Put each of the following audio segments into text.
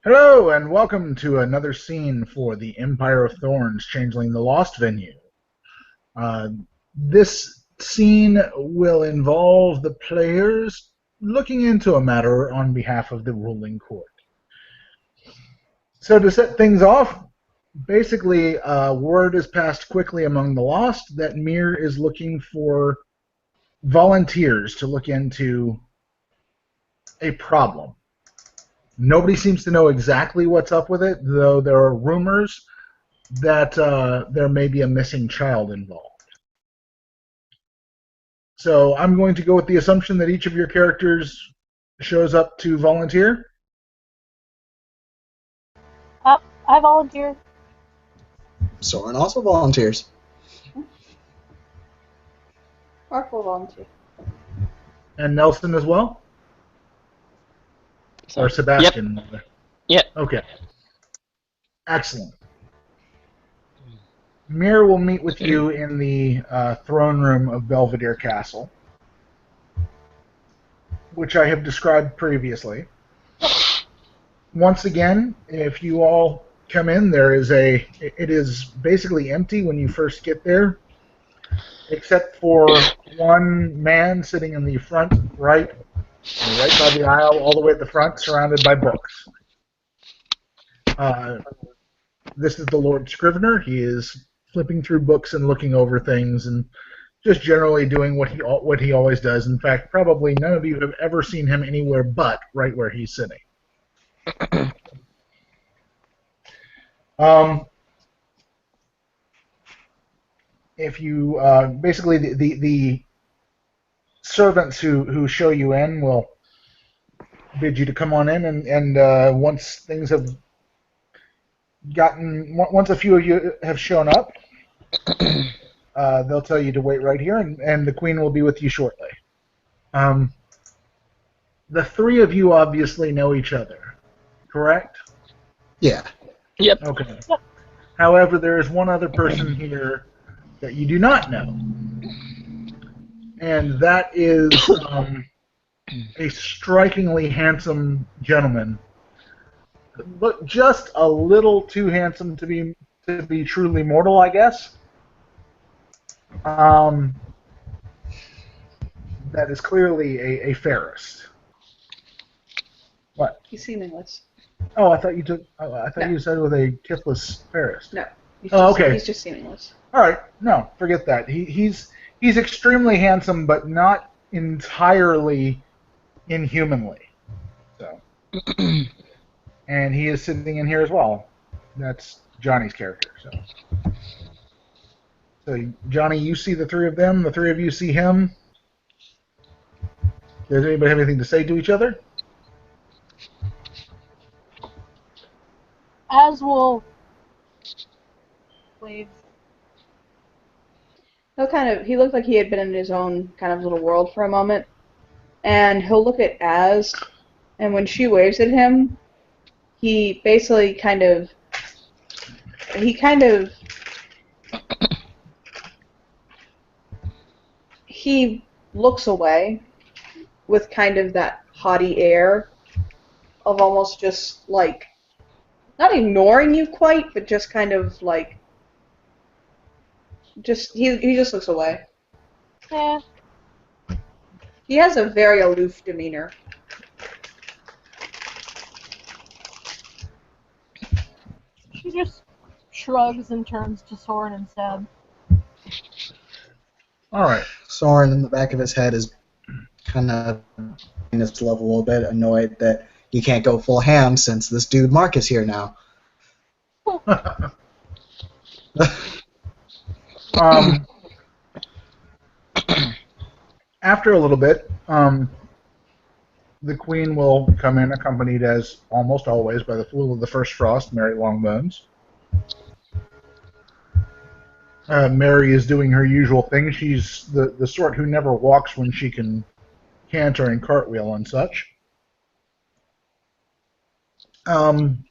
Hello, and welcome to another scene for the Empire of Thorns Changeling the Lost venue. Uh, this scene will involve the players looking into a matter on behalf of the ruling court. So to set things off, basically, word is passed quickly among the lost that Mir is looking for volunteers to look into a problem. Nobody seems to know exactly what's up with it, though there are rumors that there may be a missing child involved. So I'm going to go with the assumption that each of your characters shows up to volunteer. I volunteer. Soren also volunteers. Mark will volunteer. And Nelson as well? Or Sebastian? Yep. Okay. Excellent. Mir will meet with you in the throne room of Belvedere Castle, which I have described previously. Once again, if you all come in, it is basically empty when you first get there, except for one man sitting in the front right by the aisle, all the way at the front, surrounded by books. This is the Lord Scrivener. He is flipping through books and looking over things and just generally doing what he always does. In fact, probably none of you have ever seen him anywhere but right where he's sitting. If you basically the servants who show you in will bid you to come on in, and once things have once a few of you have shown up, they'll tell you to wait right here, and the Queen will be with you shortly. The three of you obviously know each other, correct? Yeah. Yep. Okay. However, there is one other person here that you do not know, and that is a strikingly handsome gentleman, but just a little too handsome to be truly mortal, I guess. That is clearly a Ferris. What? He's seamless. Oh, I thought you took. Oh, I thought No. you said with a tipless Ferris. No. He's Oh, just, okay. He's just seamless. All right, no, forget that. He's extremely handsome, but not entirely inhumanly. So, and he is sitting in here as well. That's Johnny's character. So Johnny, you see the three of them. The three of you see him. Does anybody have anything to say to each other? As will wave. He looked like he had been in his own kind of little world for a moment, and he'll look at Az, and when she waves at him, he basically he looks away with kind of that haughty air of almost just like not ignoring you quite, but just kind of like he just looks away. Yeah. He has a very aloof demeanor. She just shrugs and turns to Soren instead. All right. Soren in the back of his head is kind of in this level a little bit, annoyed that he can't go full ham since this dude Mark is here now. After a little bit, the Queen will come in, accompanied as almost always by the Fool of the First Frost, Mary Longbones. Mary is doing her usual thing. She's the sort who never walks when she can canter and cartwheel and such. And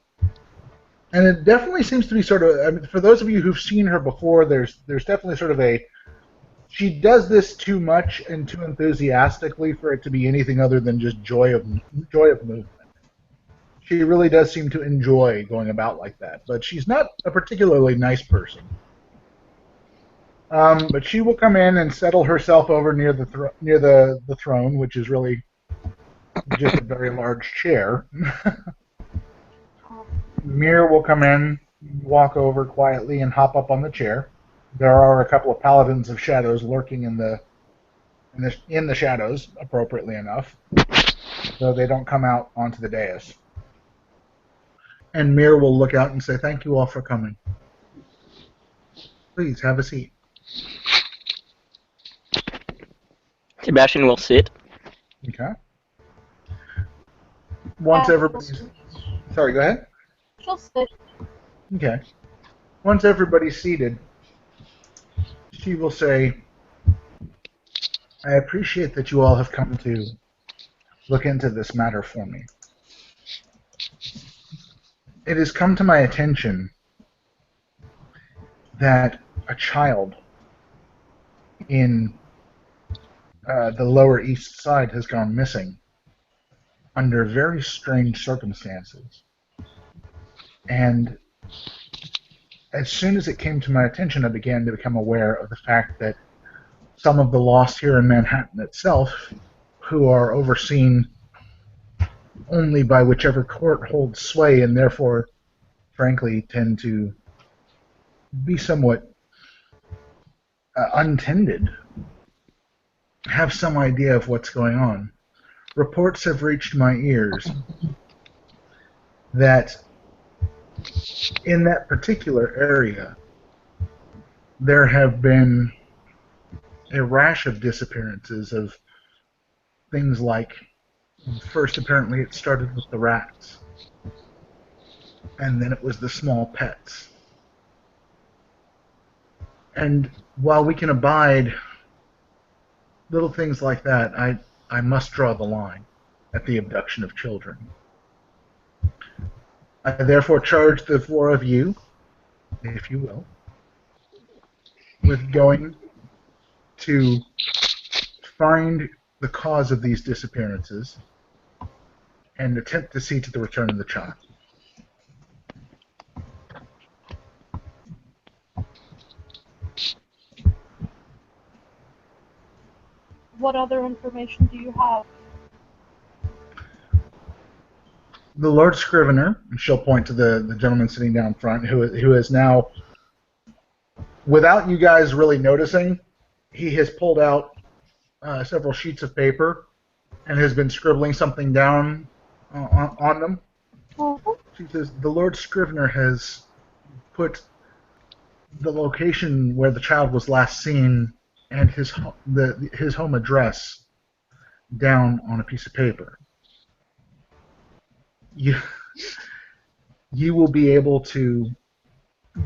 it definitely seems to be sort of, I mean, for those of you who've seen her before, there's definitely sort of she does this too much and too enthusiastically for it to be anything other than just joy of movement. She really does seem to enjoy going about like that, but she's not a particularly nice person. But she will come in and settle herself over near the throne, which is really just a very large chair. Mir will come in, walk over quietly, and hop up on the chair. There are a couple of paladins of shadows lurking in the shadows, appropriately enough, though they don't come out onto the dais. And Mir will look out and say, "Thank you all for coming. Please have a seat." Sebastian will sit. Okay. Once everybody's... Sorry, go ahead. She'll sit. Okay. Once everybody's seated, she will say, "I appreciate that you all have come to look into this matter for me. It has come to my attention that a child in the Lower East Side has gone missing under very strange circumstances. And as soon as it came to my attention, I began to become aware of the fact that some of the lost here in Manhattan itself, who are overseen only by whichever court holds sway and therefore, frankly, tend to be somewhat untended, have some idea of what's going on. Reports have reached my ears that in that particular area, there have been a rash of disappearances of things like, first apparently it started with the rats, and then it was the small pets. And while we can abide little things like that, I must draw the line at the abduction of children. I therefore charge the four of you, if you will, with going to find the cause of these disappearances and attempt to see to the return of the child. What other information do you have? The Lord Scrivener, and she'll point to the gentleman sitting down front, who is now, without you guys really noticing, he has pulled out several sheets of paper and has been scribbling something down on them. Mm-hmm. She says, the Lord Scrivener has put the location where the child was last seen and his home address down on a piece of paper. You will be able to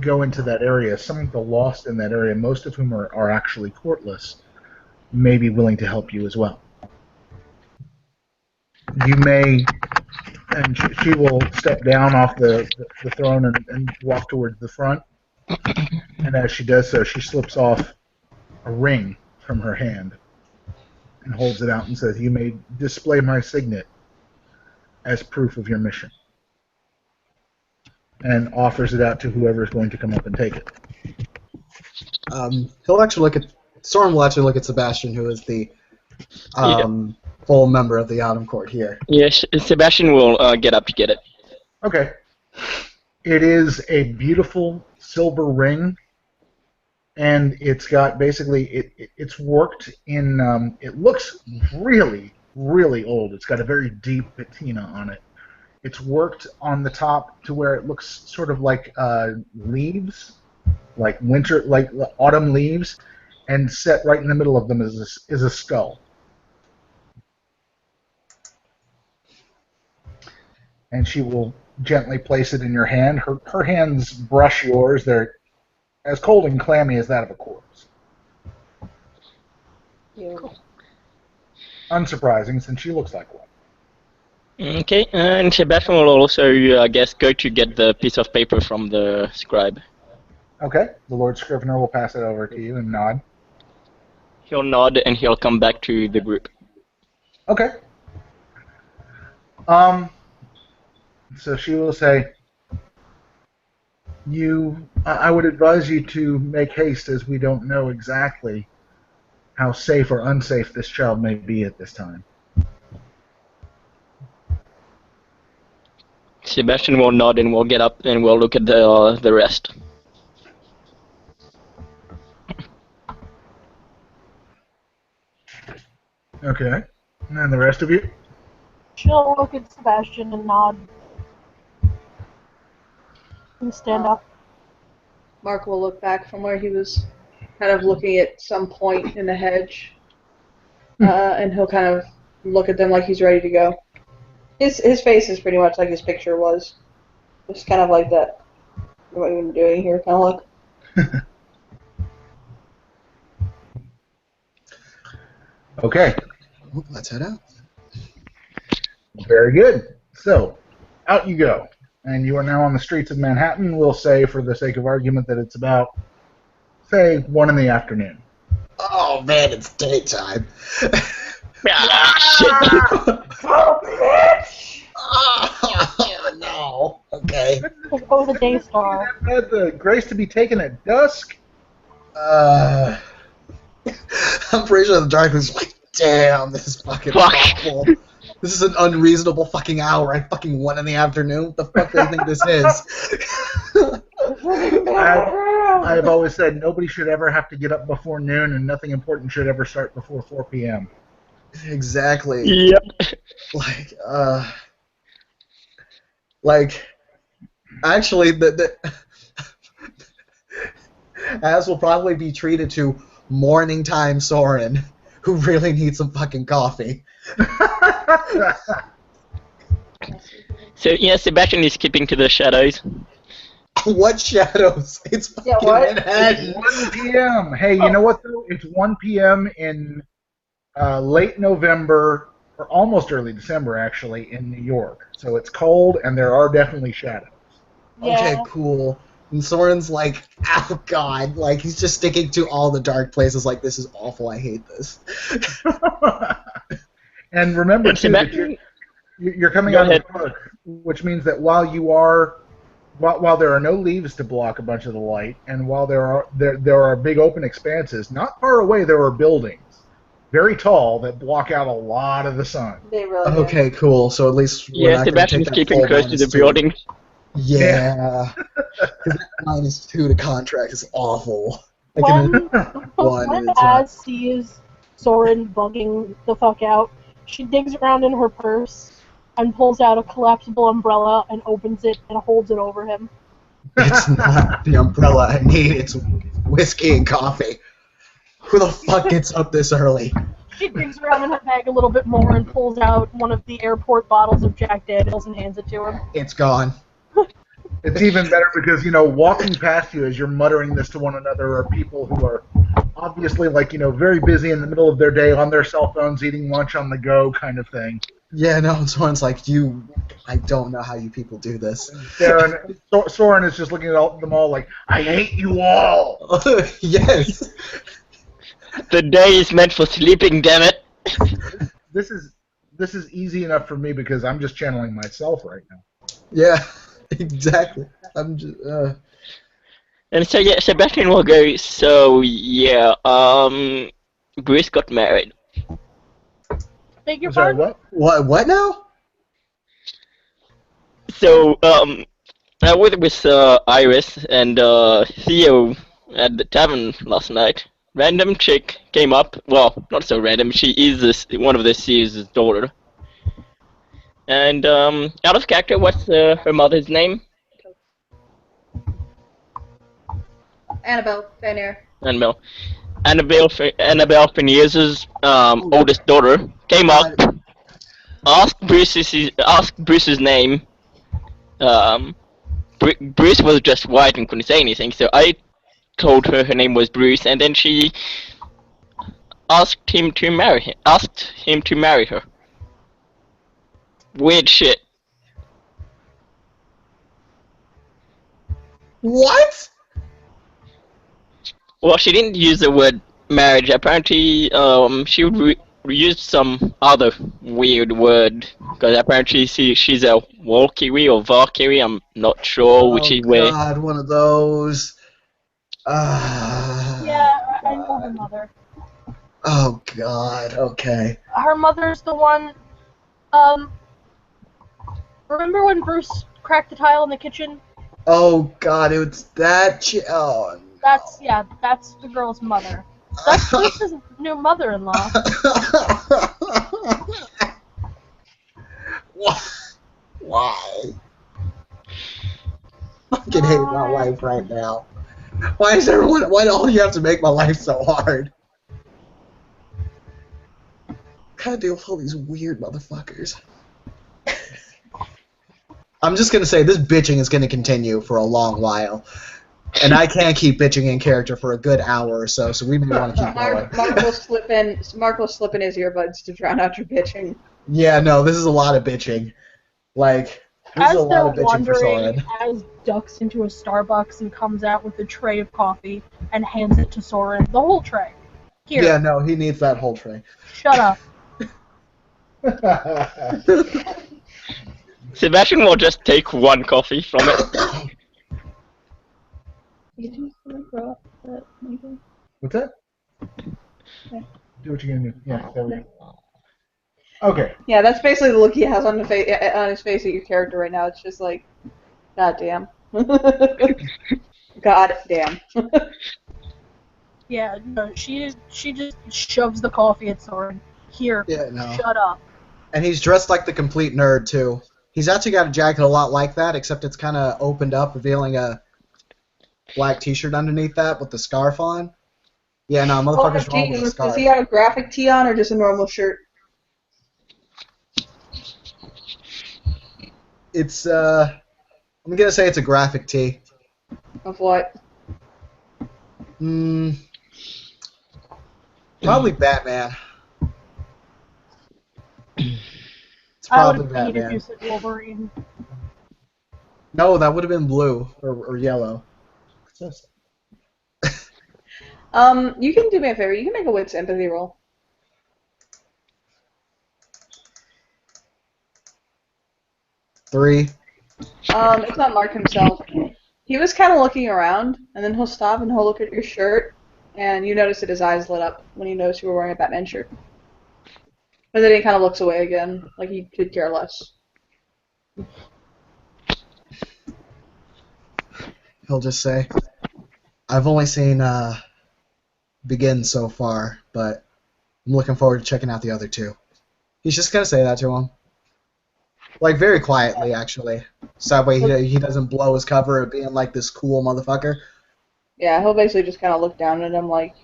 go into that area. Some of the lost in that area, most of whom are actually courtless, may be willing to help you as well. You may, and she will step down off the throne and walk towards the front. And as she does so, she slips off a ring from her hand and holds it out and says, "You may display my signet as proof of your mission," and offers it out to whoever is going to come up and take it. He'll actually look at Soren will actually look at Sebastian, who is the full member of the Autumn Court here. Yes, Sebastian will get up to get it. Okay. It is a beautiful silver ring, and it's got basically it's worked in. It looks really, really old. It's got a very deep patina on it. It's worked on the top to where it looks sort of like leaves, like autumn leaves, and set right in the middle of them is a skull. And she will gently place it in your hand. Her hands brush yours. They're as cold and clammy as that of a corpse. Cool. Unsurprising, since she looks like one. Okay, and Sebastian will also, I guess, go to get the piece of paper from the scribe. Okay, the Lord Scrivener will pass it over to you and nod. He'll nod and he'll come back to the group. Okay. So she will say, I would advise you to make haste, as we don't know exactly how safe or unsafe this child may be at this time. Sebastian will nod and we'll get up and we'll look at the rest. Okay. And the rest of you? She'll look at Sebastian and nod. And stand up. Mark will look back from where he was kind of looking at some point in the hedge. And he'll kind of look at them like he's ready to go. His face is pretty much like his picture was. Just kind of like that. What are you doing here? Kind of look. Okay. Let's head out. Very good. So, out you go. And you are now on the streets of Manhattan. We'll say, for the sake of argument, that it's about, say, 1 in the afternoon. Oh man, it's daytime. Ah, shit! Oh no. Okay. Oh, the day star. Had the grace to be taken at dusk? I'm pretty sure the darkness is like, damn, this is fucking Fuck. awful. This is an unreasonable fucking hour at fucking 1 in the afternoon. What the fuck do you think this is? I've always said nobody should ever have to get up before noon, and nothing important should ever start before 4 p.m. Exactly. Yep. Actually, as will probably be treated to morning time Soren, who really needs some fucking coffee. So yeah, Sebastian is keeping to the shadows. What shadows? It's fucking what? Manhattan. 1 p.m. Hey, you know what, though? It's 1 p.m. in late November, or almost early December, actually, in New York. So it's cold, and there are definitely shadows. Okay, Yeah. cool. And Soren's like, oh god, like he's just sticking to all the dark places. Like, this is awful. I hate this. And remember, too, that you're coming Go out of ahead. the park, which means that while there are no leaves to block a bunch of the light, and while there are big open expanses, not far away there are buildings, very tall, that block out a lot of the sun. They really do. Okay, cool. So at least we're Yeah, not going to Sebastian take is that keeping full close to the -2. building. Yeah. Because that -2 to contract is awful. I When, can one when at a time. Az sees Soren bugging the fuck out, she digs around in her purse and pulls out a collapsible umbrella and opens it and holds it over him. It's not the umbrella I need. It's whiskey and coffee. Who the fuck gets up this early? She digs around in her bag a little bit more and pulls out one of the airport bottles of Jack Daniels and hands it to him. It's gone. It's even better because, walking past you as you're muttering this to one another are people who are obviously, very busy in the middle of their day on their cell phones, eating lunch on the go kind of thing. Yeah, no, Soren's like, I don't know how you people do this. Soren is just looking at them all like, I hate you all! Yes. The day is meant for sleeping, damn it. This is easy enough for me because I'm just channeling myself right now. Yeah, exactly. I'm just, And so yeah, Sebastian will go. So yeah, Bruce got married. Beg your I'm sorry, pardon? what? What now? So I was with Iris and Theo at the tavern last night. Random chick came up. Well, not so random. She is one of the CEO's daughter. And out of character, what's her mother's name? Annabelle, Van Annabelle Phineas's oldest daughter came up, asked Bruce's name. Bruce was just white and couldn't say anything, so I told her name was Bruce, and then she asked him to marry her. Weird shit. What? Well, she didn't use the word marriage. Apparently, used some other weird word because apparently she's a Valkyrie or Valkyrie. I'm not sure which Oh is where. God, one of those. Yeah, I know her mother. Oh God. Okay. Her mother's the one. Remember when Bruce cracked the tile in the kitchen? Oh God, it's that. Oh That's the girl's mother. That's Bruce's new mother-in-law. Why? I fucking hate my life right now. Why is everyone? Why do all you have to make my life so hard? Gotta deal with all these weird motherfuckers. I'm just gonna say this bitching is gonna continue for a long while, and I can't keep bitching in character for a good hour or so. So we may want to keep going. Mark will slip in his earbuds to drown out your bitching. Yeah, no, this is a lot of bitching. Like, this is a As they're lot of bitching for wandering, Soren. Az ducks into a Starbucks and comes out with a tray of coffee and hands it to Soren. The whole tray. Here, Yeah, no, he needs that whole tray. shut up. Sebastian will just take one coffee from it. What's that? Yeah. Do what you're gonna do. Yeah, there we go. Okay. Yeah, that's basically the look he has on his face at your character right now. It's just like, God damn. God damn. Yeah, no, she just shoves the coffee at Soren. Here, Yeah, no. shut up. And he's dressed like the complete nerd, too. He's actually got a jacket a lot like that, except it's kind of opened up, revealing a black t-shirt underneath that with the scarf on. Yeah, no, motherfucker's wrong with the Does scarf. he have a graphic tee on or just a normal shirt? It's, I'm gonna say it's a graphic tee. Of what? Probably Batman. It's I would probably have hated if Batman. you said Wolverine. No, that would have been blue or yellow. You can do me a favor. You can make a wits empathy roll. 3. It's not Mark himself. He was kind of looking around, and then he'll stop and he'll look at your shirt, and you notice that his eyes lit up when he noticed you were wearing a Batman shirt. But then he kind of looks away again, like he could care less. He'll just say, I've only seen Begin so far, but I'm looking forward to checking out the other two. He's just gonna say that to him. Like, very quietly, actually. So that way he doesn't blow his cover of being like this cool motherfucker. Yeah, he'll basically just kind of look down at him like,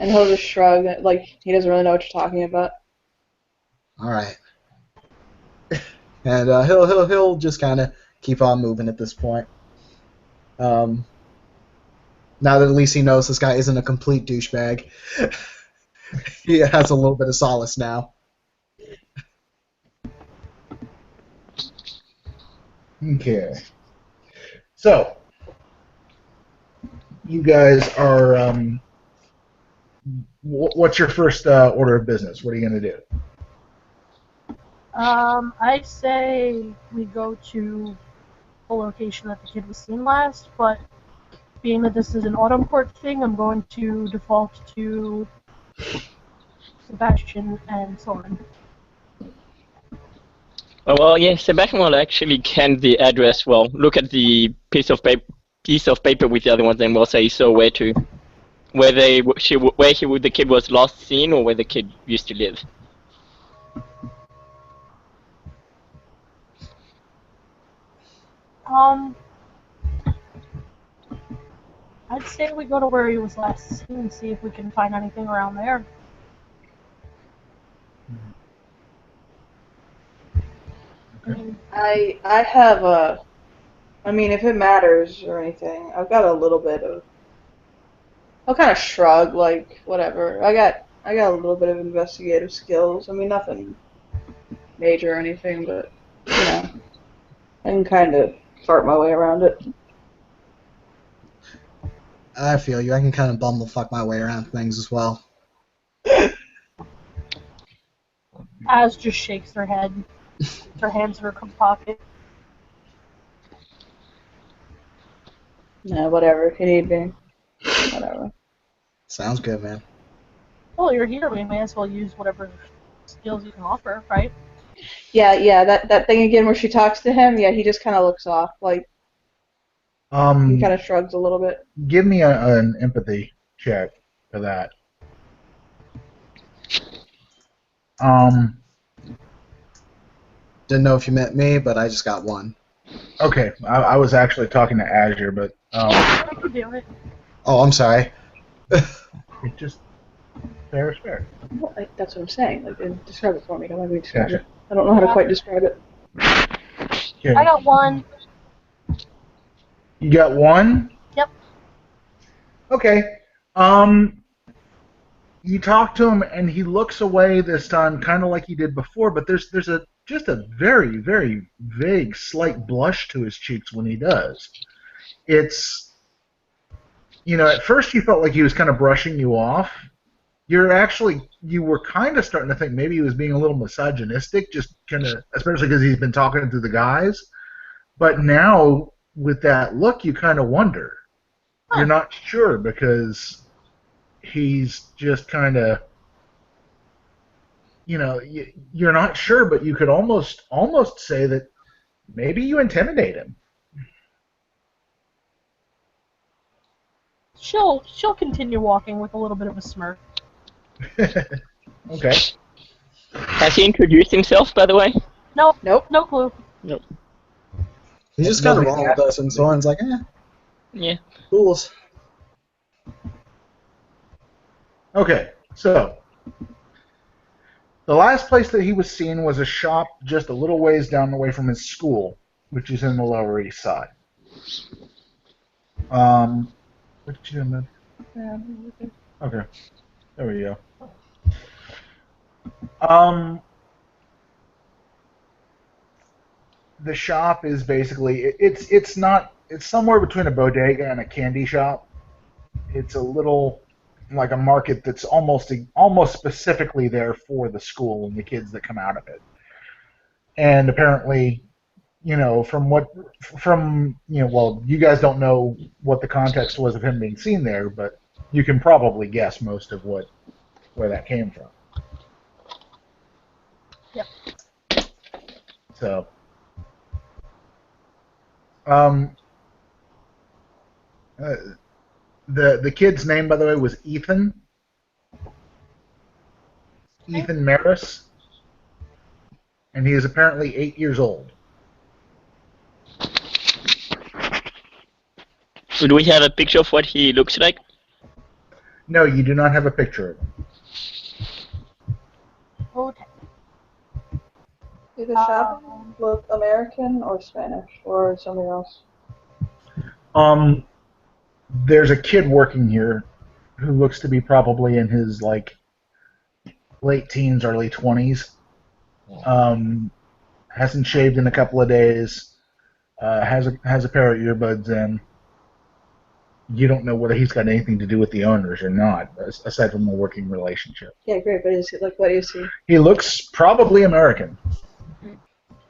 and he'll just shrug, like he doesn't really know what you're talking about. Alright. And he'll just kind of keep on moving at this point. Now that at least he knows this guy isn't a complete douchebag, he has a little bit of solace now. Okay. So, you guys are. What's your first order of business? What are you going to do? I say we go to the location that the kid was seen last, but being that this is an autumn court thing, I'm going to default to Sebastian and Soren. Well, yeah, Sebastian will actually hand the address. Well, look at the piece of paper with the other ones, and will say so where to, where the kid was last seen, or where the kid used to live. I'd say we go to where he was last seen and see if we can find anything around there. Okay. I have a, I mean, if it matters or anything, I've got a little bit of. I'll kind of shrug, like whatever. I got a little bit of investigative skills. I mean, nothing major or anything, but you know, I can kind of fart my way around it. I feel you. I can kind of bumblefuck my way around things as well. Az just shakes her head, puts her hands in her pocket. Nah, whatever. If you need me, whatever. Sounds good, man. Well, you're here. We may as well use whatever skills you can offer, right? Yeah. That thing again where she talks to him. Yeah, he just kind of looks off, like he kind of shrugs a little bit. Give me an empathy check for that. Didn't know if you meant me, but I just got one. Okay, I was actually talking to Azure, but I can do it. Oh, I'm sorry. it just fair is fair. Well, that's what I'm saying. Like, describe it for me. Don't let me describe Gotcha. it. I don't know how to quite describe it. Okay. I got one. You got one? Yep. Okay. You talk to him, and he looks away this time, kind of like he did before. But there's just a very vague, slight blush to his cheeks when he does. It's at first you felt like he was kind of brushing you off. You were kind of starting to think maybe he was being a little misogynistic, just kind of, especially because he's been talking to the guys. But now with that look, you kind of wonder. You're not sure because he's just kind of, you're not sure, but you could almost say that maybe you intimidate him. She'll continue walking with a little bit of a smirk. Okay. Has he introduced himself, by the way? Nope. Nope. No clue. Nope. He's just kind of Nobody rolling with us, and Soren's like, Yeah. fools. Okay, so the last place that he was seen was a shop just a little ways down the way from his school, which is in the Lower East Side. What did you do, man? Okay, there we go. The shop is basically it's somewhere between a bodega and a candy shop. It's a little like a market that's almost specifically there for the school and the kids that come out of it. And apparently, well, you guys don't know what the context was of him being seen there, but you can probably guess most of where that came from. Yep. So, the kid's name, by the way, was Ethan. Ethan Maris, and he is apparently 8 years old. Do we have a picture of what he looks like? No, you do not have a picture of him. Okay. Did the shop look American or Spanish or something else? There's a kid working here who looks to be probably in his late teens, early 20s. Hasn't shaved in a couple of days. Has a pair of earbuds in. You don't know whether he's got anything to do with the owners or not, aside from a working relationship. Yeah, great. But is it what is he? He looks probably American,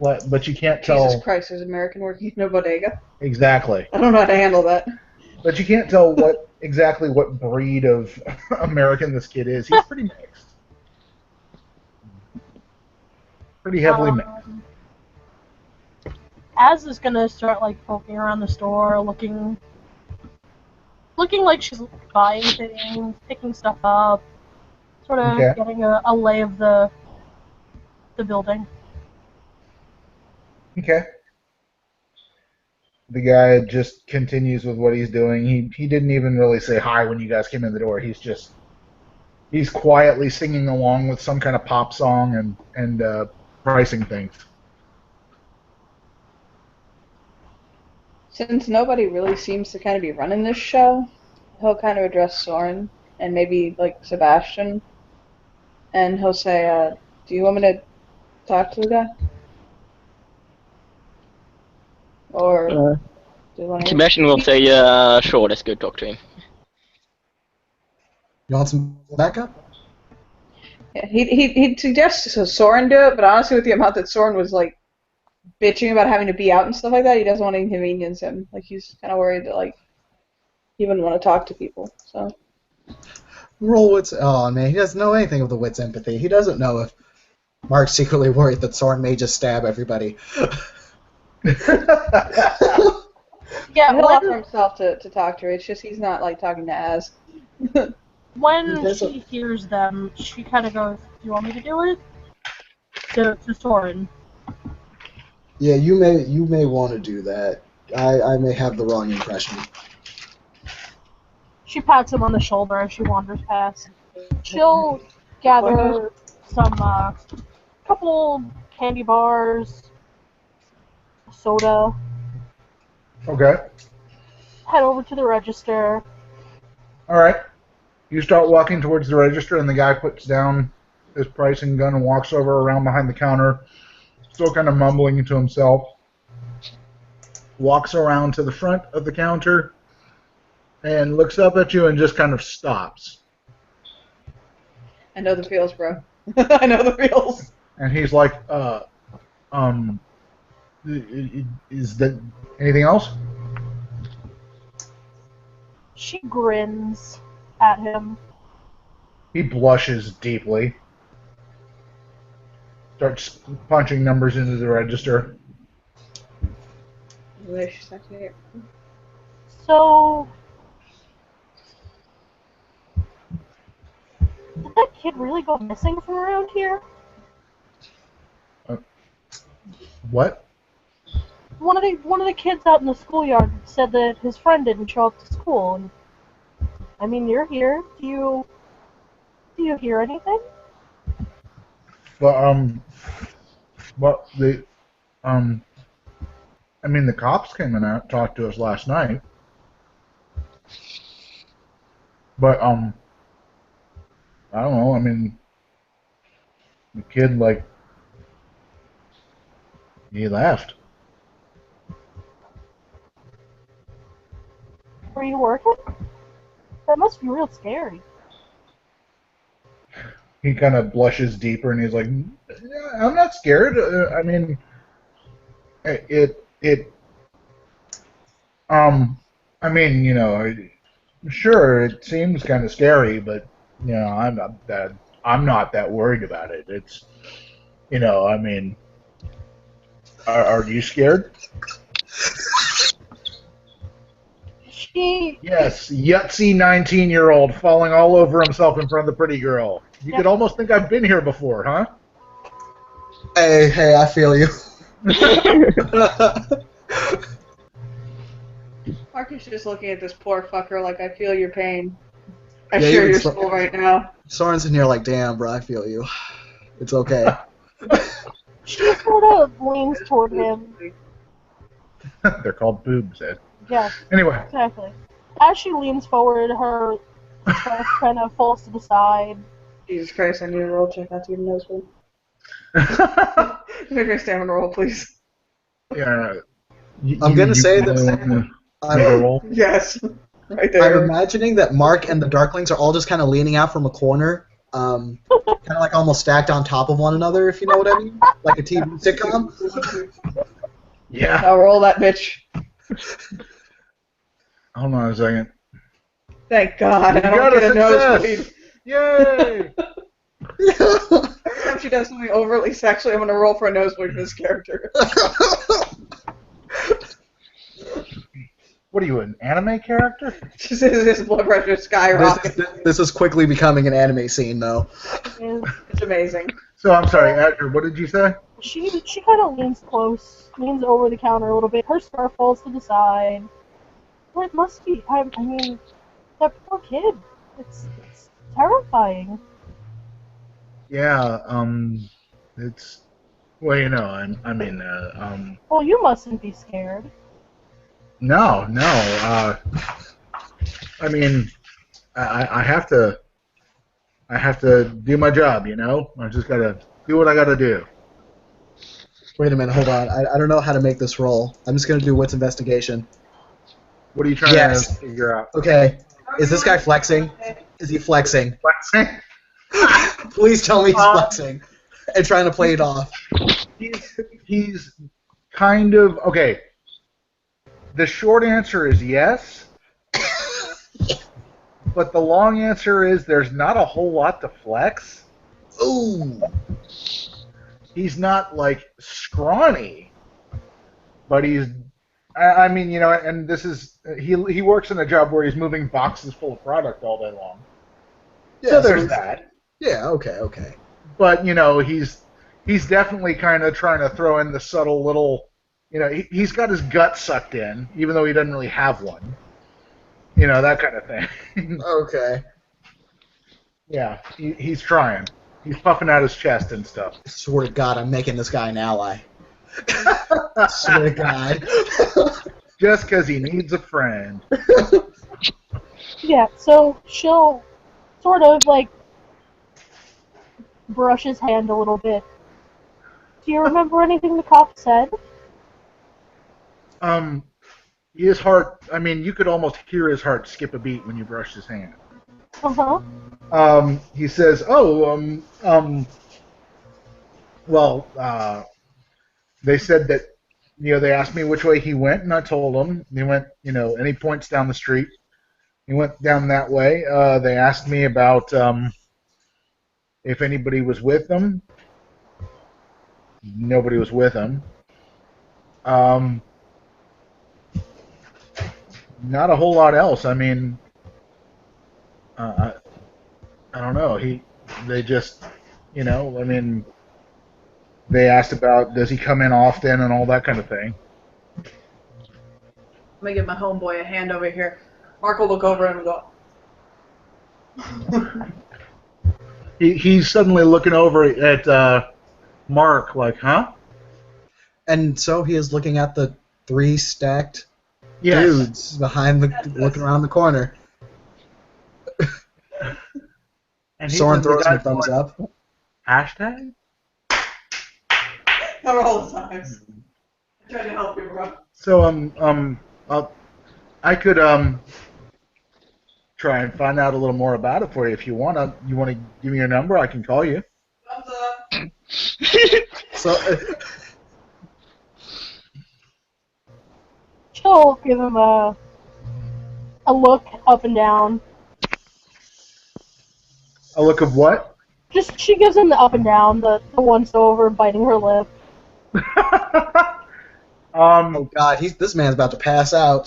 but you can't tell. Jesus Christ, there's an American working in a bodega. Exactly. I don't know how to handle that. But you can't tell exactly what breed of American this kid is. He's pretty mixed. Pretty heavily mixed. Az is gonna start poking around the store, looking like she's buying things, picking stuff up, sort of Okay. getting a lay of the building. Okay. The guy just continues with what he's doing. He didn't even really say hi when you guys came in the door. He's quietly singing along with some kind of pop song and pricing things. Since nobody really seems to kind of be running this show, he'll kind of address Soren and maybe Sebastian, and he'll say, "Do you want me to talk to the guy?" Or do you want to? Sebastian will say, sure, let's go talk to him. You want some backup? Yeah, he'd suggest Soren do it, but honestly, with the amount that Soren was like bitching about having to be out and stuff like that, he doesn't want to inconvenience him. Like he's kind of worried that like he wouldn't want to talk to people. So Roll wits. Oh man, he doesn't know anything of the wits empathy. He doesn't know if Mark's secretly worried that Soren may just stab everybody. Yeah, he'll offer when, himself to talk to her. It's just he's not like talking to Az. when she hears them, she kind of goes, "Do you want me to do it?" To Soren. Yeah, you may want to do that. I may have the wrong impression. She pats him on the shoulder as she wanders past. She'll gather some couple candy bars, soda, Okay. head over to the register. All right. You start walking towards the register, and the guy puts down his pricing gun and walks over around behind the counter, still kind of mumbling to himself. Walks around to the front of the counter and looks up at you and just kind of stops. I know the feels, bro. I know the feels. And he's like, is that anything else? She grins at him. He blushes deeply. Starts punching numbers into the register. So, did that kid really go missing from around here? What? One of the kids out in the schoolyard said that his friend didn't show up to school. And I mean, you're here. Do you hear anything? But the I mean, the cops came and talked to us last night. But I don't know. I mean, the kid like he left. Were you working? That must be real scary. He kind of blushes deeper and he's like, "Yeah, I'm not scared. I mean, I mean, you know, sure, it seems kind of scary, but you know, I'm not that worried about it. It's, you know, I mean, are you scared?" She Yes, yutsy 19-year-old falling all over himself in front of the pretty girl. You could almost think I've been here before, huh? Hey, I feel you. Marcus is just looking at this poor fucker like, I feel your pain. I Yeah, share even your so- soul right now. Soren's in here like, damn, bro, I feel you. It's okay. She sort of leans toward him. They're called boobs, Ed. Yeah, Anyway. exactly. As she leans forward, her chest kind of falls to the side. Jesus Christ, I need a roll check not to get a nosebleed. Yeah. Make her stamina roll, please. I'm gonna say that Make a roll. Yes. Right I'm there. imagining that Mark and the Darklings are all just kind of leaning out from a corner, kind of like almost stacked on top of one another, if you know what I mean, like a TV sitcom. Yeah. I'll roll that bitch. Hold on a second. Thank God, You I don't got get a success. nosebleed. Yay! Every time she does something overtly sexually, I'm gonna roll for a nosebleed for this character. What are you, an anime character? Just his blood pressure skyrockets. This is quickly becoming an anime scene, though. It's amazing. So I'm sorry, Azure, what did you say? She kind of leans over the counter a little bit. Her scarf falls to the side. Well, it must be. I mean, that poor kid. It's terrifying. Yeah, it's, well, you know, Well, you mustn't be scared. no, I mean, I have to do my job, you know? I just gotta do what I gotta do. Wait a minute, hold on. I don't know how to make this roll. I'm just gonna do wits investigation. What are you trying Yes. to figure out? Okay, is this guy flexing? Is he flexing? Flexing? Please tell me he's Uh, flexing and trying to play it off. He's kind of okay. The short answer is yes, but the long answer is there's not a whole lot to flex. Ooh. He's not like scrawny, but he's. I mean, and this is he works in a job where he's moving boxes full of product all day long. Yeah, So there's he's- that. Yeah, okay. But he's definitely kind of trying to throw in the subtle little. He's got his gut sucked in, even though he doesn't really have one. That kind of thing. Okay. Yeah, he's trying. He's puffing out his chest and stuff. Swear to God, I'm making this guy an ally. Swear to God. Just because he needs a friend. Yeah, so she'll sort of like brush his hand a little bit. Do you remember anything the cop said? His heart. I mean, you could almost hear his heart skip a beat when you brushed his hand. Uh-huh. He says, "Oh, well, they said that, they asked me which way he went, and I told them. He went, and he points down the street. He went down that way. They asked me about if anybody was with him. Nobody was with him. Not a whole lot else. I mean, I don't know. They just, I mean, they asked about does he come in often and all that kind of thing." Let me give my homeboy a hand over here. Mark will look over and go. He's suddenly looking over at Mark like, huh? And so he is looking at the 3 stacked Yes. dudes behind looking around the corner. And Soren throws him a guy's thumbs going, up. Hashtag? Cover all the times. I tried to help you, bro. So I could try and find out a little more about it for you if you want. You want to give me your number? I can call you. Thumbs up. So She'll give him a look up and down. A look of what? Just she gives him the up and down, the once over biting her lip. oh God, this man's about to pass out.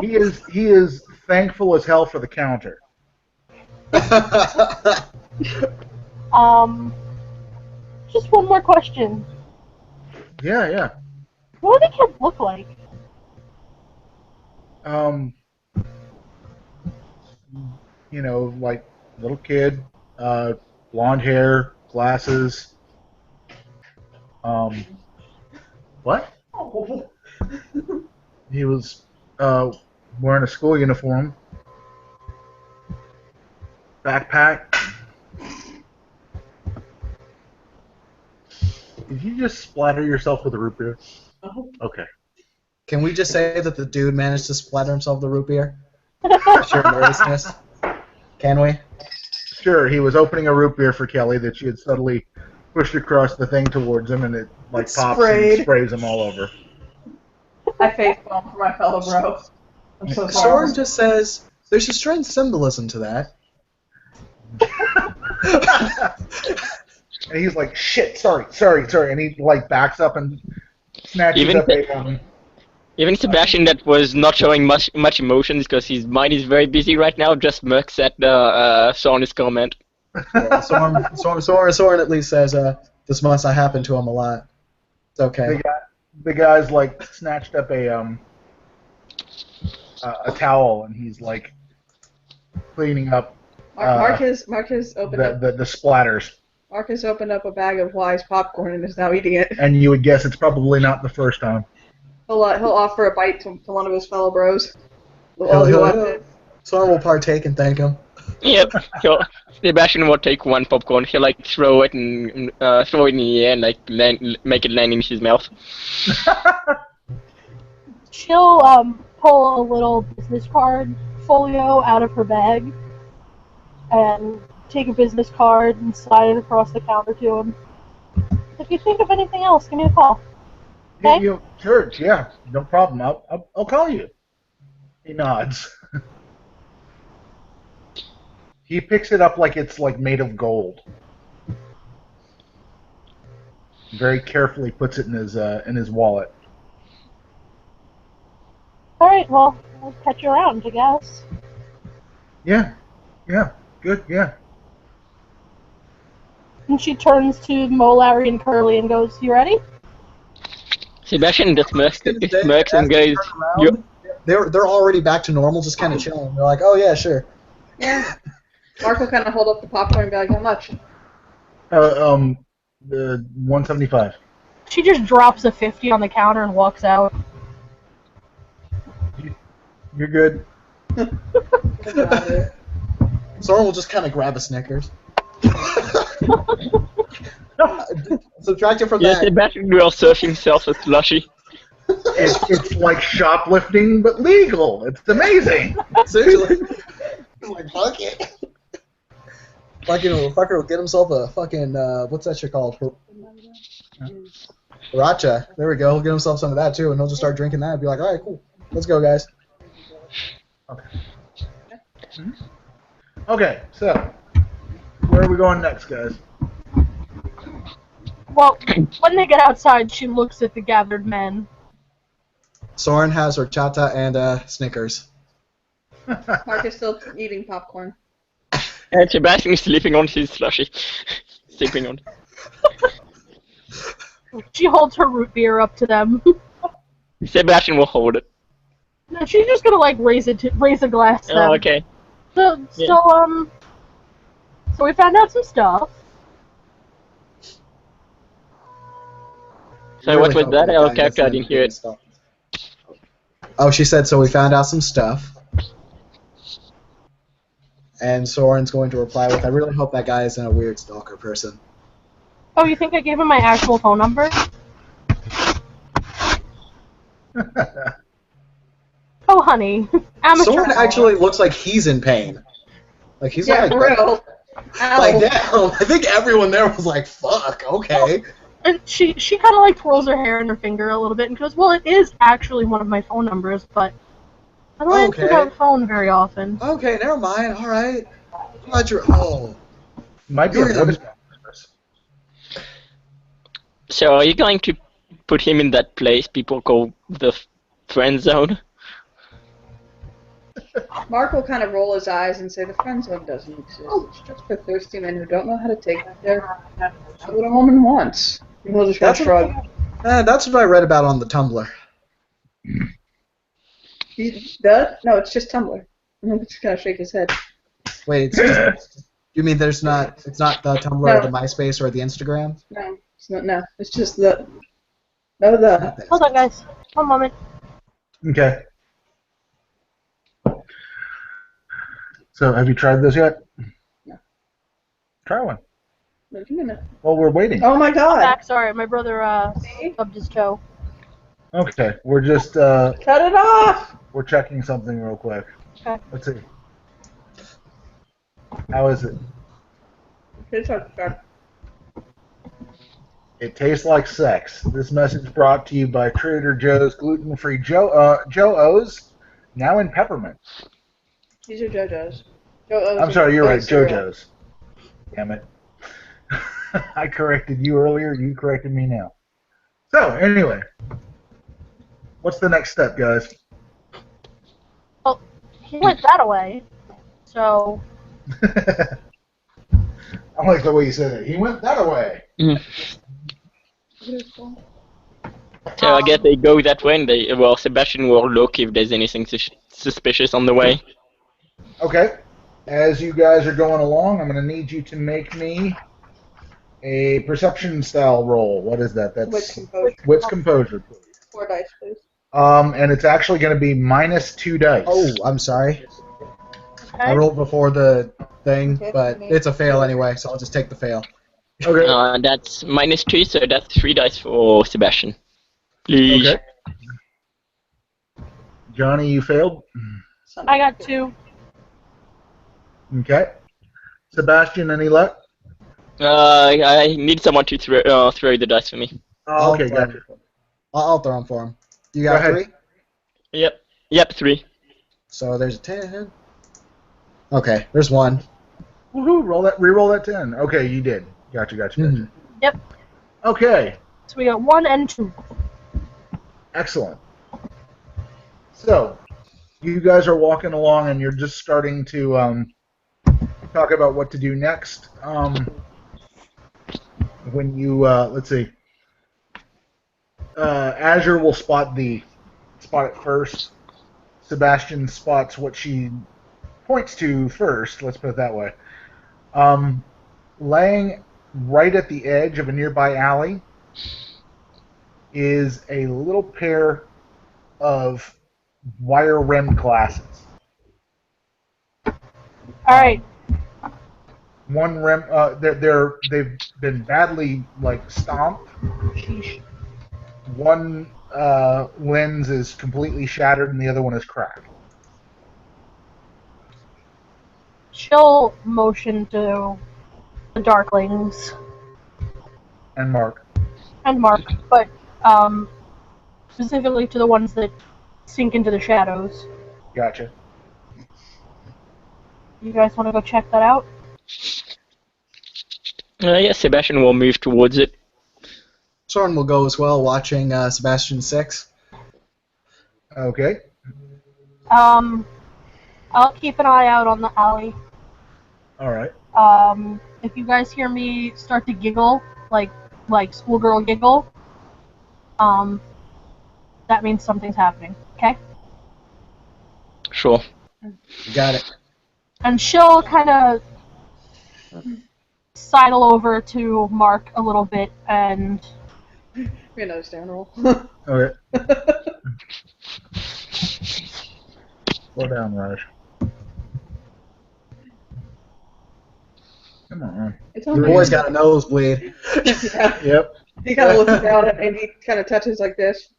He is thankful as hell for the counter. Just one more question. Yeah. What do the kids look like? Like little kid, blonde hair, glasses. What? Oh. He was wearing a school uniform, backpack. Did you just splatter yourself with a root beer? Oh. Okay. Can we just say that the dude managed to splatter himself with the root beer? Sure, nervousness. Can we? Sure, he was opening a root beer for Kelly that she had subtly pushed across the thing towards him, and it like pops and sprays him all over. I facepalm for my fellow bro. I'm so sorry. Soren just says there's a strange symbolism to that. And he's like, "Shit, sorry," and he like backs up and snatches Even up a Even Sebastian, that was not showing much emotions because his mind is very busy right now, just smirks at Sonya's comment. Yeah, Soren at least says this must have happened to him a lot. It's okay. The guy's like snatched up a towel and he's like cleaning up Mark has opened up. the splatters. Mark has opened up a bag of Wise popcorn and is now eating it. And you would guess it's probably not the first time. He'll offer a bite to one of his fellow bros. Soren will partake and thank him. Yep. So Sebastian will take one popcorn. He'll like throw it and throw it in the air and like make it land in his mouth. She'll pull a little business card folio out of her bag and take a business card and slide it across the counter to him. If you think of anything else, give me a call. Okay? Sure, yeah, no problem. I'll call you. He nods. He picks it up like it's like made of gold. Very carefully puts it in his wallet. All right. Well, I'll catch you around, I guess. Yeah, good, yeah. And she turns to Mo, Larry, and Curly and goes, "You ready?" Sebastian just smirks As and they goes, turn around, they're already back to normal, just kind of chilling. They're like, oh yeah, sure. Yeah. Mark will kind of hold up the popcorn and be like, how much? The 175. She just drops a 50 on the counter and walks out. You're good. Soren will just kind of grab a Snickers. Subtract it from yeah, that. Sebastian will serve himself a slushy. It's like shoplifting, but legal. It's amazing. Seriously. He's like, fuck it. Fucker will get himself a fucking, what's that shit called? Sriracha. There we go. He'll get himself some of that too, and he'll just start drinking that and be like, alright, cool. Let's go, guys. Okay, so where are we going next, guys? Well, when they get outside, she looks at the gathered men. Soren has horchata and Snickers. Mark is still eating popcorn. And Sebastian is sleeping on his slushy. Sleeping on. She holds her root beer up to them. Sebastian will hold it. No, she's just gonna like raise a glass to them. Oh, okay. So we found out some stuff. So what was that? Our character, I didn't hear it. Oh, she said, so we found out some stuff. And Soren's going to reply with, I really hope that guy isn't a weird stalker person. Oh, you think I gave him my actual phone number? Oh, honey. Amateur. Soren actually looks like he's in pain. Like, he's Yeah, like, for real. Ow. like, damn. I think everyone there was like, fuck, okay. And she kind of like twirls her hair in her finger a little bit and goes, well, it is actually one of my phone numbers, but I don't answer my phone very often. Okay, never mind. All right. I'm glad you're. Oh. Might be a voice box. So are you going to put him in that place people call the friend zone? Mark will kind of roll his eyes and say the friend zone doesn't exist. It's just for thirsty men who don't know how to take what a woman wants. And he'll just kind of shrug. That's what I read about on the Tumblr. No, it's just Tumblr. And he'll just kind of shake his head. Wait, it's just, you mean it's not the Tumblr or the MySpace or the Instagram? No, it's not. No, it's just the. Hold on, guys. One moment. Okay. So, have you tried this yet? No. Try one. Wait a minute. Well, we're waiting. Oh my god! Back, sorry, my brother stubbed his toe. Okay, we're just Cut it off! we're checking something real quick. Okay. Let's see. How is it? It tastes like sex. This message brought to you by Trader Joe's gluten-free Joe O's, now in peppermint. These are JoJo's. JoJo's. I'm sorry, you're right, cereal. JoJo's. Damn it. I corrected you earlier, you corrected me now. So, anyway. What's the next step, guys? Well, he went that way, so... I like the way you said it. He went that way. So I guess they go that way and Sebastian will look if there's anything suspicious on the way. Okay. As you guys are going along, I'm going to need you to make me a perception style roll. What is that? That's Wit's composure. composure, please. 4 dice, please. And it's actually going to be -2 dice. Oh, I'm sorry. Okay. I rolled before the thing, but it's a fail anyway, so I'll just take the fail. Okay. That's -3, so that's 3 dice for Sebastian. Please. Okay. Johnny, you failed. I got 2. Okay. Sebastian, any luck? I need someone to throw the dice for me. Oh, okay, gotcha. I'll throw them for him. You Go got ahead. 3? Yep, 3. So there's a 10. Okay, there's 1. Woohoo! Reroll that 10. Okay, you did. Gotcha. Mhm. Yep. Okay, So we got 1 and 2. excellent. So, you guys are walking along and you're just starting to talk about what to do next. When you, let's see, Azure will spot it first. Sebastian spots what she points to first, let's put it that way. Laying right at the edge of a nearby alley is a little pair of wire-rimmed glasses. Alright. One rim, they've been badly stomped. Sheesh. One lens is completely shattered, and the other one is cracked. She'll motion to the Darklings And Mark, and Mark, but specifically to the ones that sink into the shadows. gotcha. You guys want to go check that out? Yeah, Sebastian will move towards it. Soren will go as well, watching Sebastian 6. Okay. I'll keep an eye out on the alley. All right. If you guys hear me start to giggle, like schoolgirl giggle, that means something's happening. Okay? Sure. You got it. And she'll kind of sidle over to Mark a little bit and Your nose down roll. Okay. Slow down, Raj. Come on. It's Your only boy's got a nosebleed. Yeah. Yep. He kind of looks down and he kind of touches like this.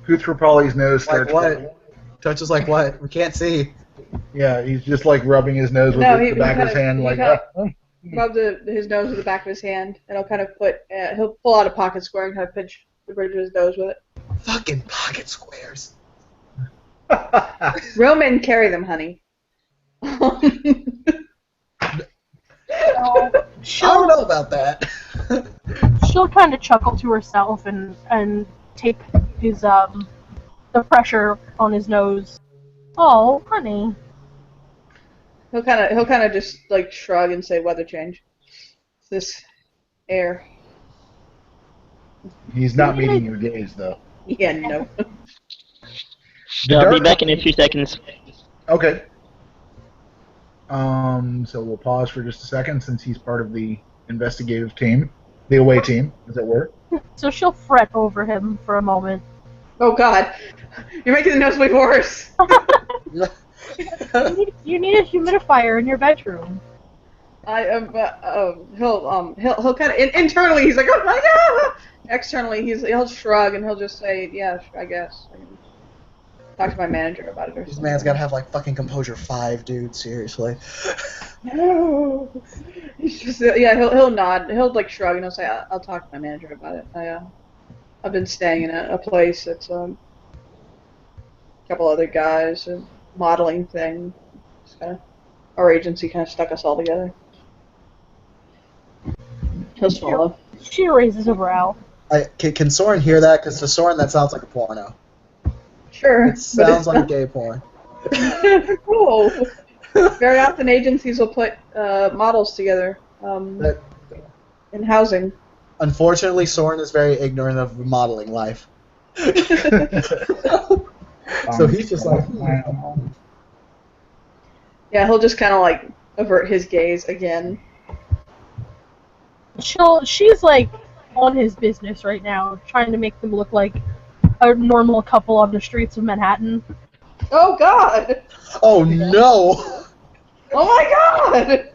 Kuthropali's nose Like starts. what? Touches like what? We can't see. Yeah, he's just rubbing his nose with No, the he back of his kinda- hand, he like. kinda- Rub his nose with the back of his hand, and he'll kind of he'll pull out a pocket square and kind of pinch the bridge of his nose with it. Fucking pocket squares. Real men carry them, honey. I don't know about that. she'll kind of chuckle to herself and take his the pressure on his nose. Oh, honey. He'll kind of just like shrug and say, "Weather change. It's this air." He's not meeting your gaze, though. Yeah, no. I'll be back in a few seconds. Okay. So we'll pause for just a second since he's part of the investigative team, the away team, as it were. So she'll fret over him for a moment. Oh God, you're making the nosebleed worse. You need a humidifier in your bedroom. He'll kind of internally he's like, oh my God. Externally he'll shrug and he'll just say, yeah, I guess. I can talk to my manager about it or This something. man's gotta have like fucking composure 5, dude. Seriously. No. He's just he'll nod. He'll like shrug and he'll say, I'll talk to my manager about it. I've been staying in a place that's a couple other guys, a modeling thing. Just kind of our agency kind of stuck us all together. He'll swallow. She raises a brow. Can Soren hear that? Because to Soren that sounds like a porno. Sure. It sounds like a gay porn. Cool. Very often agencies will put models together in housing. Unfortunately, Soren is very ignorant of modeling life. So he's just like, Yeah, he'll just kind of like avert his gaze again. She's like on his business right now, trying to make them look like a normal couple on the streets of Manhattan. Oh God! oh no! Oh my God!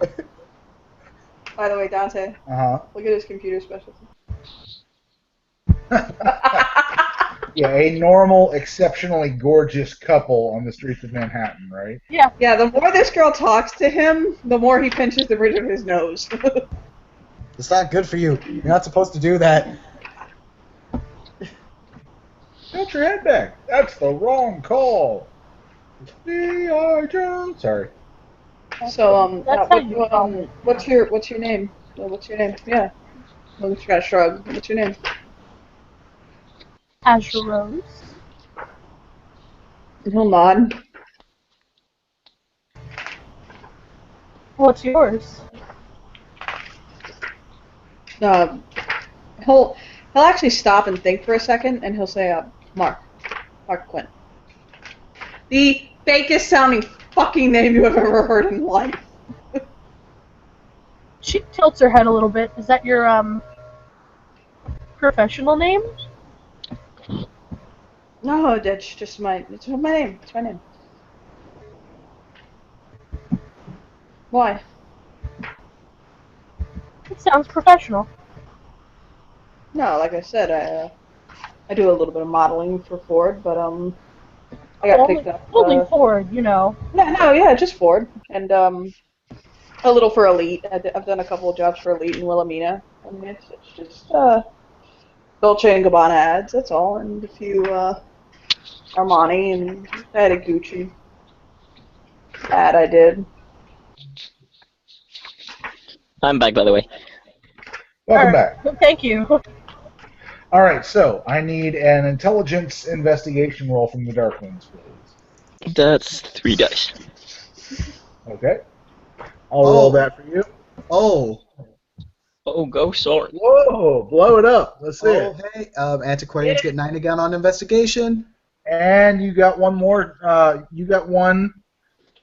By the way, Dante, Uh-huh. look at his computer specialty. Yeah, a normal, exceptionally gorgeous couple on the streets of Manhattan, right? Yeah. Yeah, the more this girl talks to him, the more he pinches the bridge of his nose. It's not good for you. You're not supposed to do that. Tilt your head back. That's the wrong call. G.I. Joe. Sorry. So, That's how you call it. what's your name? What's your name? Yeah. Well, you gotta shrug. What's your name? Azure Rose. And he'll nod. What's yours? Uh, he'll actually stop and think for a second, and he'll say, Mark Quinn. The fakest sounding fucking name you have ever heard in life. She tilts her head a little bit. Is that your professional name? No, that's just it's my name. It's my name. Why? It sounds professional. No, like I said, I do a little bit of modeling for Ford, but I got picked up. Only Ford, you know. No, yeah, just Ford, and a little for Elite. I've done a couple of jobs for Elite in Wilhelmina. I mean, it's just Dolce and Gabbana ads, that's all, and a few Armani, and I had a Gucci ad I did. I'm back, by the way. Welcome Alright, back. Thank you. All right, so I need an intelligence investigation roll from the Dark Ones, please. That's 3 dice. Okay. I'll roll that for you. Oh. Oh, go Soren. Whoa, blow it up. Let's see Oh, it. hey. Antiquarians get 9 again on investigation. And you got one more. You got one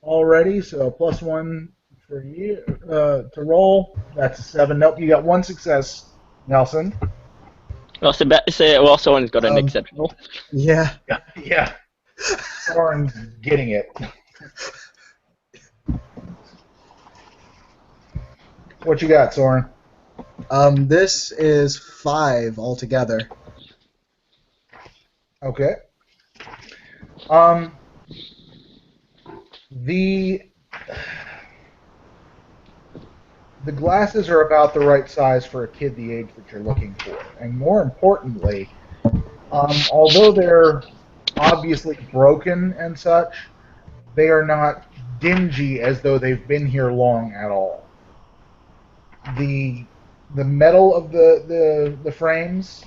already, so +1 for you to roll. That's a 7. Nope, you got one success, Nelson. Well, Soren's got an exceptional. Yeah. Yeah. Soren's getting it. What you got, Soren? This is 5 altogether. Okay. The glasses are about the right size for a kid the age that you're looking for, and more importantly, although they're obviously broken and such, they are not dingy as though they've been here long at all. The metal of the frames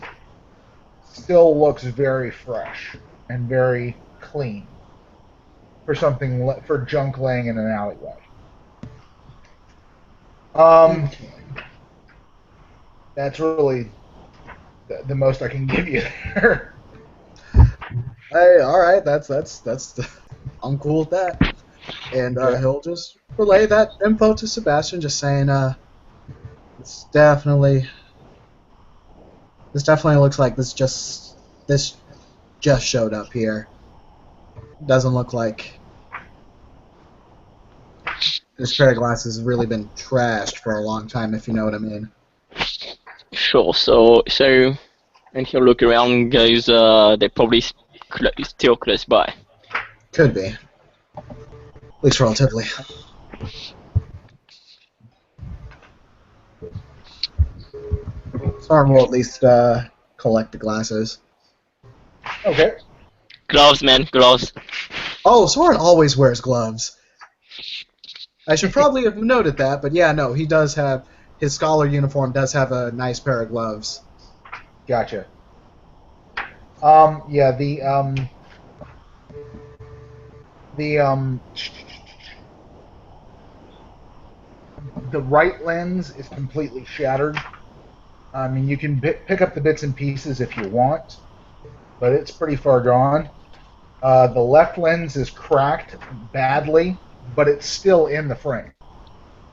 still looks very fresh and very clean for junk laying in an alleyway. That's really the most I can give you there. Hey, all right, that's I'm cool with that. And he'll just relay that info to Sebastian, just saying, this definitely looks like this just showed up here. Doesn't look like this pair of glasses has really been trashed for a long time, if you know what I mean. Sure, so, and he'll look around and goes, they're probably still close by. Could be. At least relatively. Soren will at least collect the glasses. Okay. Gloves, man, gloves. Oh, Soren always wears gloves. I should probably have noted that, but yeah, no, he does have his scholar uniform does have a nice pair of gloves. Gotcha. Yeah, the right lens is completely shattered. I mean, you can pick up the bits and pieces if you want, but it's pretty far gone. The left lens is cracked badly, but it's still in the frame.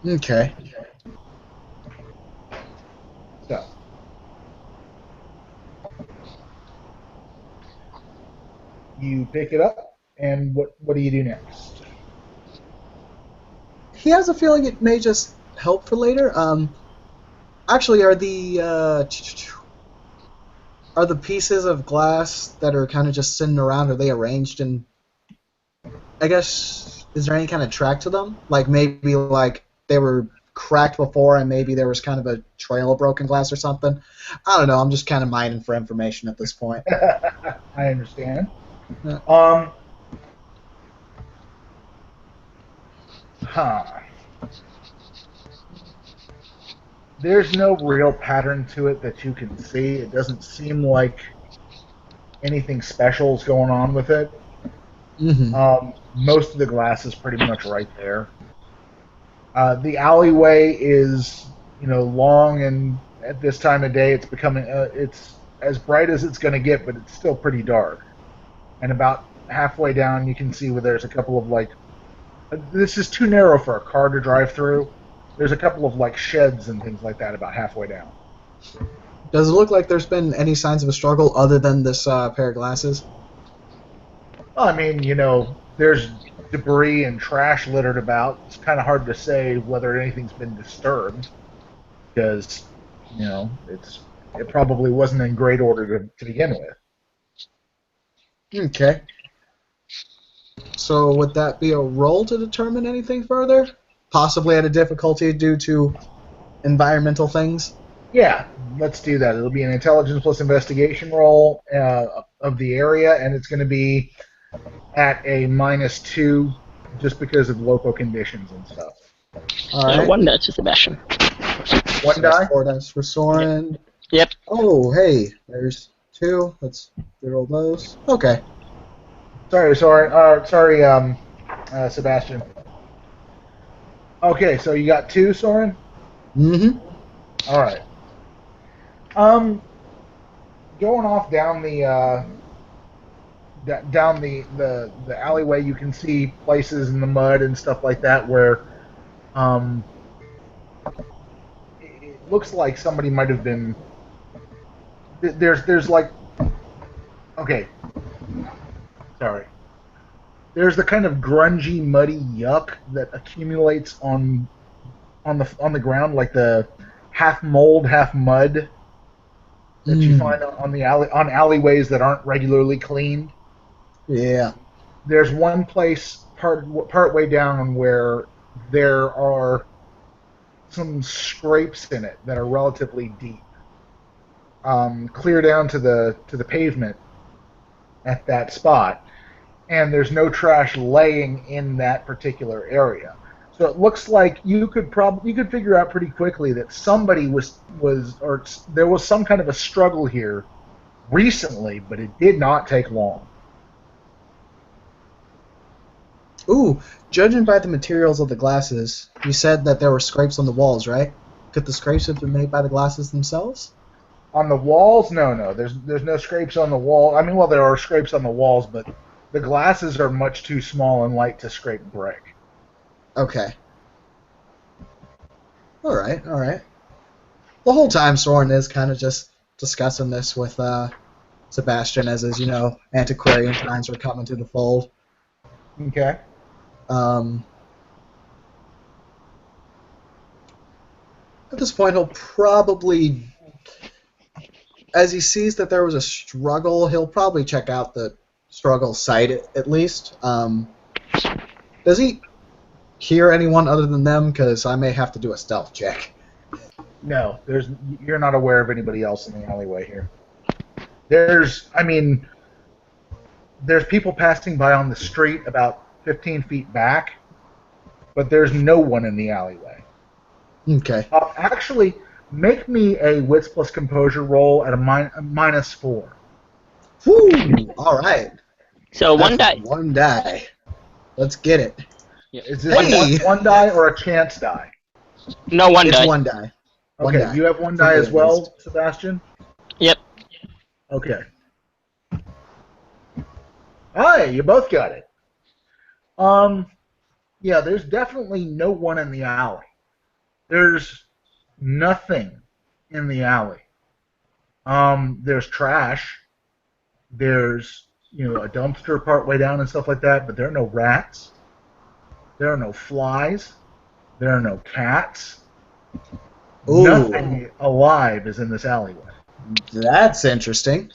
Okay. So, you pick it up, and what do you do next? He has a feeling it may just help for later. Actually, are the are the pieces of glass that are kind of just sitting around, are they arranged in, I guess, is there any kind of track to them? Like maybe like they were cracked before and maybe there was kind of a trail of broken glass or something? I don't know, I'm just kind of mining for information at this point. I understand. Yeah. Huh. There's no real pattern to it that you can see. It doesn't seem like anything special is going on with it. Most of the glass is pretty much right there. The alleyway is, long, and at this time of day, it's as bright as it's going to get, but it's still pretty dark. And about halfway down, you can see where there's a couple of this is too narrow for a car to drive through. There's a couple of sheds and things like that about halfway down. Does it look like there's been any signs of a struggle other than this pair of glasses? Well, I mean, there's debris and trash littered about. It's kind of hard to say whether anything's been disturbed because, it probably wasn't in great order to begin with. Okay. So would that be a roll to determine anything further? Possibly at a difficulty due to environmental things? Yeah, let's do that. It'll be an intelligence plus investigation roll of the area, and it's going to be at a -2 just because of local conditions and stuff. All right. One die to Sebastian. One die? 4 dice for Soren. Yep. Oh, hey, there's 2. Let's roll those. Okay. Sorry, Sebastian. Okay, so you got 2, Soren? Mm-hmm. All right. Going off down the alleyway, you can see places in the mud and stuff like that where it looks like somebody might have been. There's okay. Sorry. There's the kind of grungy, muddy yuck that accumulates on the ground, like the half mold, half mud that you find on alleyways that aren't regularly cleaned. Yeah. There's one place part way down where there are some scrapes in it that are relatively deep, clear down to the pavement at that spot, and there's no trash laying in that particular area. So it looks like you could figure out pretty quickly that somebody or there was some kind of a struggle here recently, but it did not take long. Ooh, judging by the materials of the glasses, you said that there were scrapes on the walls, right? Could the scrapes have been made by the glasses themselves? On the walls, no. There's no scrapes on the wall. I mean, well, there are scrapes on the walls, but the glasses are much too small and light to scrape brick. Okay. Alright. The whole time Soren is kind of just discussing this with Sebastian as his, antiquarian times are coming to the fold. Okay. At this point, he'll probably, as he sees that there was a struggle, he'll probably check out the struggle site at least. Does he hear anyone other than them? Because I may have to do a stealth check. No, you're not aware of anybody else in the alleyway here. There's people passing by on the street about 15 feet back, but there's no one in the alleyway. Okay. Actually, make me a wits plus composure roll at a -4. Woo! All right. So That's one die. One die. Let's get it. Is this Hey! one die or a chance die? No, one It's die. one die. One Okay, die. you have one For die me, as at well, least. Sebastian? Yep. Okay. Hi, you both got it. Yeah, there's definitely no one in the alley. There's nothing in the alley. There's trash. There's, a dumpster partway down and stuff like that, but there are no rats. There are no flies. There are no cats. Ooh. Nothing alive is in this alleyway. That's interesting.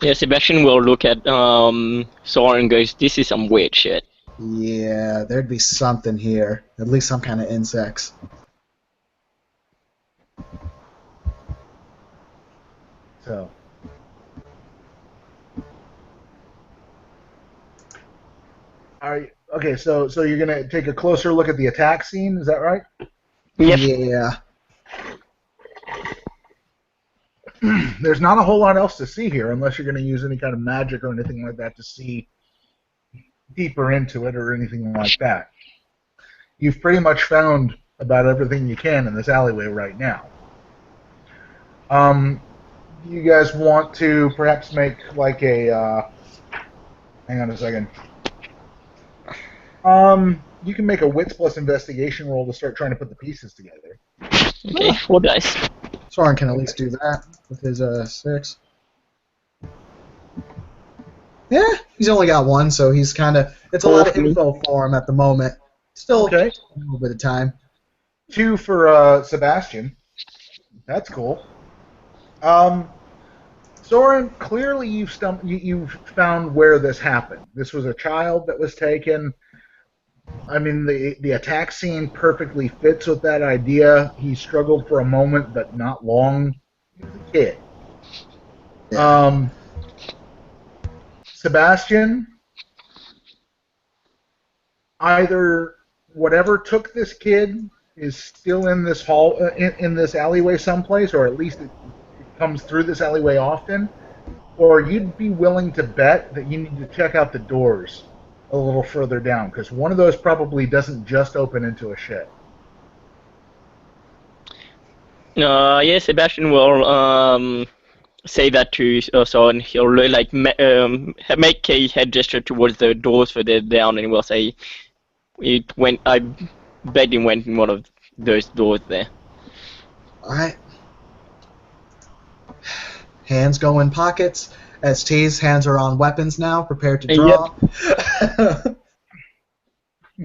Yeah, Sebastian will look at Soren and goes, "This is some weird shit." Yeah, there'd be something here. At least some kind of insects. So. Okay, so you're gonna take a closer look at the attack scene, is that right? Yep. Yeah. There's not a whole lot else to see here unless you're gonna use any kind of magic or anything like that to see deeper into it or anything like that. You've pretty much found about everything you can in this alleyway right now. You guys want to perhaps make like a hang on a second. You can make a wits plus investigation roll to start trying to put the pieces together. Okay, 4 dice. Soren can at least do that with his 6. Yeah, he's only got 1, so he's kind of. It's a lot of info for him at the moment. Still Okay. a little bit of time. 2 for Sebastian. That's cool. Soren, clearly you've found where this happened. This was a child that was taken. I mean, the attack scene perfectly fits with that idea. He struggled for a moment, but not long. He was a kid. Yeah. Sebastian, either whatever took this kid is still in this hall, in this alleyway someplace, or at least it comes through this alleyway often, or you'd be willing to bet that you need to check out the doors a little further down, because one of those probably doesn't just open into a shed. Yeah, Sebastian will say that to Soren. He'll like make a head gesture towards the doors further down, and he will say, I bet he went in one of those doors there." Alright. Hands go in pockets. ST's hands are on weapons now, prepared to draw.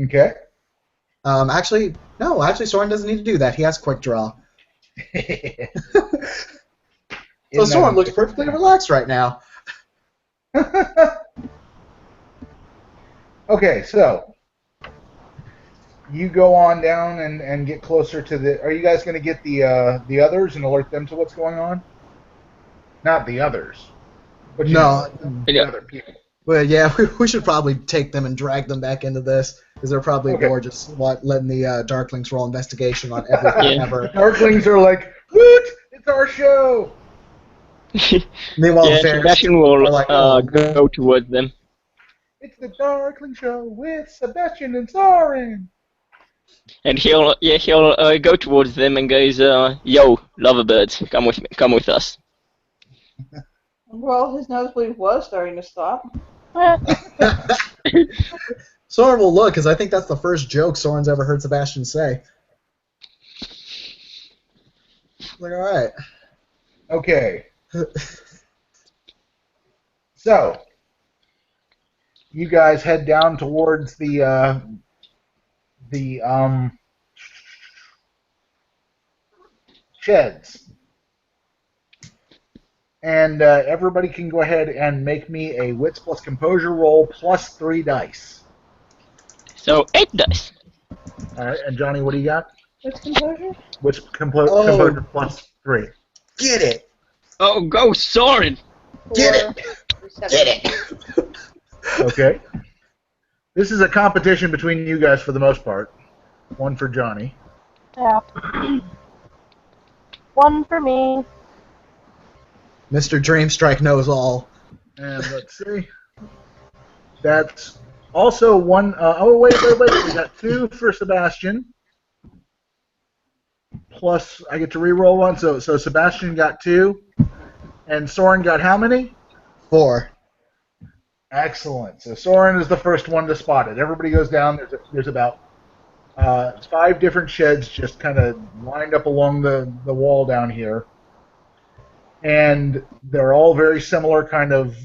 Okay. Actually, Soren doesn't need to do that. He has quick draw. So Soren looks perfectly relaxed right now. Okay, so you go on down and get closer to the. Are you guys going to get the others and alert them to what's going on? Not the others, but the other people. Well, yeah, we should probably take them and drag them back into this, because they're probably bored just letting the Darklings roll investigation on everything ever. Darklings are like, "Woot! It's our show!" Meanwhile, the Sebastian will are like, go towards them. It's the Darkling Show with Sebastian and Soren. And he'll go towards them and goes, "Yo, loverbirds, come with us." Well, his nosebleed was starting to stop. Soren will look, because I think that's the first joke Soren's ever heard Sebastian say. Like, alright. Okay. So, you guys head down towards the sheds. And everybody can go ahead and make me a wits plus composure roll plus 3 dice. So 8 dice. All right, and Johnny, what do you got? What's composure? Wits composure plus 3. Get it! Oh, go Soren! Get it! Get it! Okay. This is a competition between you guys for the most part. 1 for Johnny. Yeah. 1 for me. Mr. Dreamstrike knows all. And let's see. That's also 1. Wait. We got 2 for Sebastian. Plus, I get to re-roll 1. So Sebastian got 2. And Soren got how many? 4. Excellent. So Soren is the first one to spot it. Everybody goes down. There's about 5 different sheds just kind of lined up along the wall down here. And they're all very similar, kind of,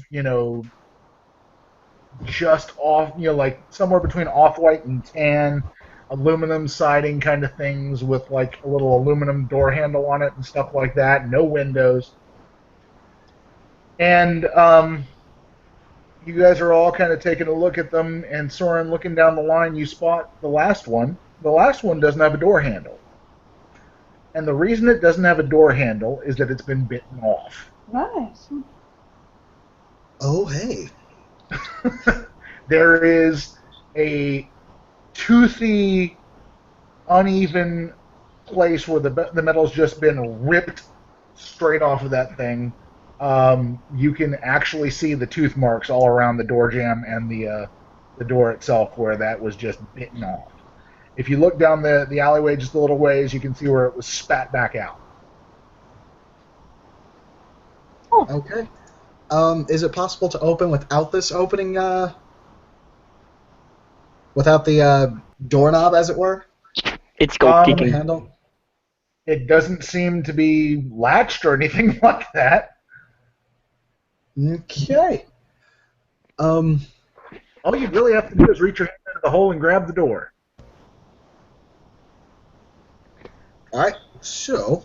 just off, like somewhere between off-white and tan. aluminum siding kind of things with like a little aluminum door handle on it and stuff like that. No windows. And you guys are all kind of taking a look at them, and Soren, looking down the line, you spot the last one. The last one doesn't have a door handle. And the reason it doesn't have a door handle is that it's been bitten off. Nice. Oh, hey. There is a toothy, uneven place where the metal's just been ripped straight off of that thing. You can actually see the tooth marks all around the door jamb and the door itself where that was just bitten off. If you look down the alleyway just a little ways, you can see where it was spat back out. Okay. Is it possible to open without this opening, without the doorknob, as it were? It's called The kicking. handle? It doesn't seem to be latched or anything like that. Okay. All you really have to do is reach your hand into the hole and grab the door. Alright, so,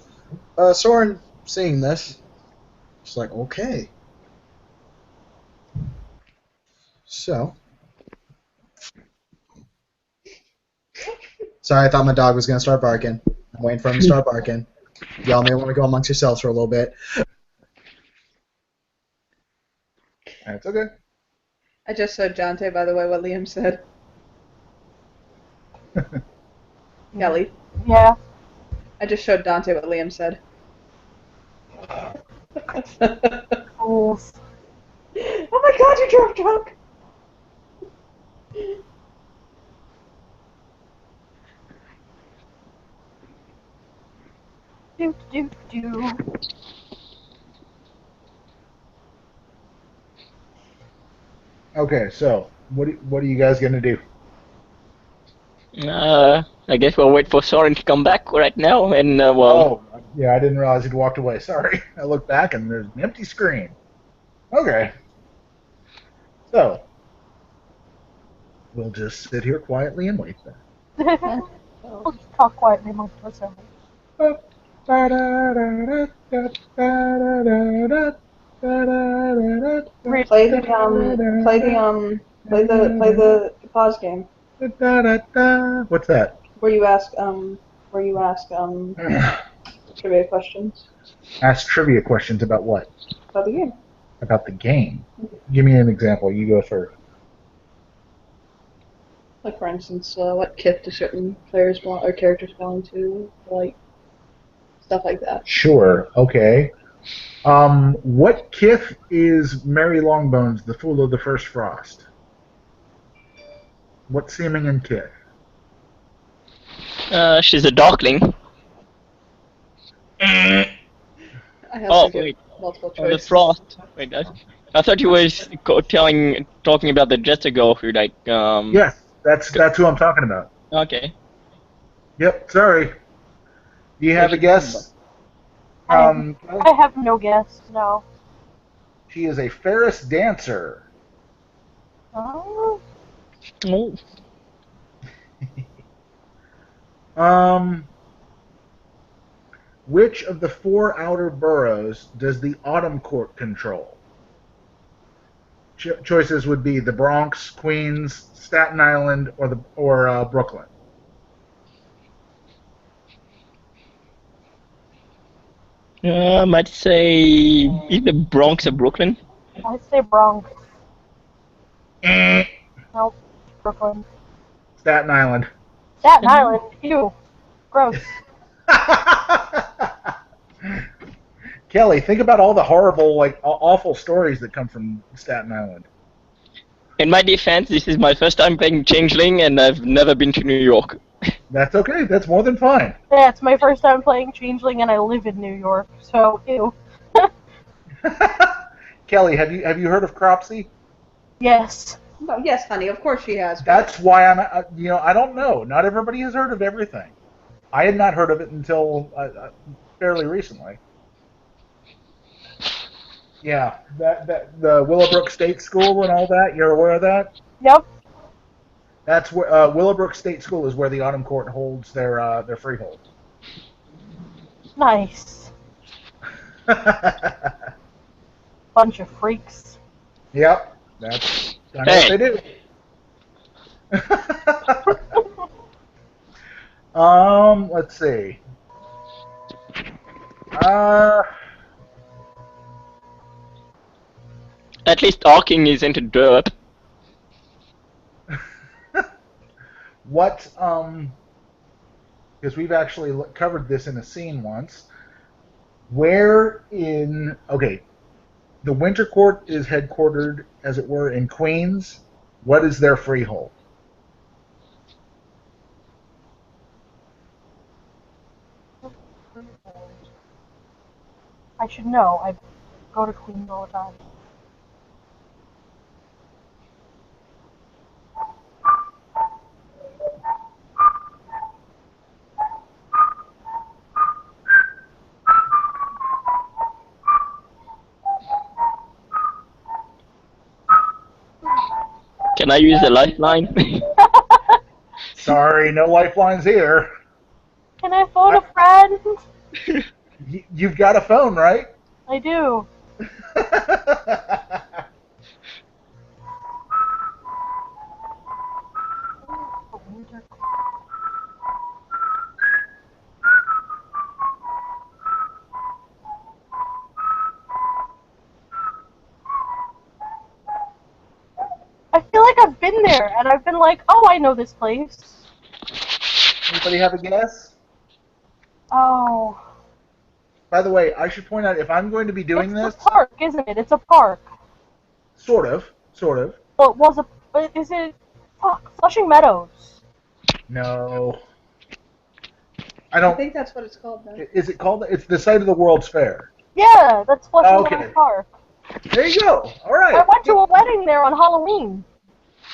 Soren, seeing this, it's like, okay. So. Sorry, I thought my dog was going to start barking. I'm waiting for him to start barking. Y'all may want to go amongst yourselves for a little bit. That's okay. I just showed Jonte, by the way, what Liam said. Kelly. Yeah. I just showed Dante what Liam said. Fools. Oh my god, you drove drunk! Do do do. Okay, so what are you guys gonna do? I guess we'll wait for Soren to come back right now, and well, Oh, yeah, I didn't realize he'd walked away. Sorry. I looked back and there's an empty screen. Okay. So, we'll just sit here quietly and wait then. We'll just talk quietly amongst ourselves. Play the pause game. What's that? Where you ask trivia questions Ask trivia questions about what? about the game. About the game. Give me an example. You go first. Like for instance, what kit do certain players belong or characters belong to? Like stuff like that. Sure. Okay. What kith is Mary Longbones, the Fool of the First Frost? What seeming and kith? she's a darkling. I have Oh, to give wait. multiple The choice. frost. Wait, I thought you were talking about the Jester girl who like Yes, that's who I'm talking about. Okay. Yep. Sorry. Do you have a guess? I have no guess, no. She is a Ferris dancer. Oh, Oh. Which of the 4 outer boroughs does the Autumn Court control? Choices would be the Bronx, Queens, Staten Island, or Brooklyn. I might say either Bronx or Brooklyn. I'd say Bronx. Eh. Nope. Brooklyn. Staten Island. Staten Island. Ew. Gross. Kelly, think about all the horrible, like, awful stories that come from Staten Island. In my defense, this is my first time playing Changeling, and I've never been to New York. That's okay. That's more than fine. Yeah, it's my first time playing Changeling, and I live in New York, so ew. Kelly, have you heard of Cropsey? Yes. Oh, yes, honey. Of course she has. That's why I'm. I don't know. Not everybody has heard of everything. I had not heard of it until fairly recently. Yeah, the Willowbrook State School and all that. You're aware of that? Yep. That's where Willowbrook State School is where the Autumn Court holds their freehold. Nice. Bunch of freaks. Yep, that's kind of what Hey, they do. Let's see. Uh, at least talking isn't a derp. what because we've actually covered this in a scene once. Where in okay, the Winter Court is headquartered, as it were, in Queens. What is their freehold? I should know. I go to Queens all the time. Can I use the lifeline? Sorry, no lifelines here. Can I phone a friend? You've got a phone, right? I do. I feel like I've been there, and I've been like, oh, I know this place. Anybody have a guess? Oh. By the way, I should point out, if I'm going to be doing It's this, a park, isn't it? It's a park. sort of. Well, is it Flushing Meadows? No, I I don't. think that's what it's called, though. Is it called? It's the site of the World's Fair. Yeah, that's Flushing Okay. Meadows Park. There you go. All right. I went to a wedding there on Halloween.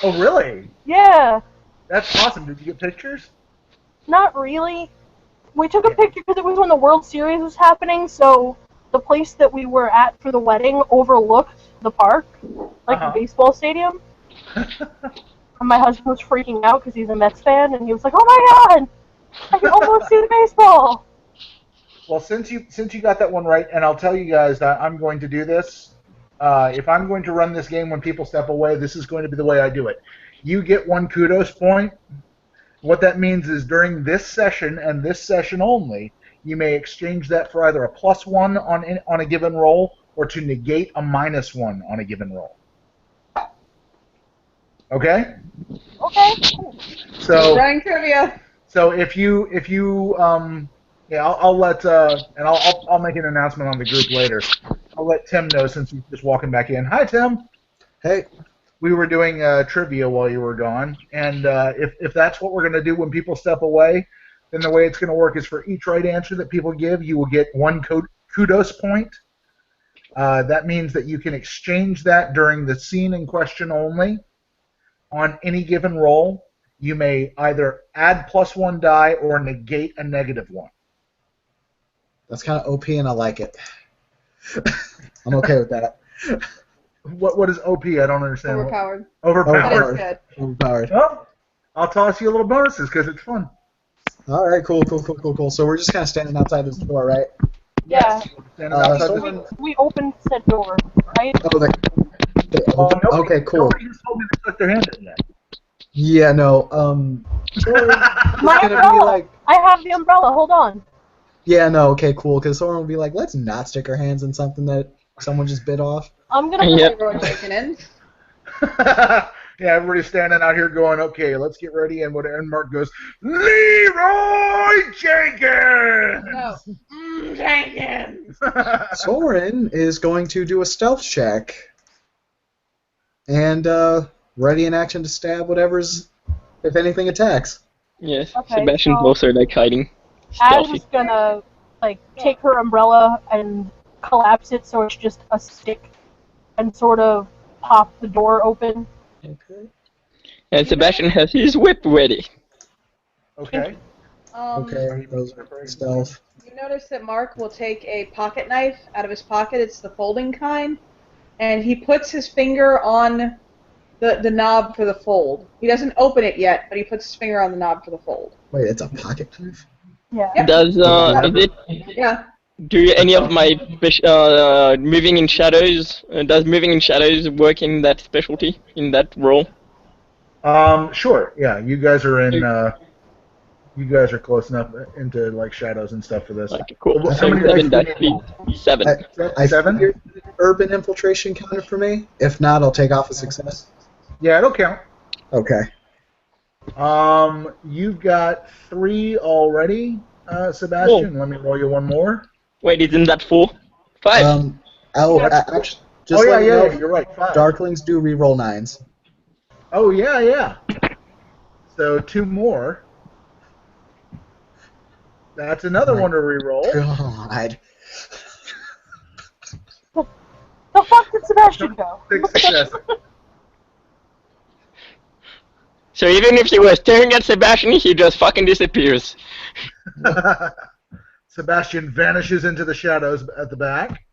Oh, really? Yeah, That's awesome. Did you get pictures? not really. We took a picture because it was when the World Series was happening, so the place that we were at for the wedding overlooked the park, like Uh-huh. the baseball stadium. And my husband was freaking out because he's a Mets fan, and he was like, "Oh my god, I can almost see the baseball." Well, since you got that one right, and I'll tell you guys that I'm going to do this. If I'm going to run this game when people step away, this is going to be the way I do it. You get one kudos point. What that means is during this session and this session only, you may exchange that for either a +1 on a given roll or to negate a -1 on a given roll. Okay? Okay, cool. So Running trivia. So if you yeah, I'll let and I'll make an announcement on the group later. I'll let Tim know since he's just walking back in. Hi, Tim. Hey, We were doing trivia while you were gone, and if that's what we're going to do when people step away, then the way it's going to work is for each right answer that people give, you will get one kudos point. That means that you can exchange that during the scene in question only. On any given roll, you may either add +1 die or negate a -1. that's kind of OP and I like it. I'm okay with that. What is OP? I don't understand. Overpowered. Overpowered. But it's good. Overpowered. Well, I'll toss you a little bonuses because it's fun. All right, cool. So we're just kind of standing outside this door, right? Yeah, Standing outside so- this- we opened said door, right? Oh, okay, cool. Nobody just told me to put their hand in that. Yeah, no. Soren My is gonna be umbrella. like, I have the umbrella. Hold on. yeah, no, okay, cool. Because Soren will be like, let's not stick our hands in something that someone just bit off. I'm gonna. Yep. Everyone chicken in. Yeah, everybody's standing out here going, okay, let's get ready. And Mark goes, Leroy Jenkins! No. Jenkins. Soren is going to do a stealth check and ready in action to stab whatever's, if anything, attacks. Yes, Okay, Sebastian's so- also like hiding. Az Stealthy. is gonna like take her umbrella and collapse it so it's just a stick, and sort of pop the door open. Okay. And Sebastian has his whip ready. Okay. Okay, those are stealth. You notice that Mark will take a pocket knife out of his pocket. It's the folding kind. And he puts his finger on The knob for the fold. He doesn't open it yet, but he puts his finger on the knob for the fold. Wait, it's a pocket knife? Yeah. Yep. Does is it? Yeah. Do any of my moving in shadows? Does moving in shadows work in that specialty in that role? Sure. Yeah, you guys are in. You guys are close enough into like shadows and stuff for this. Okay, cool. So, So how many dice seven do you dice, need? please. Seven. I Seven? figured urban infiltration counted for me. If not, I'll take off a success. Yeah, it'll count. Okay. You've got 3 already, Sebastian. Let me roll you one more. Wait, isn't that 4? 5. Actually, just Oh yeah, let you yeah, know, yeah, you're right. 5. Darklings do reroll 9s. Oh yeah, yeah. So 2 more. That's another My one to reroll. God. The fuck did Sebastian go? 6 successes. So even if you were staring at Sebastian, he just fucking disappears. Sebastian vanishes into the shadows at the back.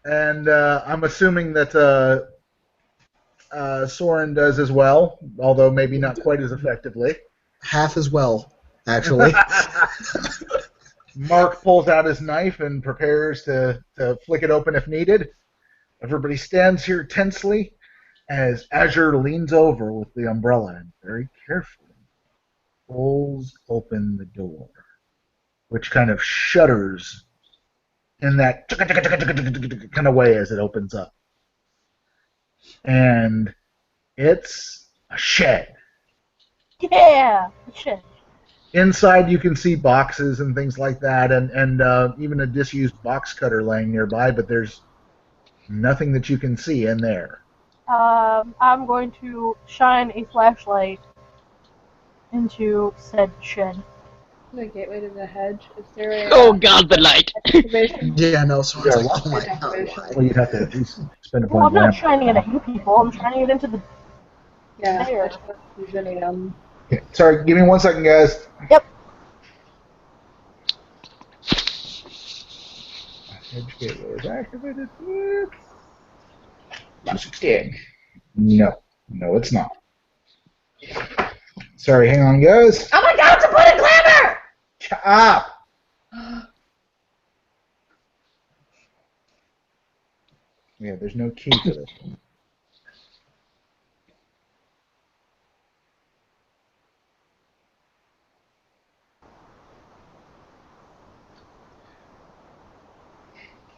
And I'm assuming that Soren does as well, although maybe not quite as effectively. Half as well, actually. Mark pulls out his knife and prepares to flick it open if needed. Everybody stands here tensely as Azure leans over with the umbrella and very carefully pulls open the door, which kind of shudders in that kind of way as it opens up. And it's a shed. Yeah, shit. Inside you can see boxes and things like that, and even a disused box cutter laying nearby, but there's nothing that you can see in there. I'm going to shine a flashlight into said shed. The gateway to the hedge. Is there a Oh god, the light! activation? Yeah, no, Soren's Yeah, like, oh my god, Activation. Well, you'd have to at least spend a Well, point I'm not lamp. shining it at you people. I'm shining it into the. Yeah. There. Usually, Okay, sorry, give me 1 second, guys. Yep. Edge gateway is activated. 16. No, it's not. Sorry, hang on, guys. Oh my god, it's a point of glamour! Shut up. Yeah, there's no key to this.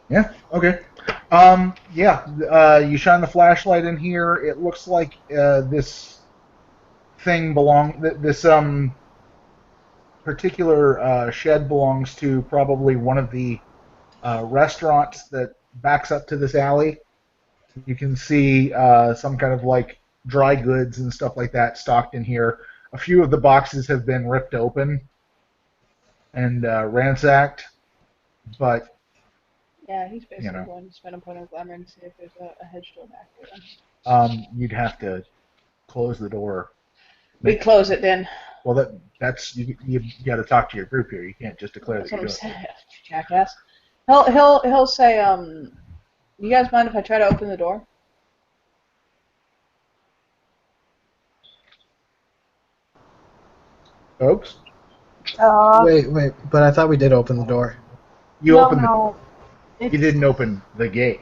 Yeah, okay. You shine the flashlight in here. It looks like this thing this particular shed belongs to probably one of the restaurants that backs up to this alley. You can see some kind of like dry goods and stuff like that stocked in here. A few of the boxes have been ripped open and ransacked, but Yeah, he's basically You know. going to spend a point of glamour and see if there's a hedge door back there. you'd have to close the door. We close it then. Well, that's you got to talk to your group here. You can't just declare that That's what you're I'm doing saying, jackass. He'll say, you guys mind if I try to open the door? it. Folks, Wait, but I thought we did open the door. you no, opened no. you didn't open the gate.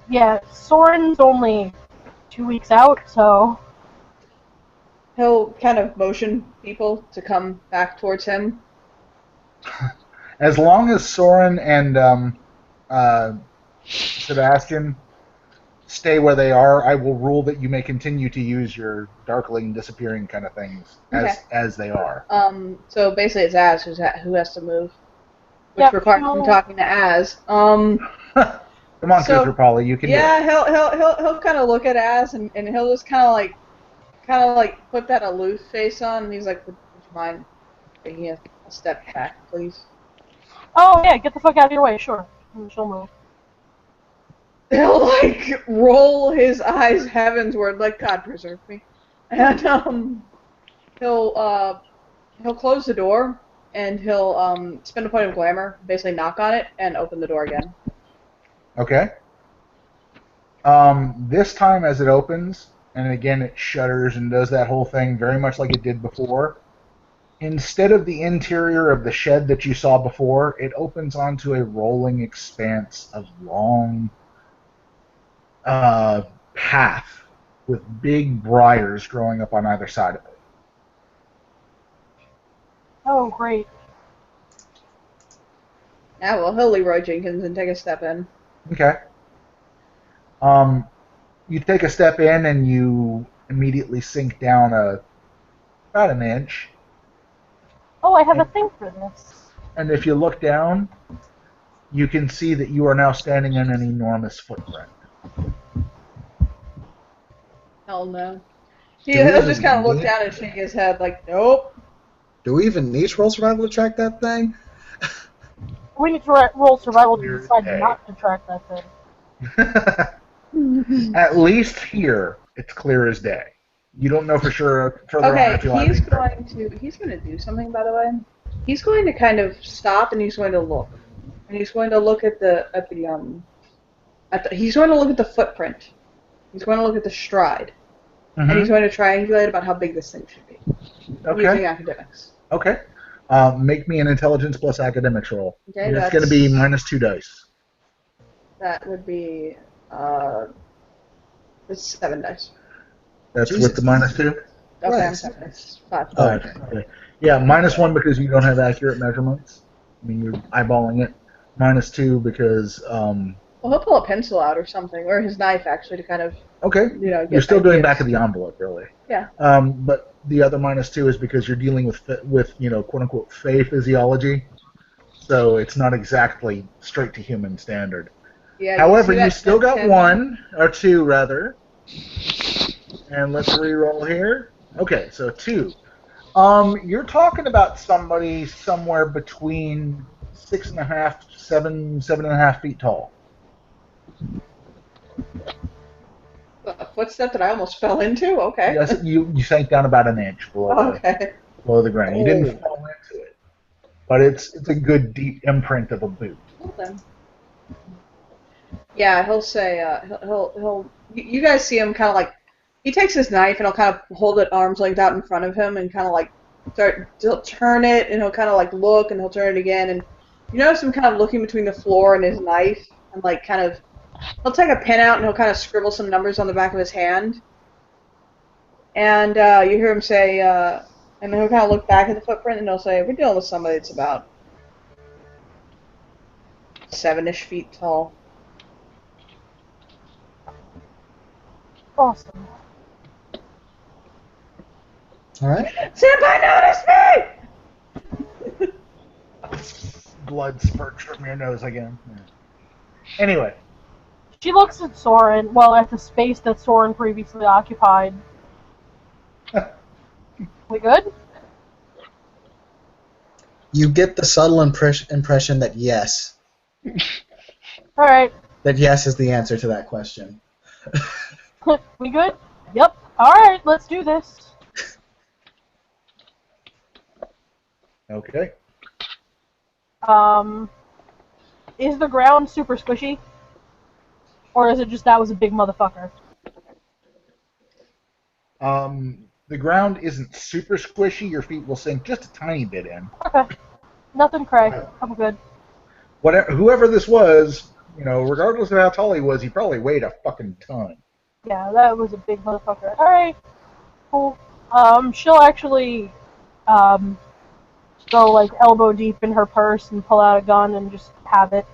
Yeah, Soren's only 2 weeks out, so. He'll kind of motion people to come back towards him. As long as Soren and Sebastian stay where they are, I will rule that you may continue to use your darkling disappearing kind of things as they are. So basically it's Az who has to move. Which Yep, requires him talking to Az. Come on, So- Cooper Polly, you can do Yeah, it. he'll kind of look at Az and he'll just kind of like put that aloof face on, and he's like, would you mind taking a step back, please? Oh, yeah, get the fuck out of your way, sure. And she'll move. He'll like roll his eyes heavensward, like God preserve me, and he'll close the door and he'll spend a point of glamour, basically knock on it and open the door again. Okay. This time, as it opens, and again it shudders and does that whole thing very much like it did before. Instead of the interior of the shed that you saw before, it opens onto a rolling expanse of long path with big briars growing up on either side of it. Oh, great. Now we'll holy Roy Jenkins and take a step in. Okay. You take a step in and you immediately sink down about an inch. Oh, I have a thing for this. And if you look down, you can see that you are now standing in an enormous footprint. Hell no. Do He'll we just kind of look need- down and shake his head like, nope. Do we even need to roll survival to track that thing? We need to roll survival to Clear decide day. not to track that thing. At least here, it's clear as day. You don't know for sure further on Okay, if you'll he's have he's going to do something, by the way. He's going to kind of stop and he's going to look. And he's going to look he's going to look at the footprint. He's going to look at the stride. And he's going to triangulate about how big this thing should be. Okay. Using academics. Okay. Make me an intelligence plus academics roll. Okay, It's going to be -2 dice. That would be, it's 7 dice. That's Jesus. with the -2? Okay, I'm Right. 7 dice. 5. Oh, okay. Yeah, -1 because you don't have accurate measurements. I mean, you're eyeballing it. -2 because, Well, he'll pull a pencil out or something, or his knife, actually, to kind of, okay. get You're still doing ideas. back of the envelope, really. Yeah. But the other -2 is because you're dealing with quote unquote fey physiology, so it's not exactly straight to human standard. Yeah. However, see you that still got 10? 1 or 2 rather, and let's re-roll here. Okay, so 2. You're talking about somebody somewhere between 6.5, 7.5 feet tall. A footstep that I almost fell into? Okay. Yes, you sank down about an inch Okay. below the ground. You didn't Oh. fall into it, but it's a good deep imprint of a boot. Well then. Yeah, he'll say, he'll you guys see him kind of like, he takes his knife and he'll kind of hold it arms length out in front of him and kind of like he'll turn it and he'll kind of like look and he'll turn it again and you notice him kind of looking between the floor and his knife and like kind of, he'll take a pen out and he'll kind of scribble some numbers on the back of his hand. And you hear him say, and then he'll kind of look back at the footprint and he'll say, we're dealing with somebody that's about 7-ish feet tall. Awesome. All right. Senpai noticed me! Blood spurts from your nose again. Yeah. Anyway, She looks at Soren, at the space that Soren previously occupied. We good? You get the subtle impression that yes. Alright. That yes is the answer to that question. We good? Yep. Alright, let's do this. okay. Is the ground super squishy? Or is it just that was a big motherfucker? The ground isn't super squishy. Your feet will sink just a tiny bit in. Okay. Nothing cray. I'm good. Whoever this was, regardless of how tall he was, he probably weighed a fucking ton. Yeah, that was a big motherfucker. Alright. Cool. She'll actually, go, elbow deep in her purse and pull out a gun and just have it.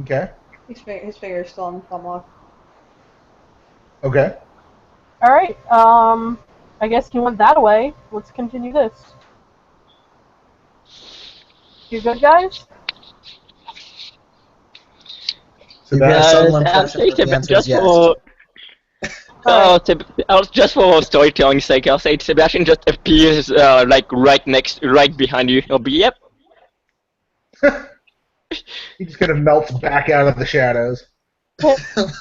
Okay. His finger's still on the thumb lock. Okay. Alright, I guess you went that way. Let's continue this. You good, guys? You get a subtle impression say that the answer is just yes. just for storytelling's sake, I'll say Sebastian just appears right behind you. He'll be yep. He just kind of melts back out of the shadows.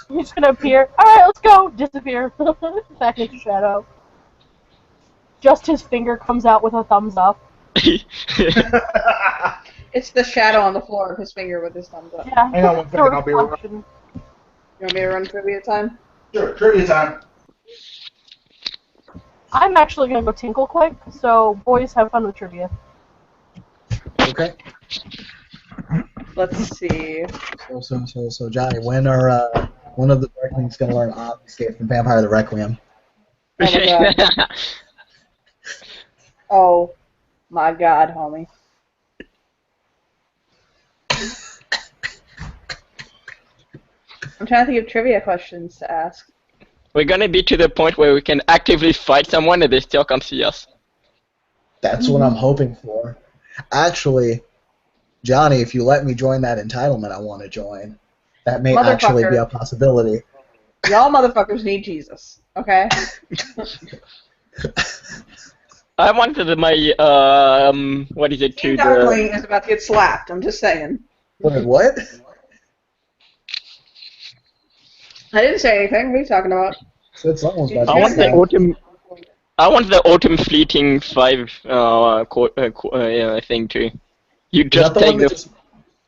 He's gonna appear. Alright, let's go! Disappear. Back into shadow. Just his finger comes out with a thumbs up. It's the shadow on the floor of his finger with his thumbs up. Yeah, Hang on one the second, I'll be right reflection. You want me to run trivia time? Sure, trivia time. I'm actually gonna go tinkle quick, so boys have fun with trivia. Okay. Let's see. So, Johnny, when are one of the Darklings gonna learn Obfuscate from Vampire the Requiem? Oh my god. Oh my god, homie. I'm trying to think of trivia questions to ask. We're gonna be to the point where we can actively fight someone and they still come see us. That's what I'm hoping for. Actually, Johnny, if you let me join that entitlement I want to join, that may actually be a possibility. Y'all motherfuckers need Jesus, okay? I wanted my what is it Team to Darkling the is about to get slapped, I'm just saying. Wait, what? I didn't say anything, what are you talking about? Said someone's about I to want get the stabbed. autumn fleeting 5 thing too. You Is that just the one take that the just...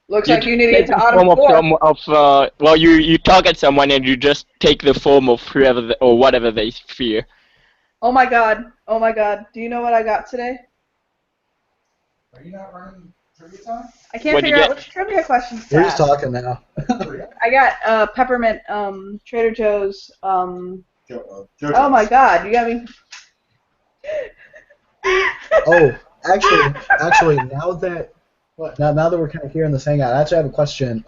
Looks you like just you need to get take to the Autumn form of 4. well you target someone and you just take the form of whoever or whatever they fear. Oh my god, do you know what I got today? Are you not running trivia time? I can't What'd you figure out get? which trivia questions to We're just ask. talking now. I got peppermint, Trader Joe's, Joe, oh my god, you got me. Oh, actually, now that we're kind of here in this hangout, I actually have a question.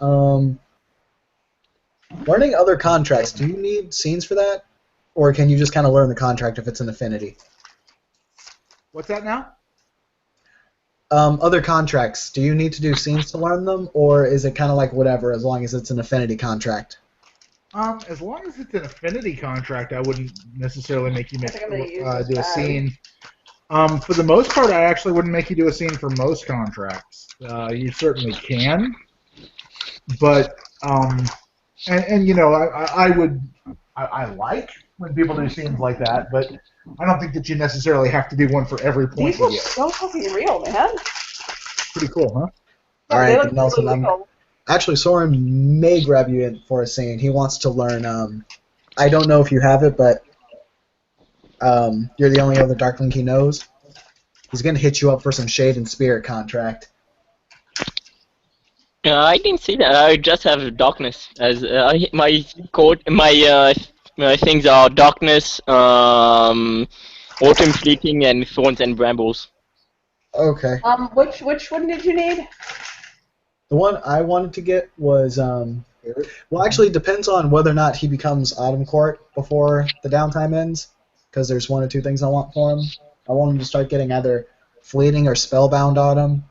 Learning other contracts, do you need scenes for that, or can you just kind of learn the contract if it's an affinity? What's that now? Other contracts, do you need to do scenes to learn them, or is it kind of like whatever, as long as it's an affinity contract? As long as it's an affinity contract, I wouldn't necessarily make you I think I'm gonna use this do a bag. scene. For the most part, I actually wouldn't make you do a scene for most contracts. You certainly can, but and you know, I like when people do scenes like that, but I don't think that you necessarily have to do one for every point These you look get. so fucking real, man. Pretty cool, huh? Yeah, All they right, look Nelson, really real. actually, Soren may grab you in for a scene. He wants to learn. I don't know if you have it, but you're the only other Darkling he knows. He's gonna hit you up for some Shade and Spirit contract. I didn't see that. I just have darkness as my code. My things are darkness, autumn fleeting, and thorns and brambles. Okay. Which one did you need? The one I wanted to get was well, actually, it depends on whether or not he becomes Autumn Court before the downtime ends, because there's one or two things I want for him. I want him to start getting either Fleeting or Spellbound Autumn,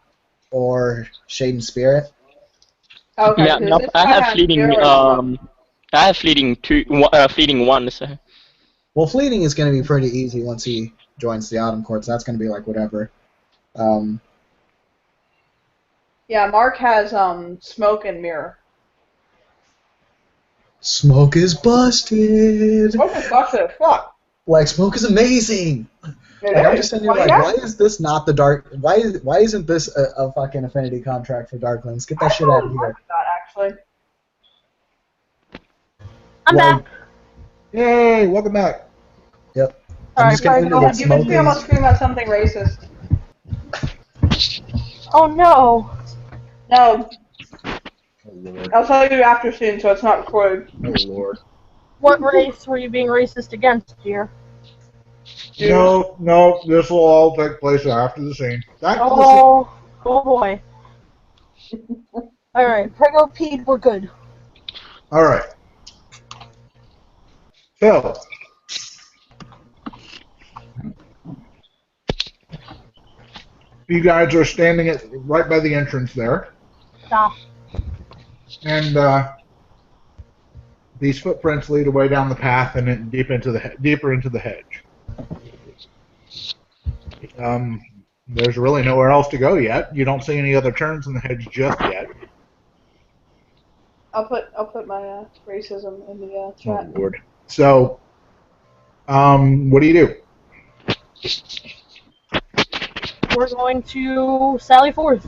or Shade and Spirit. Okay, Yeah, because no, this I guy have has fleeting. zero autumn. I have fleeting fleeting 1. So. Well, Fleeting is going to be pretty easy once he joins the Autumn Court, so that's going to be like whatever. Um, Yeah, Mark has smoke and mirror. Smoke is busted! Smoke is busted as fuck. Like, Smoke is amazing! It Like, I'm is. just sitting here Well, like, yeah. why is this not the Dark... Why isn't this a fucking affinity contract for Darklings? Get that I shit out of totally here. worked with that actually. I'm Like, back. Yay! Welcome back. Yep. I'm Sorry, just going to end it with You missed Smoke me almost is... screaming about something racist. Oh no. No, Oh lord. I'll tell you after soon, so it's not recorded. Oh lord. What race were you being racist against, dear? No, this will all take place after the scene. Back to the scene. Oh boy. Alright, Prego Pete, we're good. All right. So, you guys are standing right by the entrance there, Ah. and these footprints lead away down the path and deeper into the hedge. There's really nowhere else to go yet. You don't see any other turns in the hedge just yet. I'll put my racism in the Oh chat. lord. So, what do you do? We're going to sally forth.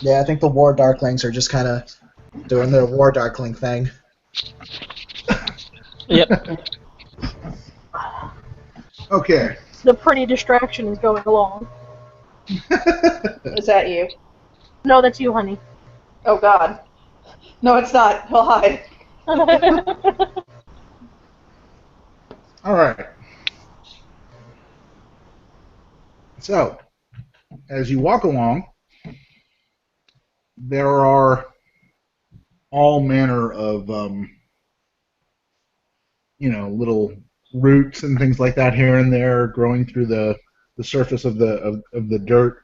Yeah, I think the War Darklings are just kind of Doing their War Darkling thing. Yep. Okay. The pretty distraction is going along. Is that you? No, that's you, honey. Oh God. No, it's not. He'll hide. All right. So, as you walk along, there are all manner of, little roots and things like that here and there growing through the surface of the dirt.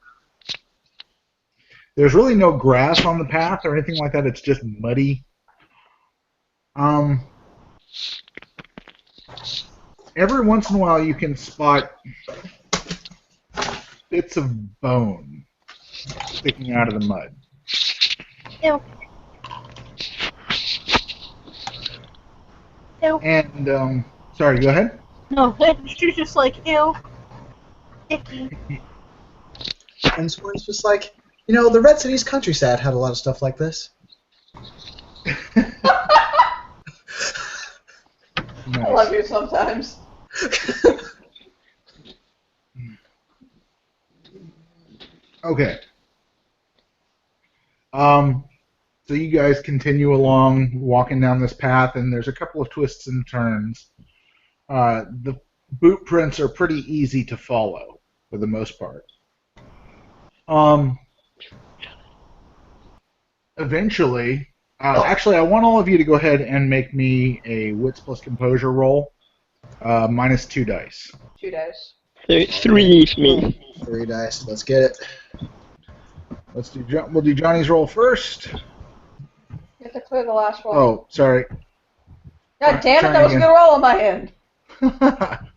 There's really no grass on the path or anything like that. It's just muddy. Every once in a while, you can spot bits of bone sticking out of the mud. Ew. Ew. And sorry, go ahead. No, she's just like, ew. Icky. And Soren's just like, the Red City's countryside had a lot of stuff like this. I love you sometimes. Okay. So you guys continue along, walking down this path, and there's a couple of twists and turns. The boot prints are pretty easy to follow, for the most part. Eventually, actually, I want all of you to go ahead and make me a Wits plus Composure roll, minus 2 dice. 2 dice. 3 for me. 3 dice. Let's get it. We'll do Johnny's roll first. You have to clear the last roll. Oh, sorry. God damn it, try that was a again. good roll on my end.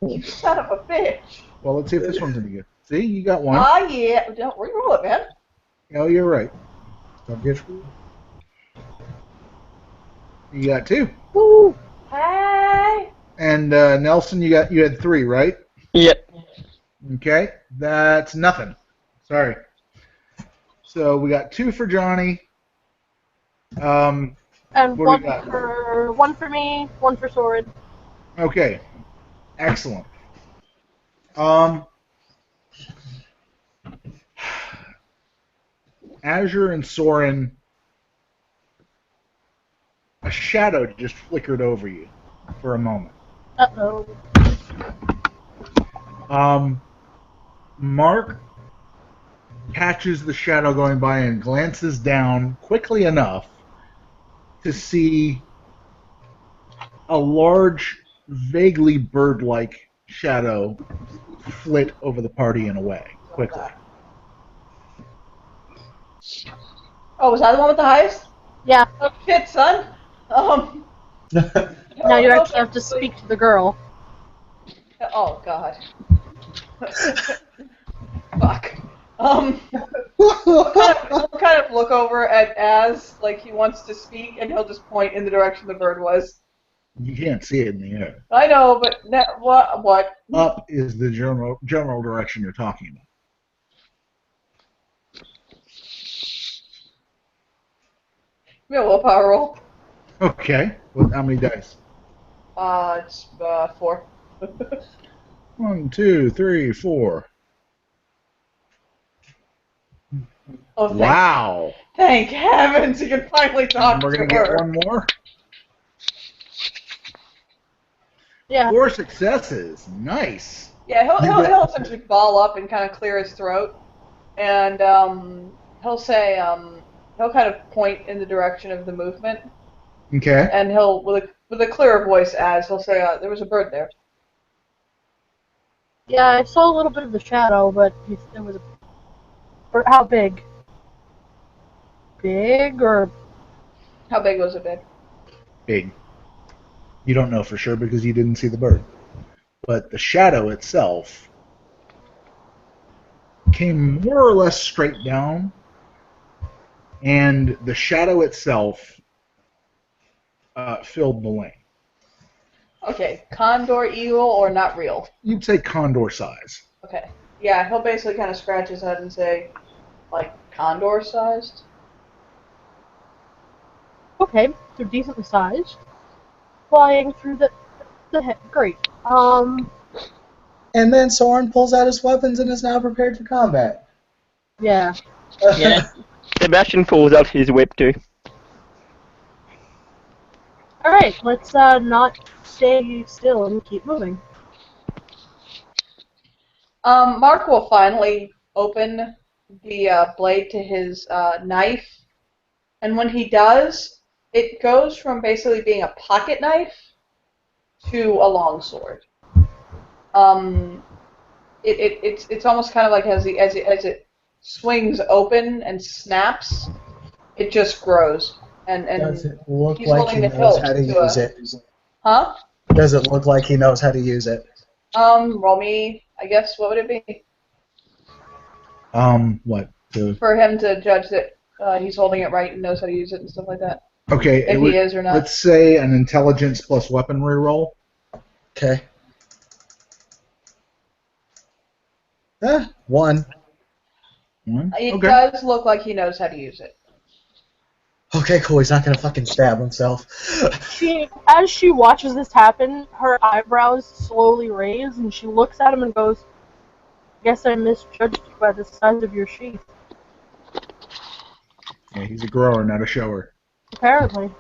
You son of a bitch. Well, let's see if this one's any good. See, you got one. Ah, yeah. Don't re-roll it, man. Oh, you're right. Don't get screwed. You got 2. Woo! Hey. And Nelson, you had 3, right? Yep. Okay, that's nothing. Sorry. So we got 2 for Johnny. And What do one we got? one for me, one for Soren. Okay, excellent. Azure and Soren, a shadow just flickered over you for a moment. Uh-oh. Mark catches the shadow going by and glances down quickly enough to see a large, vaguely bird-like shadow flit over the party and away quickly. Oh, was I the one with the highest? Yeah, Oh shit, son. now you actually have to speak to the girl. Oh God. Fuck. He'll kind of look over at Az like he wants to speak, and he'll just point in the direction the bird was. You can't see it in the air. I know, but what? Up is the general direction you're talking about. Give me a willpower roll. Okay. How many dice? It's 4. 1, 2, 3, 4. Oh, thank, Wow. thank heavens, you can finally talk We're to gonna get her. one more. Yeah. 4 successes. Nice. Yeah, he'll essentially ball up and kind of clear his throat, and he'll say he'll kind of point in the direction of the movement, Okay. and he'll with a clearer voice as he'll say there was a bird there. Yeah, I saw a little bit of the shadow, but it was how big? Big or How big was it, babe? Big. You don't know for sure because you didn't see the bird. But the shadow itself came more or less straight down, and the shadow itself filled the lane. Okay, condor, eagle, or not real? You'd say condor size. Okay. Yeah, he'll basically kind of scratch his head and say, like, condor sized? Okay, they're decently sized. Flying through the head. Great. And then Soren pulls out his weapons and is now prepared for combat. Yeah. Yeah. Sebastian pulls out his whip too. Alright, let's not stay still and keep moving. Mark will finally open the blade to his knife, and when he does, it goes from basically being a pocket knife to a long sword. It's almost kind of like as it swings open and snaps, it just grows, and Does it look he's like holding he the knows hilt how to to use a it? huh? Does it look like he knows how to use it? Roll me, I guess. What would it be What? The, for him to judge that he's holding it right and knows how to use it and stuff like that? okay, If he is or not. let's say an intelligence plus weaponry roll. Okay. One. It Okay. does look like he knows how to use it. Okay, cool. He's not gonna fucking stab himself. As she watches this happen, her eyebrows slowly raise, and she looks at him and goes, "Guess I misjudged you by the size of your sheath." Yeah, he's a grower, not a shower. Apparently.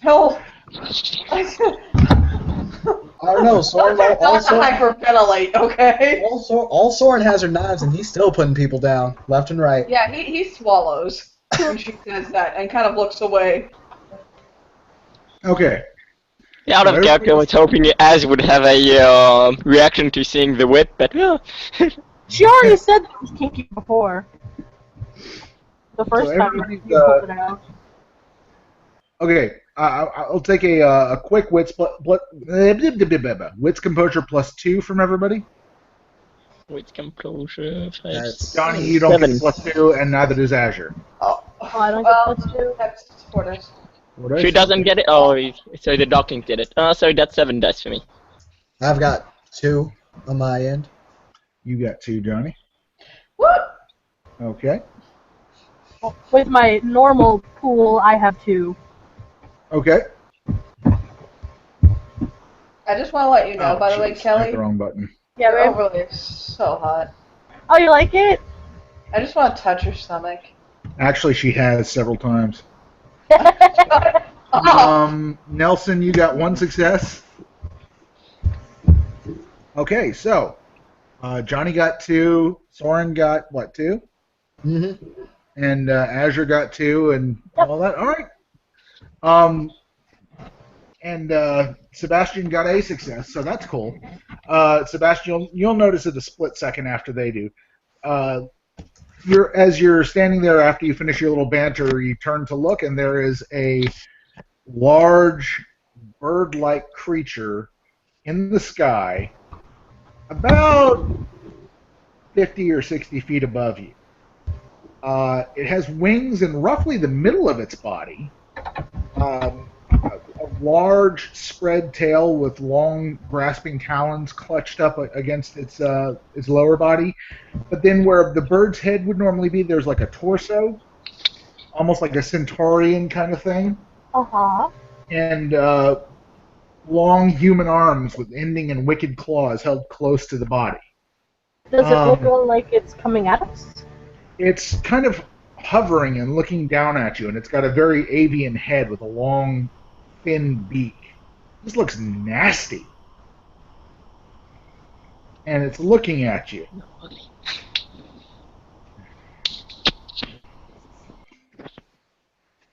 No. I don't know. Soren Not to hyperventilate, okay? all Soren has are knives, and he's still putting people down left and right. Yeah, he swallows when she says that and kind of looks away. Okay. Out of character, I was hoping Az would have a reaction to seeing the whip, but She already said that was kinky before. The first time everybody's, you pulled it out. Okay, I'll take a quick wits composure +2 from everybody. Wits composure. That's Johnny, you don't get 7. +2, and neither does Azure. Oh, I don't get +2. That's Fortis. She doesn't get it. Oh, so the docking did it. So that's 7 dice for me. I've got 2 on my end. You got 2, Johnny. What? Okay. With my normal pool, I have 2. Okay. I just want to let you know, Oh, by the way, jeez, I hit Kelly, the wrong button. Yeah, your babe. overlay is so hot. Oh, you like it? I just want to touch your stomach. Actually, she has several times. Oh, Nelson, you got 1 success. Okay, so Johnny got 2. Soren got what, 2? Mm-hmm. And Azure got 2, and Yep. all that. All right. And Sebastian got a success, so that's cool. Sebastian, you'll notice it a split second after they do. As you're standing there after you finish your little banter, you turn to look, and there is a large bird-like creature in the sky, about 50 or 60 feet above you. It has wings in roughly the middle of its body, a large spread tail with long grasping talons clutched up against its lower body. But then where the bird's head would normally be, there's like a torso, almost like a centaurian kind of thing, Uh-huh. and long human arms with ending in wicked claws held close to the body. Does it look like it's coming at us? It's kind of hovering and looking down at you, and it's got a very avian head with a long, thin beak. This looks nasty. And it's looking at you.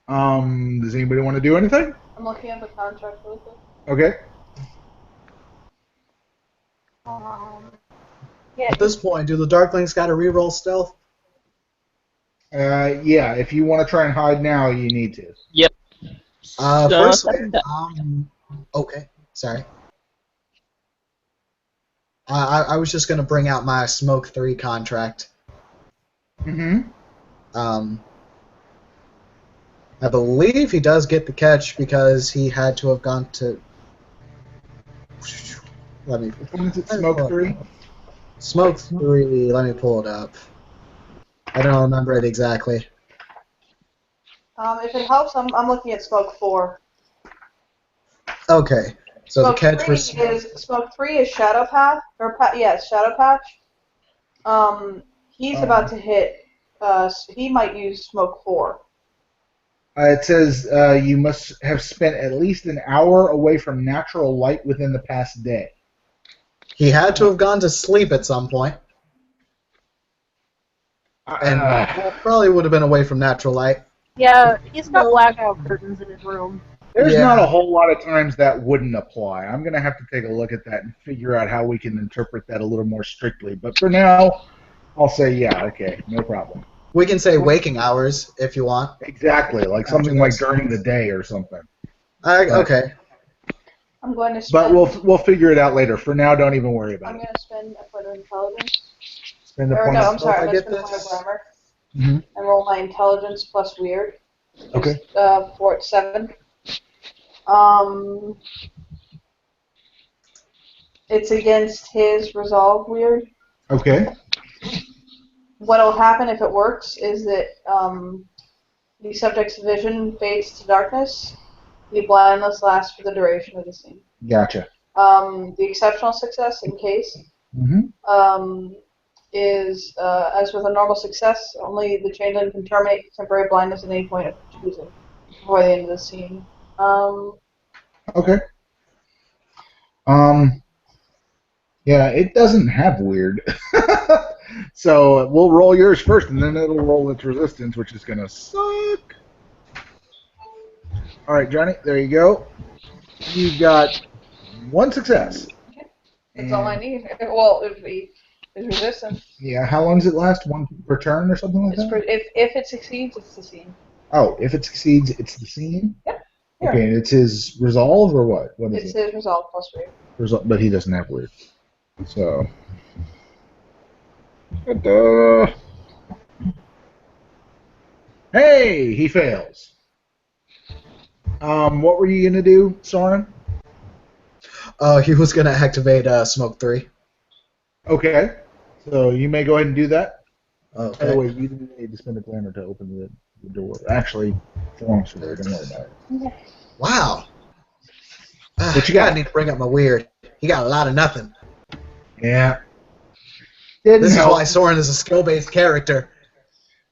Does anybody want to do anything? I'm looking at the contract with it. Okay. Yeah. At this point, do the Darklings got to reroll stealth? Yeah, if you want to try and hide now, you need to. Yep. First, Seven okay, sorry. I was just gonna bring out my Smoke 3 contract. Mm-hmm. I believe he does get the catch because he had to have gone to. Let me. When is it Smoke 3? Smoke 3. Let me pull it up. I don't remember it exactly. If it helps, I'm looking at smoke 4. Okay. So the Smoke catch 3 was. is smoke 3 is shadow path shadow patch. He's about to hit. He might use smoke 4. It says you must have spent at least an hour away from natural light within the past day. He had to have gone to sleep at some point, and probably would have been away from natural light. Yeah, he's got No. blackout curtains in his room. There's Yeah. not a whole lot of times that wouldn't apply. I'm going to have to take a look at that and figure out how we can interpret that a little more strictly. But for now, I'll say, yeah, okay, no problem. We can say waking hours if you want. Exactly, like After something like this. during the day or something. Okay. I'm going to But spend. we'll figure it out later. For now, don't even worry I'm about going it. to spend a point of intelligence. Spend a Or point no, of- I'm sorry. I I'm going to get spend a point of this. grammar Mhm. and roll my intelligence plus weird. Okay. For 7. It's against his resolve weird. Okay. What'll happen if it works is that the subject's vision fades to darkness. The blindness lasts for the duration of the scene. Gotcha. The exceptional success, in case, Mm-hmm. is as with a normal success, only the changeling can terminate temporary blindness at any point of choosing before the end of the scene. Okay. Yeah, it doesn't have weird. So we'll roll yours first, and then it'll roll its resistance, which is gonna suck. All right, Johnny, there you go. You've got one success. That's all I need. Well, it would be his resistance. Yeah, how long does it last? One per turn or something like It's that? if it succeeds, it's the scene. Oh, if it succeeds, it's the scene? Yep. Here. Okay, and it's his resolve or what? What is It's it? his resolve plus weird. But he doesn't have weird. So. Ta-da. Hey, he fails. What were you gonna do, Soren? He was going to activate Smoke 3. Okay. So you may go ahead and do that. By the Okay. way, you didn't need to spend a glamour to open the door. Actually, belongs to there. Don't worry about it. Wow. What you got? I need to bring up my weird. He got a lot of nothing. Yeah. Didn't This is help, why Soren is a skill-based character.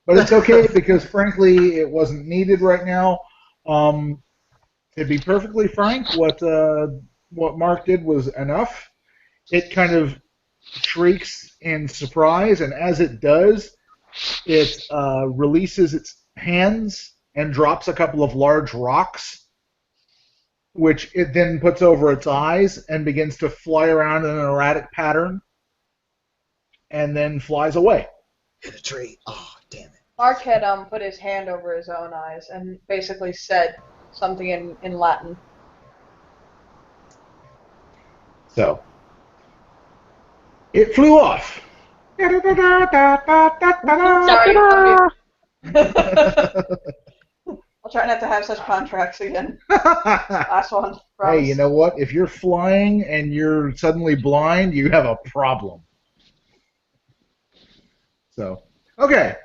but it's okay because frankly, it wasn't needed right now. To be perfectly frank, what Mark did was enough. It kind of shrieks in surprise, and as it does, it releases its hands and drops a couple of large rocks, which it then puts over its eyes and begins to fly around in an erratic pattern, and then flies away. Hit a tree. Oh, damn it. Mark had put his hand over his own eyes and basically said something in Latin. So it flew off. Sorry. I'll try not to have such contracts again. Last one. Hey, Promise. you know what? If you're flying and you're suddenly blind, you have a problem. So, okay.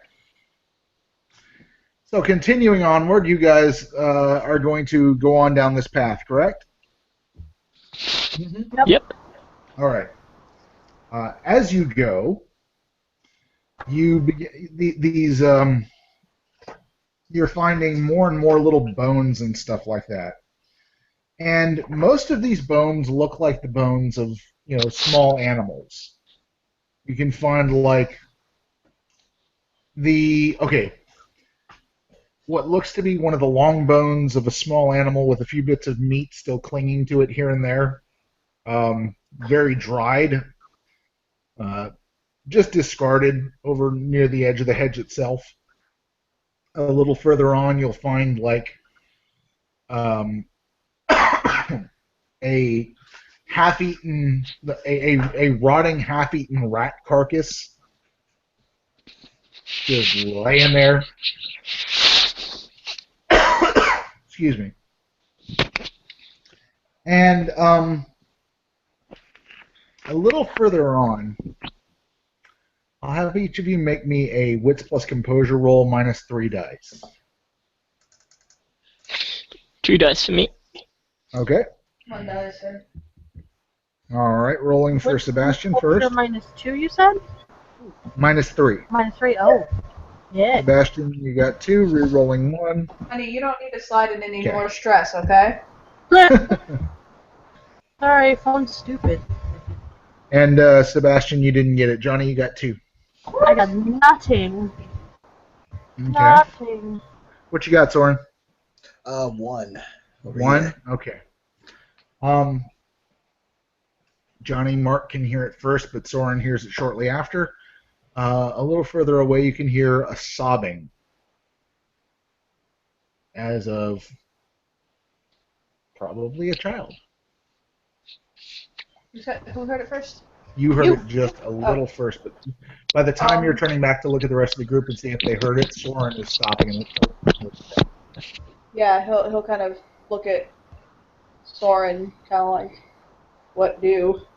So continuing onward, you guys are going to go on down this path, correct? Mm-hmm. Yep. All right. As you go, you begin these. You're finding more and more little bones and stuff like that, and most of these bones look like the bones of small animals. You can find like what looks to be one of the long bones of a small animal with a few bits of meat still clinging to it here and there. Very dried, just discarded over near the edge of the hedge itself. A little further on, you'll find like a half-eaten, a rotting half-eaten rat carcass just laying there. Excuse me. And a little further on, I'll have each of you make me a wits plus composure roll minus 3 dice. 2 dice for me. Okay. One dice, sir. All right. Rolling for Sebastian first. -2, you said? -3. -3. Oh, yeah. Sebastian, you got 2. Re-rolling 1. Honey, you don't need to slide in any Okay. more stress, okay? Sorry, phone's stupid. And Sebastian, you didn't get it. Johnny, you got 2. I got nothing. Okay. Nothing. What you got, Soren? 1. Over 1. here. Okay. Johnny, Mark can hear it first, but Soren hears it shortly after. A little further away, you can hear a sobbing, as of probably a child. Who heard it first? You heard You. it just a little first, but by the time you're turning back to look at the rest of the group and see if they heard it, Soren is stopping and Yeah, he'll kind of look at Soren, kind of like, what do?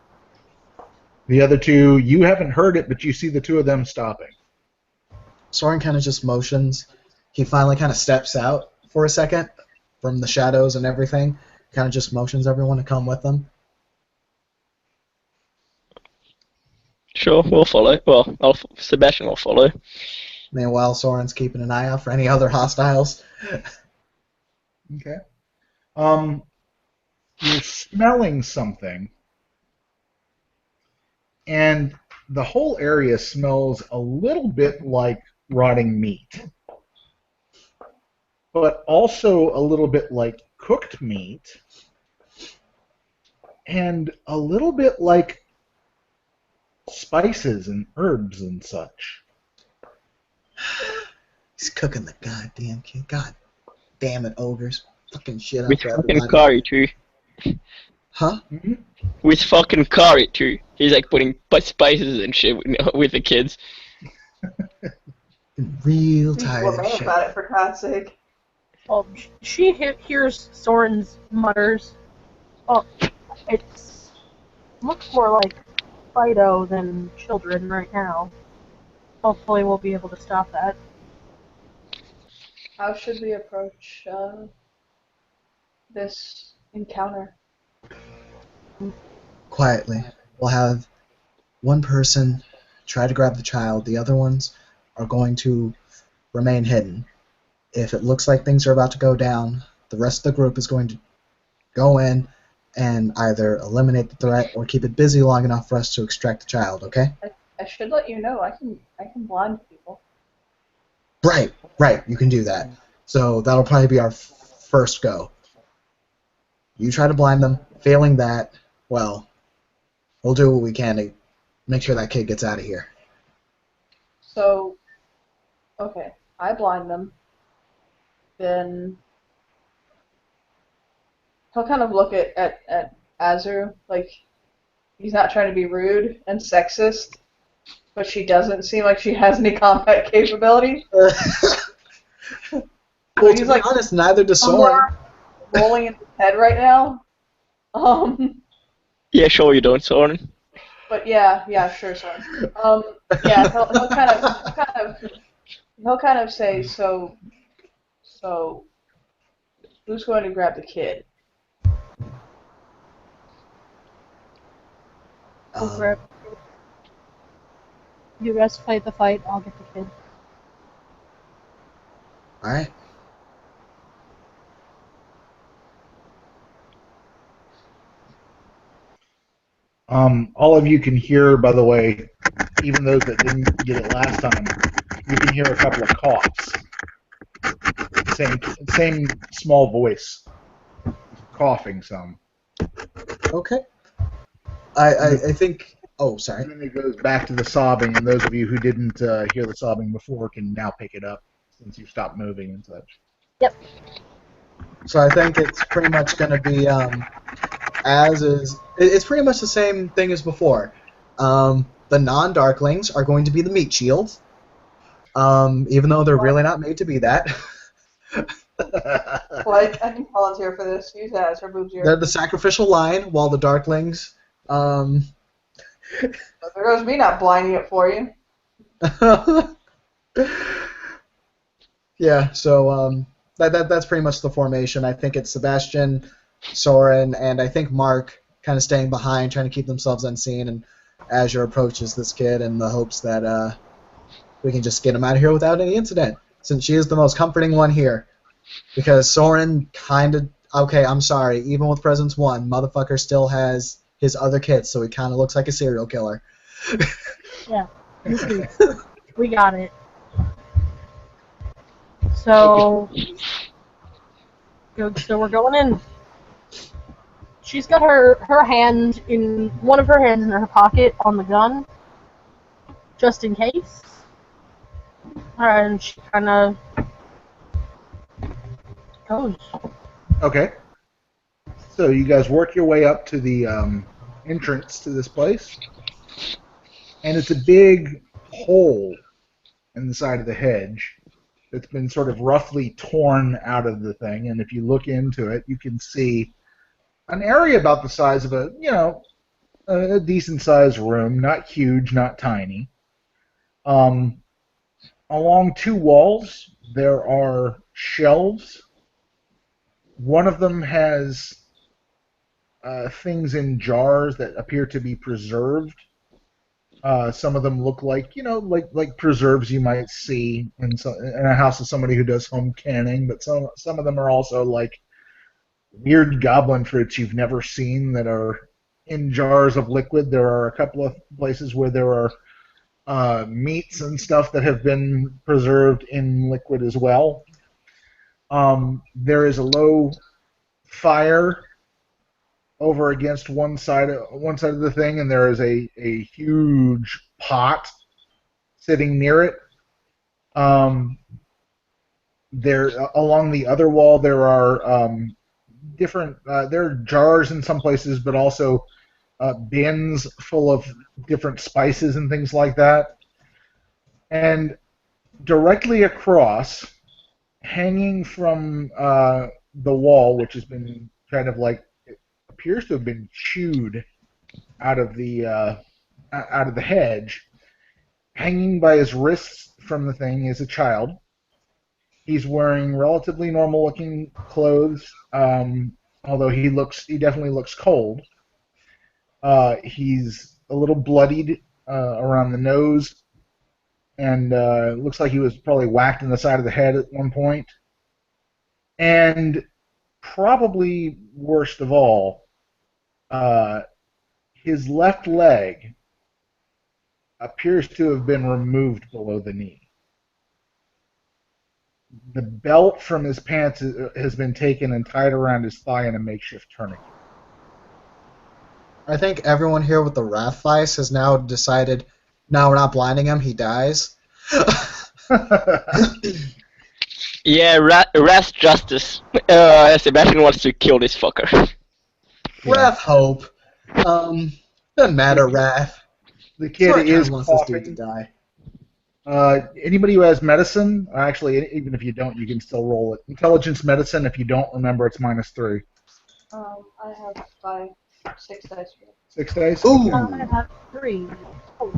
the other 2, you haven't heard it, but you see the 2 of them stopping. Soren kind of just motions. He finally kind of steps out for a second from the shadows and everything. Kind of just motions everyone to come with him. Sure, we'll follow. Well, Sebastian will follow. Meanwhile, Soren's keeping an eye out for any other hostiles. Okay. You're smelling something, and the whole area smells a little bit like rotting meat, but also a little bit like cooked meat, and a little bit like spices and herbs and such. He's cooking the goddamn kid. God damn it, ogres. Fucking shit up With for fucking everybody. curry too. Huh? Mm-hmm. With fucking curry too. He's like putting spices and shit with the kids. Real Be tired of gourmet shit. about it, for God's sake. Well, she hears Soren's mutters. Oh, it looks more like Fido than children right now. Hopefully we'll be able to stop that. How should we approach this encounter? Quietly. We'll have one person try to grab the child. The other ones are going to remain hidden. If it looks like things are about to go down, the rest of the group is going to go in and either eliminate the threat or keep it busy long enough for us to extract the child, okay? I should let you know I can blind people. Right, you can do that. So that'll probably be our first go. You try to blind them. Failing that, well, we'll do what we can to make sure that kid gets out of here. So, okay, I blind them. Then he'll kind of look at Azu like he's not trying to be rude and sexist, but she doesn't seem like she has any combat capability. Well, he's to be like honest, neither does Soren. rolling in his head right now. Yeah, sure you don't, Soren. But yeah, sure, sorry. Yeah, he'll kind of say, so who's going to grab the kid? We'll grab. You guys fight the fight. I'll get the kid. All right. All of you can hear, by the way, even those that didn't get it last time, you can hear a couple of coughs. Same small voice, coughing some. Okay. I think. Oh, sorry. And then it goes back to the sobbing, and those of you who didn't hear the sobbing before can now pick it up since you stopped moving and such. Yep. So I think it's pretty much going to be as is. It's pretty much the same thing as before. The non-darklings are going to be the meat shields, even though they're really not made to be that. Well, I can volunteer for this. Use that as her boobs here. They're the sacrificial line, while the darklings. But there goes me not blinding it for you. Yeah. So That's pretty much the formation. I think it's Sebastian, Soren, and I think Mark kind of staying behind, trying to keep themselves unseen, and Azure approaches this kid in the hopes that we can just get him out of here without any incident, since she is the most comforting one here. Because Soren kind of... Okay, I'm sorry. Even with Presence 1, motherfucker still has his other kids, so he kind of looks like a serial killer. Yeah. We got it. So we're going in. She's got her hand in one of her hands in her pocket on the gun, just in case. And she kind of goes. Okay. So you guys work your way up to the entrance to this place, and it's a big hole in the side of the hedge that's been sort of roughly torn out of the thing. And if you look into it, you can see an area about the size of a decent sized room, not huge, not tiny. Along two walls, there are shelves. One of them has things in jars that appear to be preserved. Some of them look like, like preserves you might see in a house of somebody who does home canning, but some of them are also like weird goblin fruits you've never seen that are in jars of liquid. There are a couple of places where there are meats and stuff that have been preserved in liquid as well. There is a low fire over against one side of the thing, and there is a huge pot sitting near it. There along the other wall there are different there are jars in some places, but also bins full of different spices and things like that. And directly across, hanging from the wall, which has been kind of like appears to have been chewed out of the hedge, hanging by his wrists from the thing is a child. He's wearing relatively normal-looking clothes, although he definitely looks cold. He's a little bloodied around the nose, and looks like he was probably whacked in the side of the head at one point. And probably worst of all, his left leg appears to have been removed below the knee. The belt from his pants has been taken and tied around his thigh in a makeshift tourniquet. I think everyone here with the wrath vice has now decided, no, we're not blinding him, he dies. Yeah, Wrath Justice. Sebastian wants to kill this fucker. Wrath hope. Doesn't matter, Wrath. The kid is wants this dude to coughing. die. Anybody who has medicine, actually, even if you don't, you can still roll it. Intelligence medicine, if you don't remember, it's -3. I have 6 dice. 6 days? Ooh! I have 3. Oh.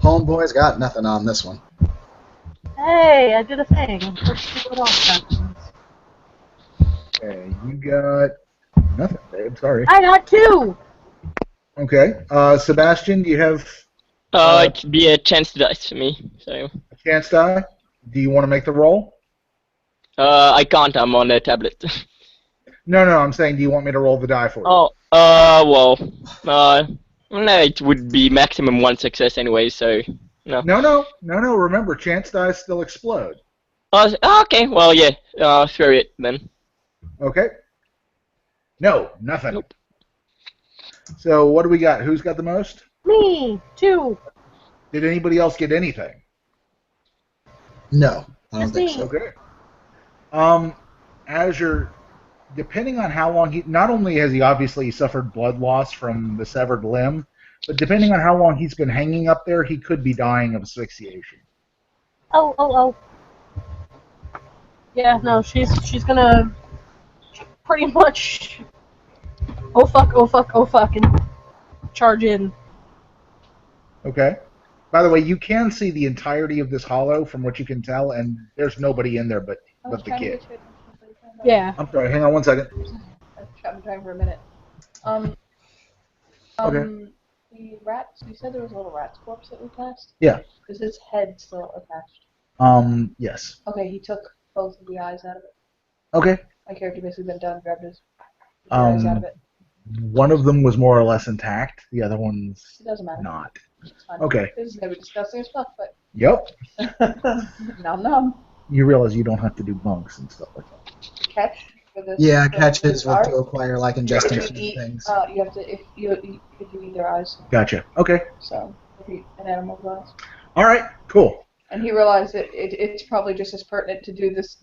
Homeboy's got nothing on this one. Hey, I did a thing. Let's see what else happens. Okay, you got nothing, babe. Sorry. I got 2! Okay. Sebastian, do you have It'd be a chance to dice for me, so... a chance die? Do you want to make the roll? I can't, I'm on a tablet. No, I'm saying, do you want me to roll the die for you? Oh, no, it would be maximum 1 success anyway, so... No. No. Remember, chance dice still explode. Okay, well, yeah, throw it then. Okay. No, nothing. Nope. So what do we got? Who's got the most? Me! 2! Did anybody else get anything? No, I don't Just think me. so. Okay. Azure, depending on how long not only has he obviously suffered blood loss from the severed limb, but depending on how long he's been hanging up there, he could be dying of asphyxiation. Oh. Yeah, no, she's gonna pretty much oh fuck, and charge in. Okay. By the way, you can see the entirety of this hollow from what you can tell, and there's nobody in there but I was but the trying to kid. get you attention, but you found out. Yeah. I'm sorry. Hang on one second. I've been trying for a minute. Um, Okay. the rats. You said there was a little rat's corpse that we passed. Yeah. Is his head still attached? Yes. Okay, he took both of the eyes out of it. Okay. My character basically bent down and grabbed his eyes out of it. One of them was more or less intact. The other one's It doesn't matter. not. It's fine. Okay. This is gonna be disgusting as fuck, but Yep. nom nom. You realize you don't have to do bunks and stuff like that. Catch for this. Yeah, for catches this would art. require like If ingesting you eat, things. you have to if you eat their eyes. Gotcha. Okay. So if you eat an animal's eyes. All right. Cool. And he realized that it's probably just as pertinent to do this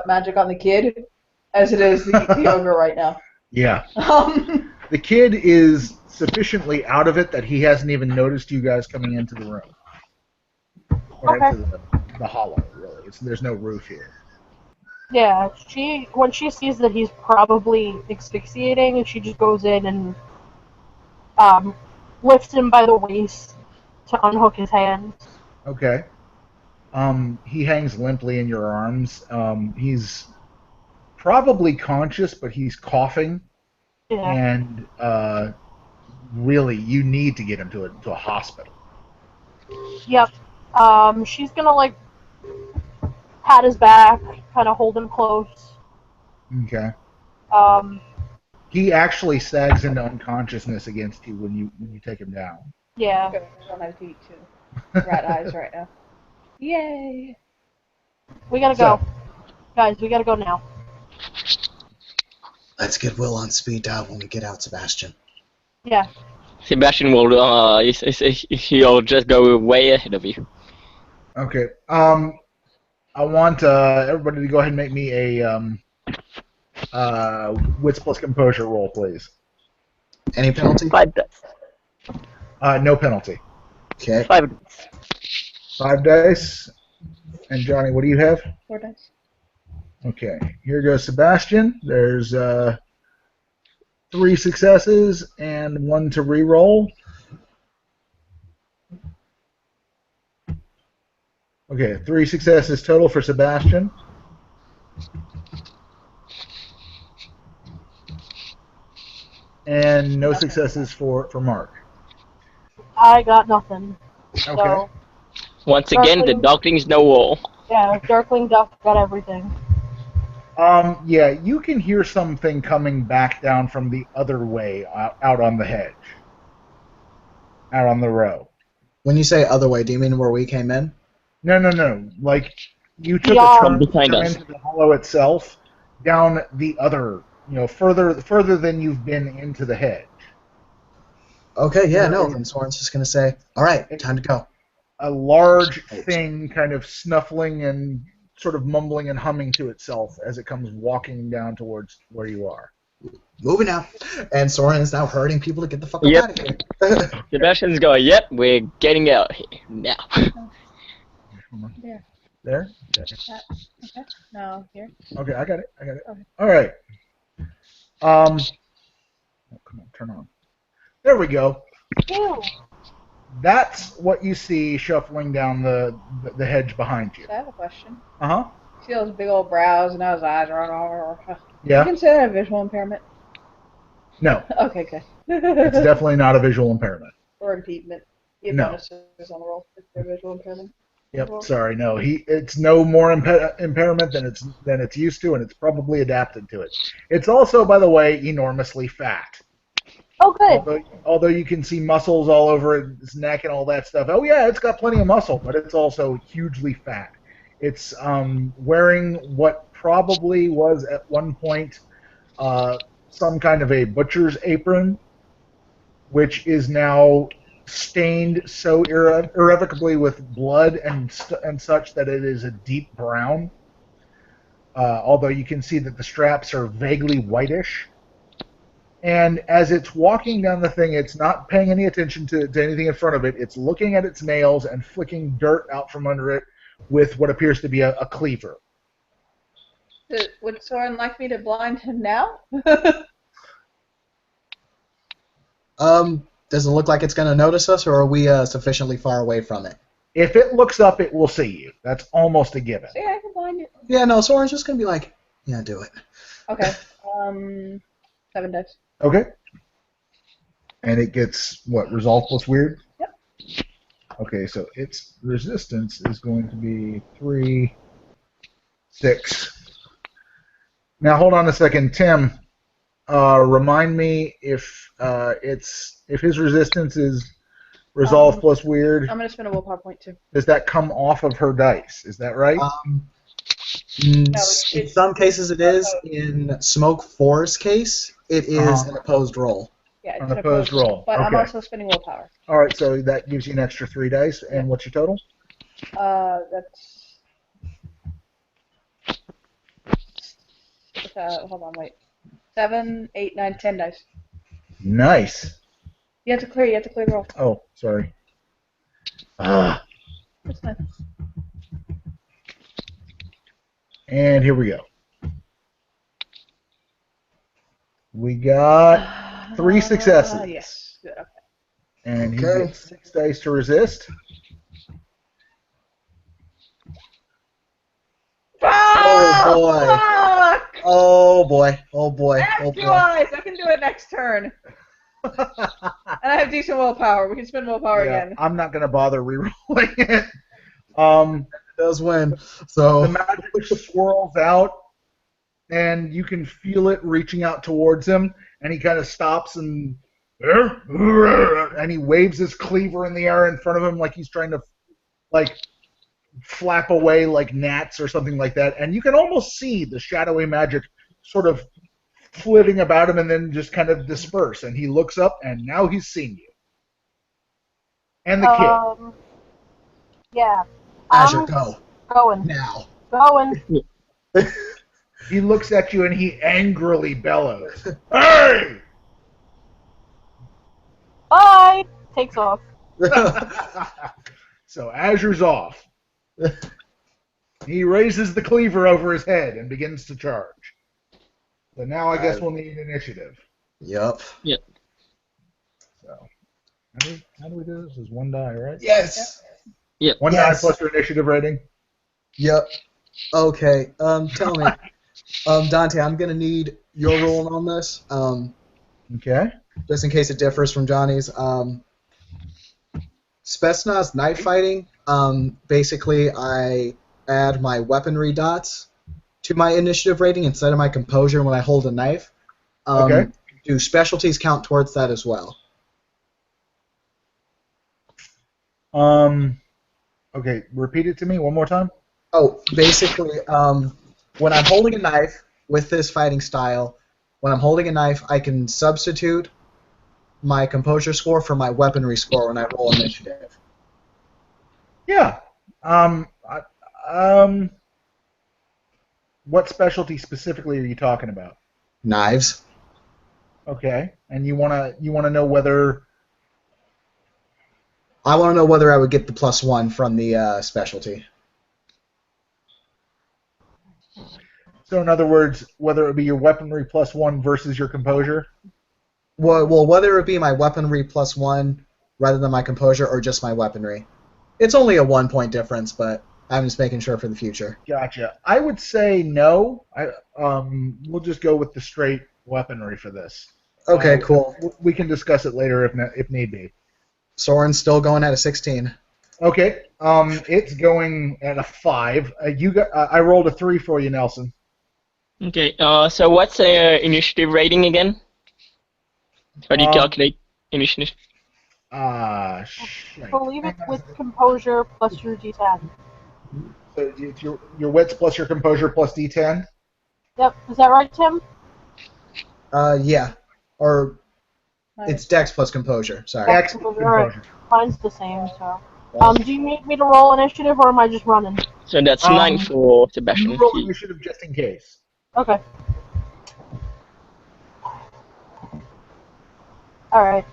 magic on the kid as it is the ogre right now. Yeah. Um, The kid is sufficiently out of it that he hasn't even noticed you guys coming into the room. Or Okay. into the hollow, really. There's no roof here. Yeah, when she sees that he's probably asphyxiating, she just goes in and lifts him by the waist to unhook his hands. Okay. He hangs limply in your arms. He's probably conscious, but he's coughing. Yeah. And really, you need to get him to a hospital. Yep. She's gonna like pat his back, kind of hold him close. Okay. Um, He actually sags into unconsciousness against you when you take him down. yeah. good. I don't have to eat two rat eyes right now. Yay! We gotta So- go, guys. We gotta go now. Let's get Will on speed dial when we get out, Sebastian. Yeah. Sebastian will he'll just go way ahead of you. Okay. I want everybody to go ahead and make me a wits plus composure roll, please. Any penalty? 5 dice. No penalty. Okay. 5 dice. 5 dice. And Johnny, what do you have? 4 dice. Okay. Here goes Sebastian. There's 3 successes and 1 to re-roll. Okay, 3 successes total for Sebastian. And no successes for Mark. I got nothing. Okay. So Once again, the Darkling- Darkling's no wall. yeah, Darkling Duck got everything. Yeah, you can hear something coming back down from the other way out on the hedge. Out on the row. When you say other way, do you mean where we came in? No. Like, you took Yeah. a turn Behind to come us. into the hollow itself, down the other, further than you've been into the hedge. Okay, yeah, Yeah. no. Then Soren's just gonna say, "All right, time to go." A large thing kind of snuffling and sort of mumbling and humming to itself as it comes walking down towards where you are. Moving now. And Soren is now hurting people to get the fuck Yep. out of here. Sebastian's going, yep, we're getting out here now. There. There? Okay. No, here. Okay, I got it. Okay. All right. Oh, come on, turn on. There we go. Ew. That's what you see shuffling down the hedge behind you. So I have a question. Uh-huh. See those big old brows and now his eyes are. You Yeah? consider that a visual impairment? No, Okay, good. it's definitely not a visual impairment. Or impediment. You have No. bonuses on the roll if they're visual impairment. Yep, sorry, no. It's no more impairment than it's used to, and it's probably adapted to it. It's also, by the way, enormously fat. Oh, good. Although you can see muscles all over its neck and all that stuff. Oh yeah, it's got plenty of muscle, but it's also hugely fat. It's wearing what probably was at one point some kind of a butcher's apron, which is now stained so irrevocably with blood and such that it is a deep brown. Although you can see that the straps are vaguely whitish. And as it's walking down the thing, it's not paying any attention to anything in front of it. It's looking at its nails and flicking dirt out from under it with what appears to be a cleaver. Would Soren like me to blind him now? Does it look like it's gonna notice us, or are we sufficiently far away from it? If it looks up, it will see you. That's almost a given. See, I can blind fine. Yeah, no, Soren's just gonna be like, yeah, do it. Okay. 7 dice. Okay. And it gets, what, resolve plus weird? Yep. Okay, so its resistance is going to be 3, 6. Now, hold on a second. Tim, remind me if his resistance is resolve plus weird, I'm gonna spend a willpower point too. does that come off of her dice? Is that right? In it's- some cases it is. In Smoke 4's case, it is an opposed roll. Yeah, it's An opposed roll. But I'm Okay. also spending willpower. All right, so that gives you an extra 3 dice. And Yep. what's your total? That's. Hold on, wait. 7, 8, 9, 10 dice. Nice. You have to clear the roll. Oh, sorry. Ah, That's fine. and here we go. We got 3 successes. Yes. Good. Okay. And he Okay. gets 6 dice to resist. Oh boy. Fuck! Oh boy. Oh boy. I have Oh 2 boy. eyes. I can do it next turn. And I have decent willpower. We can spend willpower Yeah, again. I'm not going to bother rerolling it. It does win. So The magic swirls out, and you can feel it reaching out towards him, and he kind of stops and he waves his cleaver in the air in front of him like he's trying to flap away like gnats or something like that, and you can almost see the shadowy magic sort of flitting about him and then just kind of disperse, and he looks up, and now he's seen you. And the kid. Yeah. Azure, go. Going. Now. Going. He looks at you and he angrily bellows, "Hey!" Bye! Takes off. So Azure's off. He raises the cleaver over his head and begins to charge. So now I guess we'll need initiative. Yep. So how do we do this? This is 1 die, right? Yes. Yeah. 1 Yes. die plus your initiative rating. Yep. Okay. Tell me, Dante, I'm gonna need your ruling on this. Okay. Just in case it differs from Johnny's. Spetsnaz knife fighting. Basically, I add my weaponry dots to my initiative rating instead of my composure when I hold a knife. Okay. Do specialties count towards that as well? Okay, repeat it to me one more time. Oh, basically, when I'm holding a knife with this fighting style, when I'm holding a knife, I can substitute my composure score for my weaponry score when I roll initiative. Yeah. What specialty specifically are you talking about? Knives. Okay. And you wanna know whether. I want to know whether I would get the +1 from the specialty. So in other words, whether it be your weaponry +1 versus your composure. Well, whether it be my weaponry +1 rather than my composure or just my weaponry. It's only a 1-point difference, but I'm just making sure for the future. Gotcha. I would say no. We'll just go with the straight weaponry for this. Okay, cool. We can discuss it later if need be. Soren's still going at a 16. Okay. It's going at a 5. I rolled a 3 for you, Nelson. Okay. So what's initiative rating again? How do you calculate initiative? Shit. I believe it's with composure plus your D10. So it's your wits plus your composure plus D10. Yep. Is that right, Tim? Yeah. Or Nice. it's Dex plus composure. Sorry. Dex Composure. plus Alright. composure. Mine's the same, so. Do you need me to roll initiative, or am I just running? So that's 9 for You Sebastian. roll initiative just in case. Okay. Alright.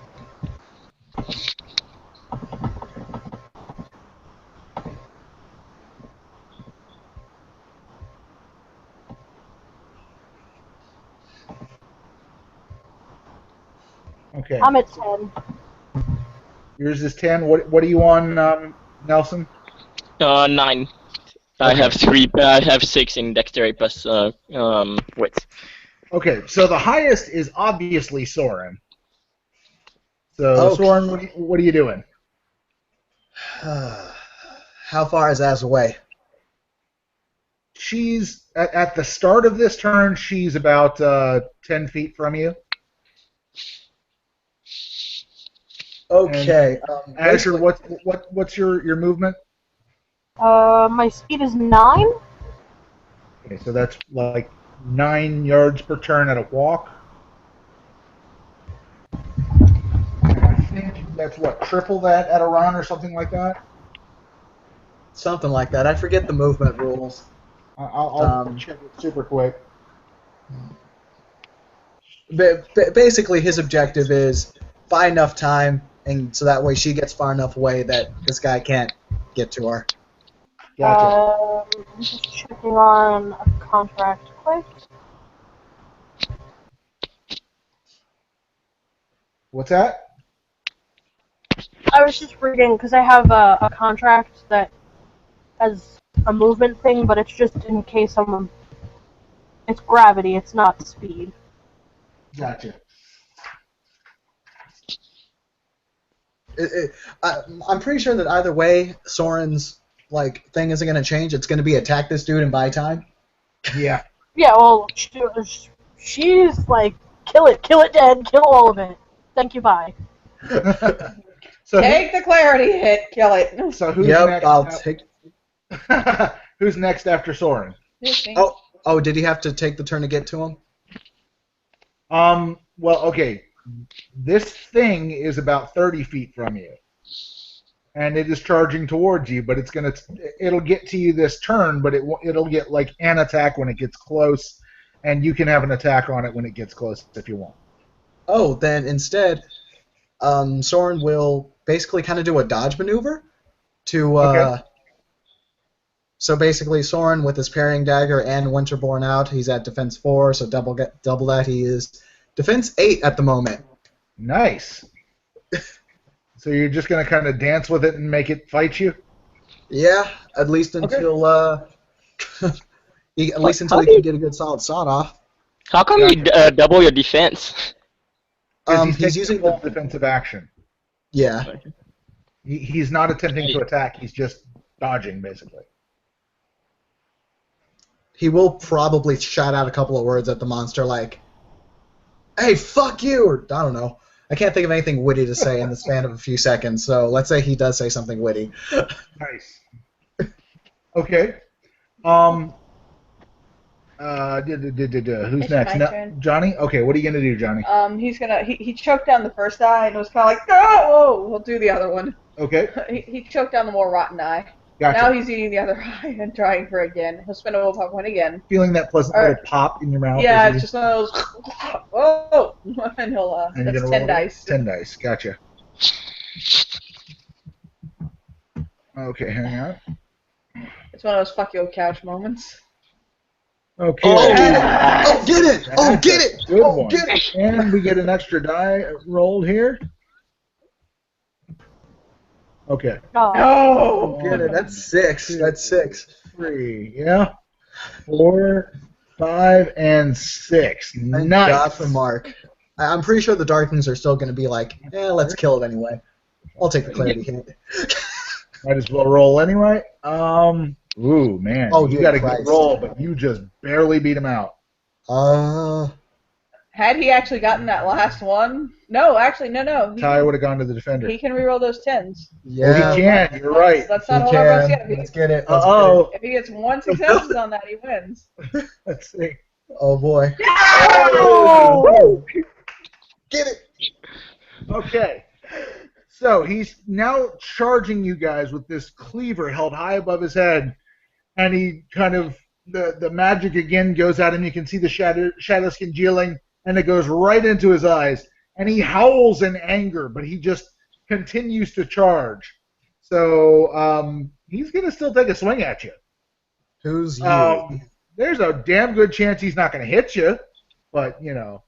Okay. I'm at 10. Yours is 10. What are you on, Nelson? 9. I have 6 in dexterity plus wits. Okay, so the highest is obviously Soren. So, Okay. Soren, what are you doing? How far is Az away? She's at the start of this turn. She's about 10 feet from you. Okay. Azure, what's your movement? My speed is 9. Okay, so that's like 9 yards per turn at a walk. And I think that's what, triple that at a run or something like that. Something like that. I forget the movement rules. I'll check it super quick. Basically, his objective is buy enough time, and so that way she gets far enough away that this guy can't get to her. Gotcha. I'm just checking on a contract quick. What's that? I was just reading because I have a contract that has a movement thing, but it's just in case someone. It's gravity, it's not speed. Gotcha. I'm pretty sure that either way, Soren's thing isn't going to change. It's going to be attack this dude and buy time. Yeah. Yeah, well, she's like, kill it dead, kill all of it. Thank you, bye. So Take the clarity hit, kill it. So who's Yep, next? I'll take. Who's next after Soren? Oh, did he have to take the turn to get to him? Well, okay. This thing is about 30 feet from you, and it is charging towards you. But it'll get to you this turn, but it'll get like an attack when it gets close, and you can have an attack on it when it gets close if you want. Oh, then instead, Soren will basically kind of do a dodge maneuver to. Okay. So basically, Soren with his parrying dagger and Winterborn out, he's at defense 4, so double that. He is defense 8 at the moment. Nice. So you're just gonna kind of dance with it and make it fight you? Yeah, at least until he can get a good solid sawed off. How come you double your defense? He's using full defensive action. Yeah. He's not attempting to attack. He's just dodging, basically. He will probably shout out a couple of words at the monster like, "Hey, fuck you!" or I don't know. I can't think of anything witty to say in the span of a few seconds, so let's say he does say something witty. Nice. Okay. Who's It's next? my turn. Johnny? Okay, what are you gonna do, Johnny? He's gonna he choked down the first eye and was kind of like, oh, we'll do the other one. Okay. He choked down the more rotten eye. Gotcha. Now he's eating the other eye and trying for again. He'll spend a willpower point again. Feeling that pleasant little pop in your mouth. Yeah, it's just one of those. Oh, and he'll. And That's you're 10 roll dice. 10 dice. Gotcha. Okay, hang on. It's one of those fuck you couch moments. Okay. Oh, get it! Oh, get it! Good Oh, one. get it! And we get an extra die rolled here. Okay. Oh! Get it. That's 6. That's 6. 3, yeah. 4, 5, and 6. Thank Nice. God for Mark. I'm pretty sure the Darkens are still going to be like, let's kill it anyway. I'll take the clarity hit. Might as well roll anyway. Ooh, man. Oh, you good got a Christ. good roll, but you just barely beat him out. Had he actually gotten that last one? No, actually, no. Ty would have gone to the defender. He can reroll those 10s. Yeah. Oh, he can. You're right. Let's He not hold our breath can. yet. Let's get it. Uh-oh. If he gets 1 success on that, he wins. Let's see. Oh, boy. Oh! Get it! Okay. So he's now charging you guys with this cleaver held high above his head, and he kind of the magic again goes out, and you can see the shadows congealing, and it goes right into his eyes, and he howls in anger, but he just continues to charge. So he's gonna still take a swing at you. Who's you? There's a damn good chance he's not gonna hit you, but you know.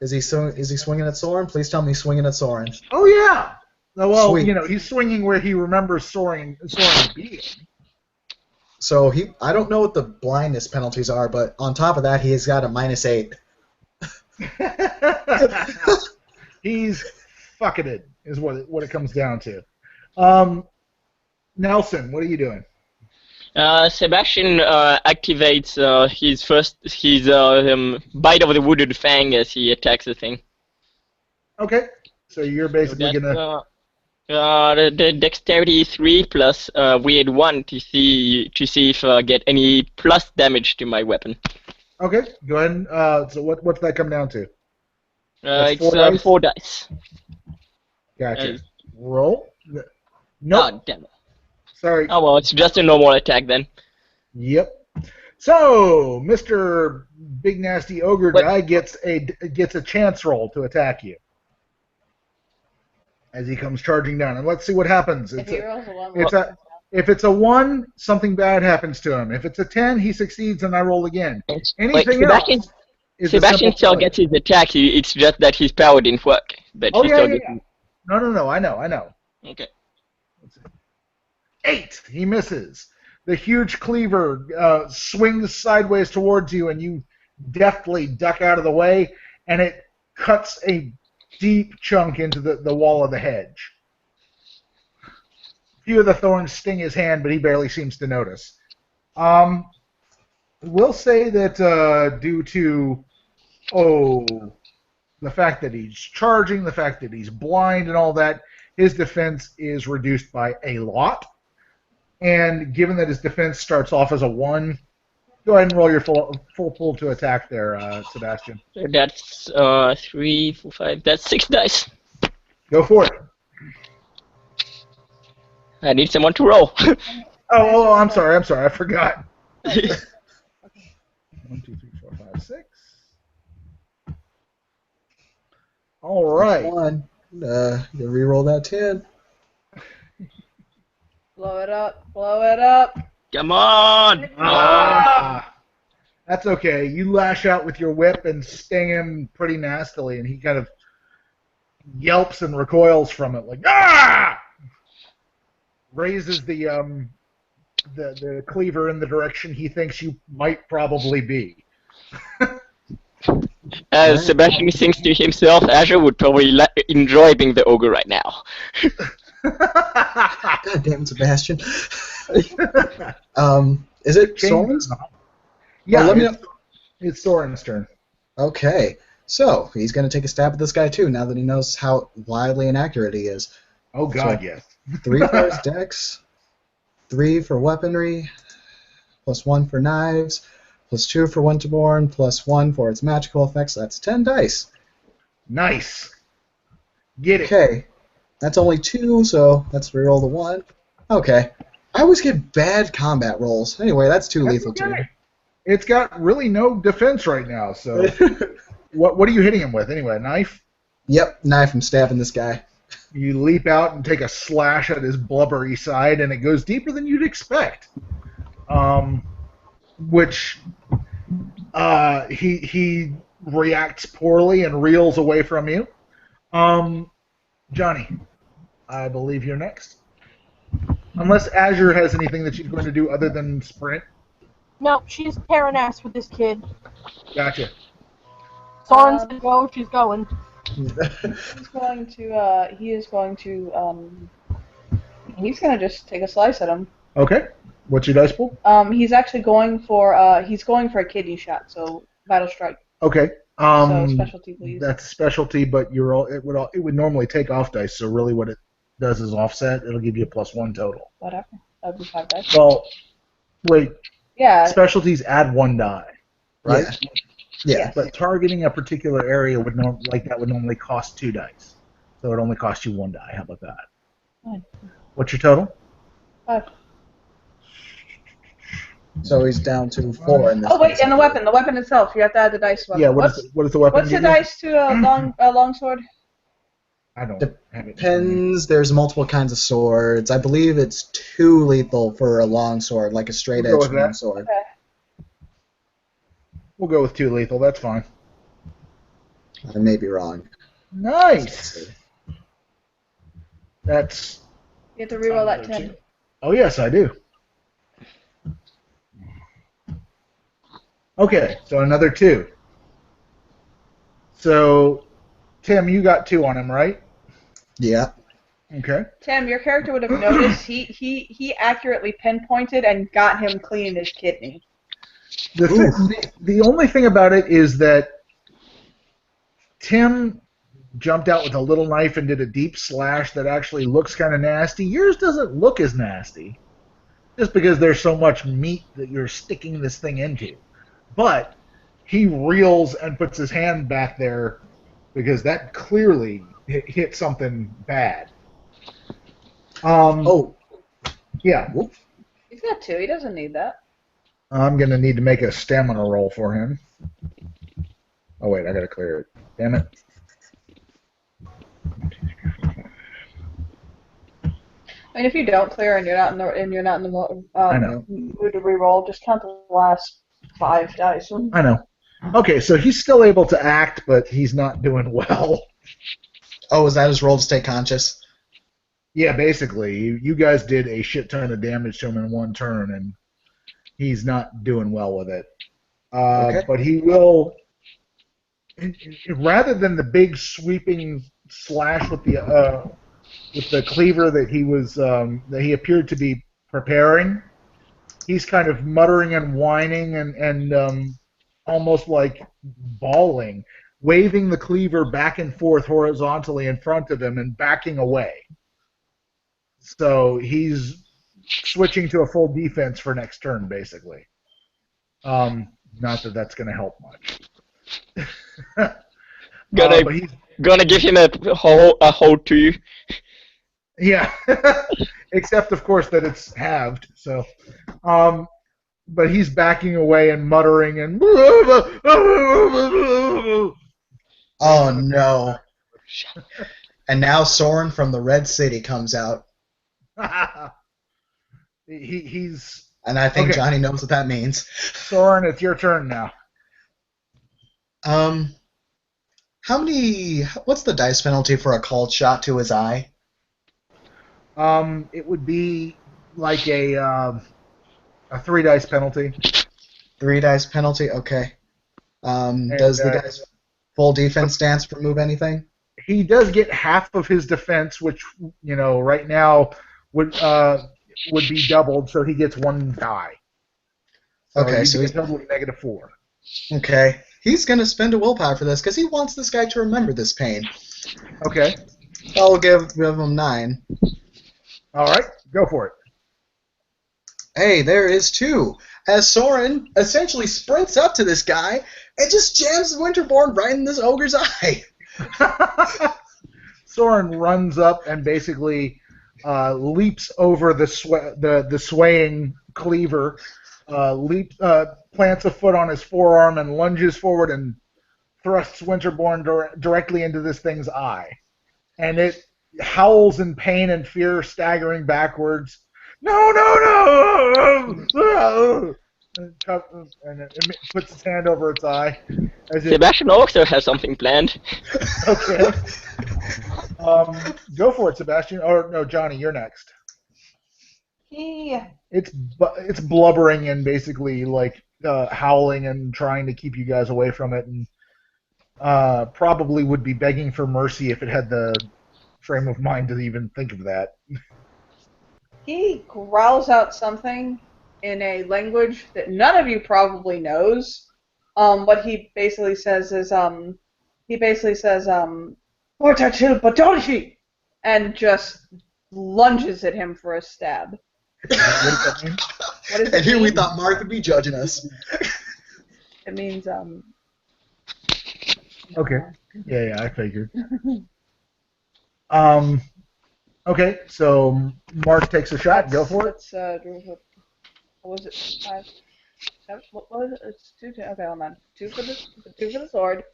Is he swinging at Soren? Please tell me he's swinging at Soren. Oh yeah. Well, Sweet. you know, he's swinging where he remembers Soren being. So I don't know what the blindness penalties are, but on top of that, he's got a -8. He's fucking it, is what it comes down to. Nelson, what are you doing? Sebastian activates his bite of the wooded fang as he attacks the thing. Okay, so you're So basically that's gonna. the dexterity 3 plus weird 1 to see if I get any plus damage to my weapon. Okay, go ahead. So what's that come down to? That's It's 4 dice. 4 dice. Gotcha. Roll. Nope. Oh damn it! Sorry. Oh well, it's just a normal attack then. Yep. So, Mr. Big Nasty Ogre What? guy gets a chance roll to attack you as he comes charging down, and let's see what happens. If he rolls a 1, If it's a 1, something bad happens to him. If it's a 10, he succeeds, and I roll again. Anything Sebastian, else is a Sebastian simple still failure. gets his attack. It's just that his power didn't work, but Oh he yeah, still yeah, gets. yeah. No. I know. Okay. 8. He misses. The huge cleaver swings sideways towards you, and you deftly duck out of the way, and it cuts a deep chunk into the wall of the hedge. A few of the thorns sting his hand, but he barely seems to notice. We'll say that due to the fact that he's charging, the fact that he's blind, and all that, his defense is reduced by a lot. And given that his defense starts off as a 1, go ahead and roll your full pull to attack there, Sebastian. So that's 3, 4, 5. That's 6 dice. Go for it. I need someone to roll. Oh, I'm sorry, I forgot. 1, 2, 3, 4, 5, 6. All right. 1. You re-roll that 10. blow it up, blow it up. Come on! That's okay. You lash out with your whip and sting him pretty nastily, and he kind of yelps and recoils from it, like ah! Raises the cleaver in the direction he thinks you might probably be. As Sebastian thinks to himself, Azure would probably enjoy being the ogre right now. God damn it, Sebastian. Is it Soren's? Yeah, let me know. It's Soren's turn. Okay, so he's going to take a stab at this guy too, now that he knows how wildly inaccurate he is. Oh God, So, yes. 3 for his dex, 3 for weaponry, +1 for knives, +2 for Winterborn, +1 for its magical effects. That's 10 dice. Nice. Get it. Okay, that's only 2, so let's reroll the 1. Okay. I always get bad combat rolls. Anyway, that's 2 lethal okay. too. It's got really no defense right now, so what are you hitting him with anyway? A knife? Yep, knife. I'm stabbing this guy. You leap out and take a slash at his blubbery side, and it goes deeper than you'd expect. Which he reacts poorly and reels away from you. Johnny, I believe you're next. Unless Azure has anything that she's going to do other than sprint. No, she's tearing ass with this kid. Gotcha. Soren's gonna go, she's going. He's going to just take a slice at him. Okay. What's your dice pool? He's actually going for a kidney shot, so battle strike. Okay. So specialty, please. That's a specialty, but it would normally take off dice. So really, what it does is offset. It'll give you a +1 total. Whatever. That'd be 5 dice. Well, wait. Yeah. Specialties add 1 die, right? Yeah. But targeting a particular area would normally cost 2 dice. So it only costs you 1 die. How about that? Fine. What's your total? 5. So he's down to 4 in this. Oh wait, case. and the weapon itself. You have to add the dice. Weapon. Yeah. What is the weapon? What's the give you? dice to a longsword? I don't have it. Depends. There's multiple kinds of swords. I believe it's 2 lethal for a long sword, like a straight We'll go edge with that. long sword. Okay. We'll go with 2 lethal. That's fine. I may be wrong. Nice. That's. You have to reroll that 10. Oh yes, I do. Okay, so another 2. So, Tim, you got 2 on him, right? Yeah. Okay. Tim, your character would have noticed he accurately pinpointed and got him cleaning his kidney. Oof. The only thing about it is that Tim jumped out with a little knife and did a deep slash that actually looks kind of nasty. Yours doesn't look as nasty, just because there's so much meat that you're sticking this thing into. But he reels and puts his hand back there because that clearly hit something bad. Oh. Yeah. Whoop. He's got 2. He doesn't need that. I'm going to need to make a stamina roll for him. Oh, wait, I got to clear it. Damn it. I mean, if you don't clear and you're not in the I know. mood to reroll, just count the last 5 dice. I know. Okay, so he's still able to act, but he's not doing well. Oh, is that his roll to stay conscious? Yeah, basically, you guys did a shit ton of damage to him in one turn, and he's not doing well with it. Okay. But he will, rather than the big sweeping slash with the cleaver that he appeared to be preparing, he's kind of muttering and whining and almost like bawling, waving the cleaver back and forth horizontally in front of him and backing away. So he's switching to a full defense for next turn, basically. Not that that's going to help much. Gonna give him a hold to you. Yeah, except of course that it's halved. So, but he's backing away and muttering and. Oh no! And now Soren from the Red City comes out. He's. And I think Okay. Johnny knows what that means. Soren, it's your turn now. How many? What's the dice penalty for a cold shot to his eye? It would be like a 3 dice penalty. 3 dice penalty. Okay. Does the guy's full defense stance remove anything? He does get half of his defense, which right now would be doubled, so he gets 1 die. Okay, so he's he's totally -4. okay. He's gonna spend a willpower for this because he wants this guy to remember this pain. Okay. I'll give him 9. All right, go for it. Hey, there is 2. As Soren essentially sprints up to this guy and just jams Winterborn right in this ogre's eye. Soren runs up and basically leaps over the swaying cleaver, plants a foot on his forearm and lunges forward and thrusts Winterborn directly into this thing's eye. And it howls in pain and fear, staggering backwards. No, no, no! And it puts its hand over its eye. Sebastian also has something planned. Okay. Go for it, Sebastian. Or no, Johnny, you're next. It's blubbering and basically like howling and trying to keep you guys away from it, and probably would be begging for mercy if it had the frame of mind to even think of that. He growls out something in a language that none of you probably knows. What he basically says is "Portachil Patonchi," and just lunges at him for a stab. What does that mean? What does And it here we mean? thought Mark would be judging us. It means Okay. Yeah, I figured. Okay, so Mark takes a shot. Go for it. What was it? 5, 7, what was it? It's 2. Okay, hold on. 2 for the sword.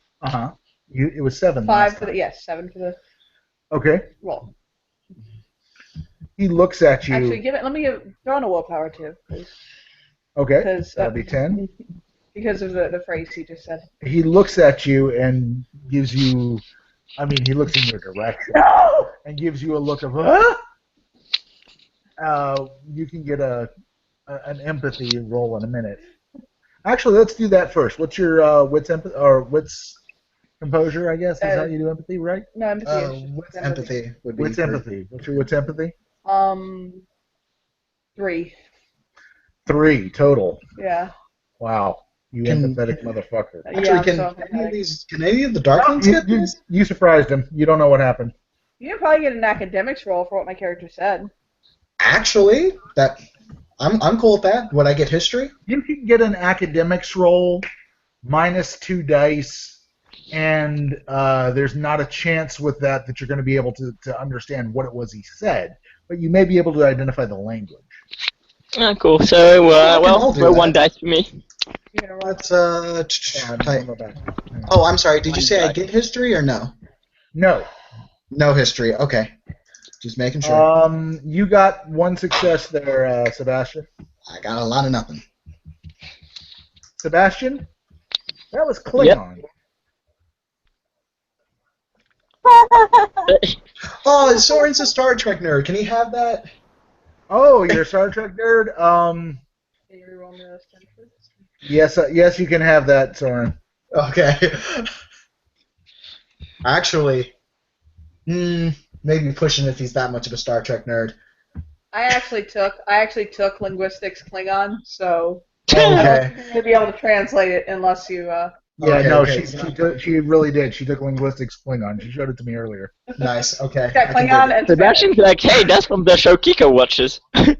It was 7. 5 for the 7 for the Okay. roll. He looks at you. Actually, let me throw in a willpower too, Okay. because That'll be 10. because of the phrase he just said. He looks at you and gives you. I mean, he looks in your direction No! and gives you a look of. Huh? You can get an empathy roll in a minute. Actually, let's do that first. What's your wits composure? I guess is how you do empathy, right? No, empathy is What's empathy would be Wits three. empathy. What's your wits empathy? 3. 3 total. Yeah. Wow, you Can- empathetic motherfucker. Actually, Yeah, I'm can so any of empathetic. these? Can any of the Darklings get this? You surprised him. You don't know what happened. You can probably get an academics roll for what my character said. Actually, I'm cool with that. Would I get history? You can get an academics roll minus 2 dice, and there's not a chance with that you're going to be able to understand what it was he said, but you may be able to identify the language. Cool. So, I'll do roll that. 1 dice for me. You're gonna roll. Let's Yeah, I- go back. Oh, I'm sorry. Did you One say I die. get history or no? No. No history. Okay. Just making sure. You got 1 success there, Sebastian. I got a lot of nothing. Sebastian, that was Klingon. Oh, Soren's a Star Trek nerd. Can he have that? Oh, you're a Star Trek nerd. Can you reroll me those 10 first? Yes, you can have that, Soren. Okay. Actually, maybe pushing if he's that much of a Star Trek nerd. I actually took linguistics Klingon, so Okay. you'll be able to translate it unless you. Yeah, Okay, no, okay. she really did. She took linguistics Klingon. She showed it to me earlier. Nice. Okay. Got I can Klingon dig it. and Sebastian's like, hey, that's from the show Kiko watches. Yeah,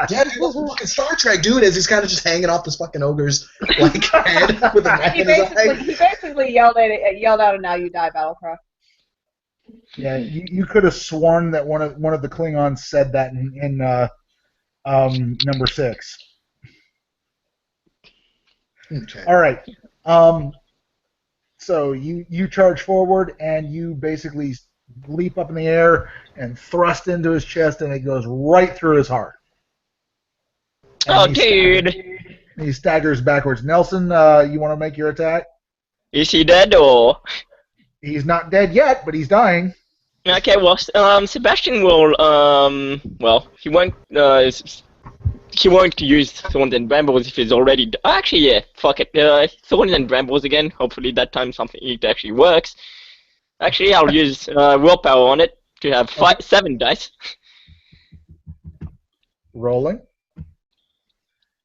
dude, that's fucking Star Trek, dude. As he's kind of just hanging off this fucking ogre's like head with a knife He in his basically, eye. he basically yelled out a "Now you die" battle cry. Yeah, you could have sworn that one of the Klingons said that in number 6. Okay. All right. So you charge forward and you basically leap up in the air and thrust into his chest, and it goes right through his heart. Oh, And dude. he staggers backwards. Nelson, you want to make your attack? Is he dead or? He's not dead yet, but he's dying. Okay, well, Sebastian will, he won't use Thorns and Brambles if he's already. Actually, yeah, fuck it. Thorns and Brambles again. Hopefully that time it actually works. Actually, I'll use willpower on it to have 7 dice. Rolling.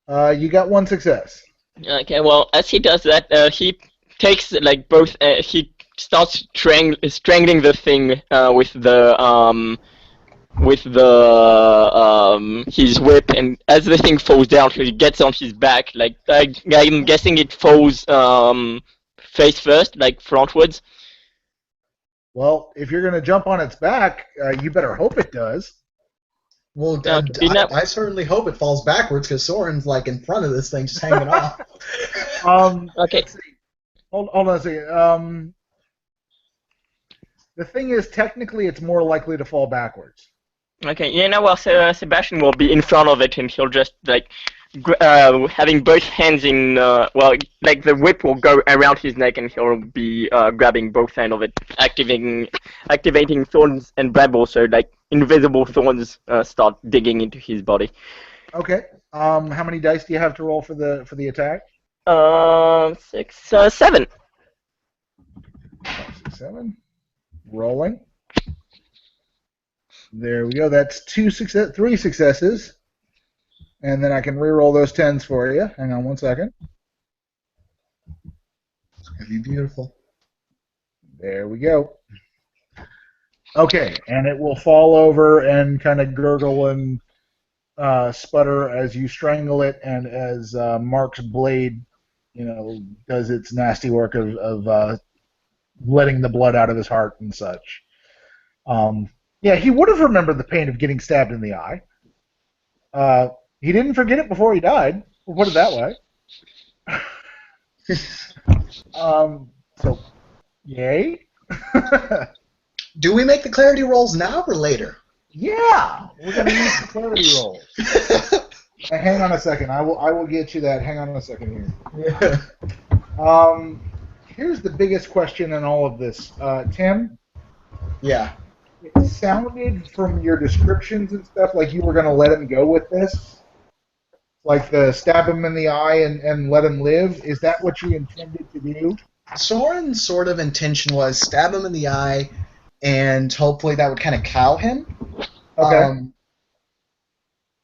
You got 1 success. Okay, well, as he does that, he takes like both. He starts strangling the thing with his whip, and as the thing falls down, he gets on his back. Like I'm guessing it falls face first, like frontwards. Well, if you're going to jump on its back, you better hope it does. Well, I I certainly hope it falls backwards because Soren's like in front of this thing, just hanging off. Okay. Let's see. Hold on a second. The thing is, technically, it's more likely to fall backwards. Okay, yeah, no, well, Sebastian will be in front of it, and he'll just, like, having both hands in, like, the whip will go around his neck, and he'll be grabbing both ends of it, activating Thorns and Brambles, so, like, invisible thorns start digging into his body. Okay. How many dice do you have to roll for the attack? 7. 7. Rolling. There we go. That's 3 successes. And then I can re-roll those 10s for you. Hang on 1 second. It's gonna be beautiful. There we go. Okay, and it will fall over and kind of gurgle and sputter as you strangle it, and as Mark's blade, does its nasty work of letting the blood out of his heart and such. Yeah, he would have remembered the pain of getting stabbed in the eye. He didn't forget it before he died. We'll put it that way. So, yay. Do we make the clarity rolls now or later? Yeah, we're gonna use the clarity rolls. Hang on a second. I will get you that. Hang on a second here. Yeah. Here's the biggest question in all of this, Tim. Yeah. It sounded from your descriptions and stuff like you were gonna let him go with this. Like the stab him in the eye and let him live? Is that what you intended to do? Soren's sort of intention was stab him in the eye, and hopefully that would kind of cow him. Okay.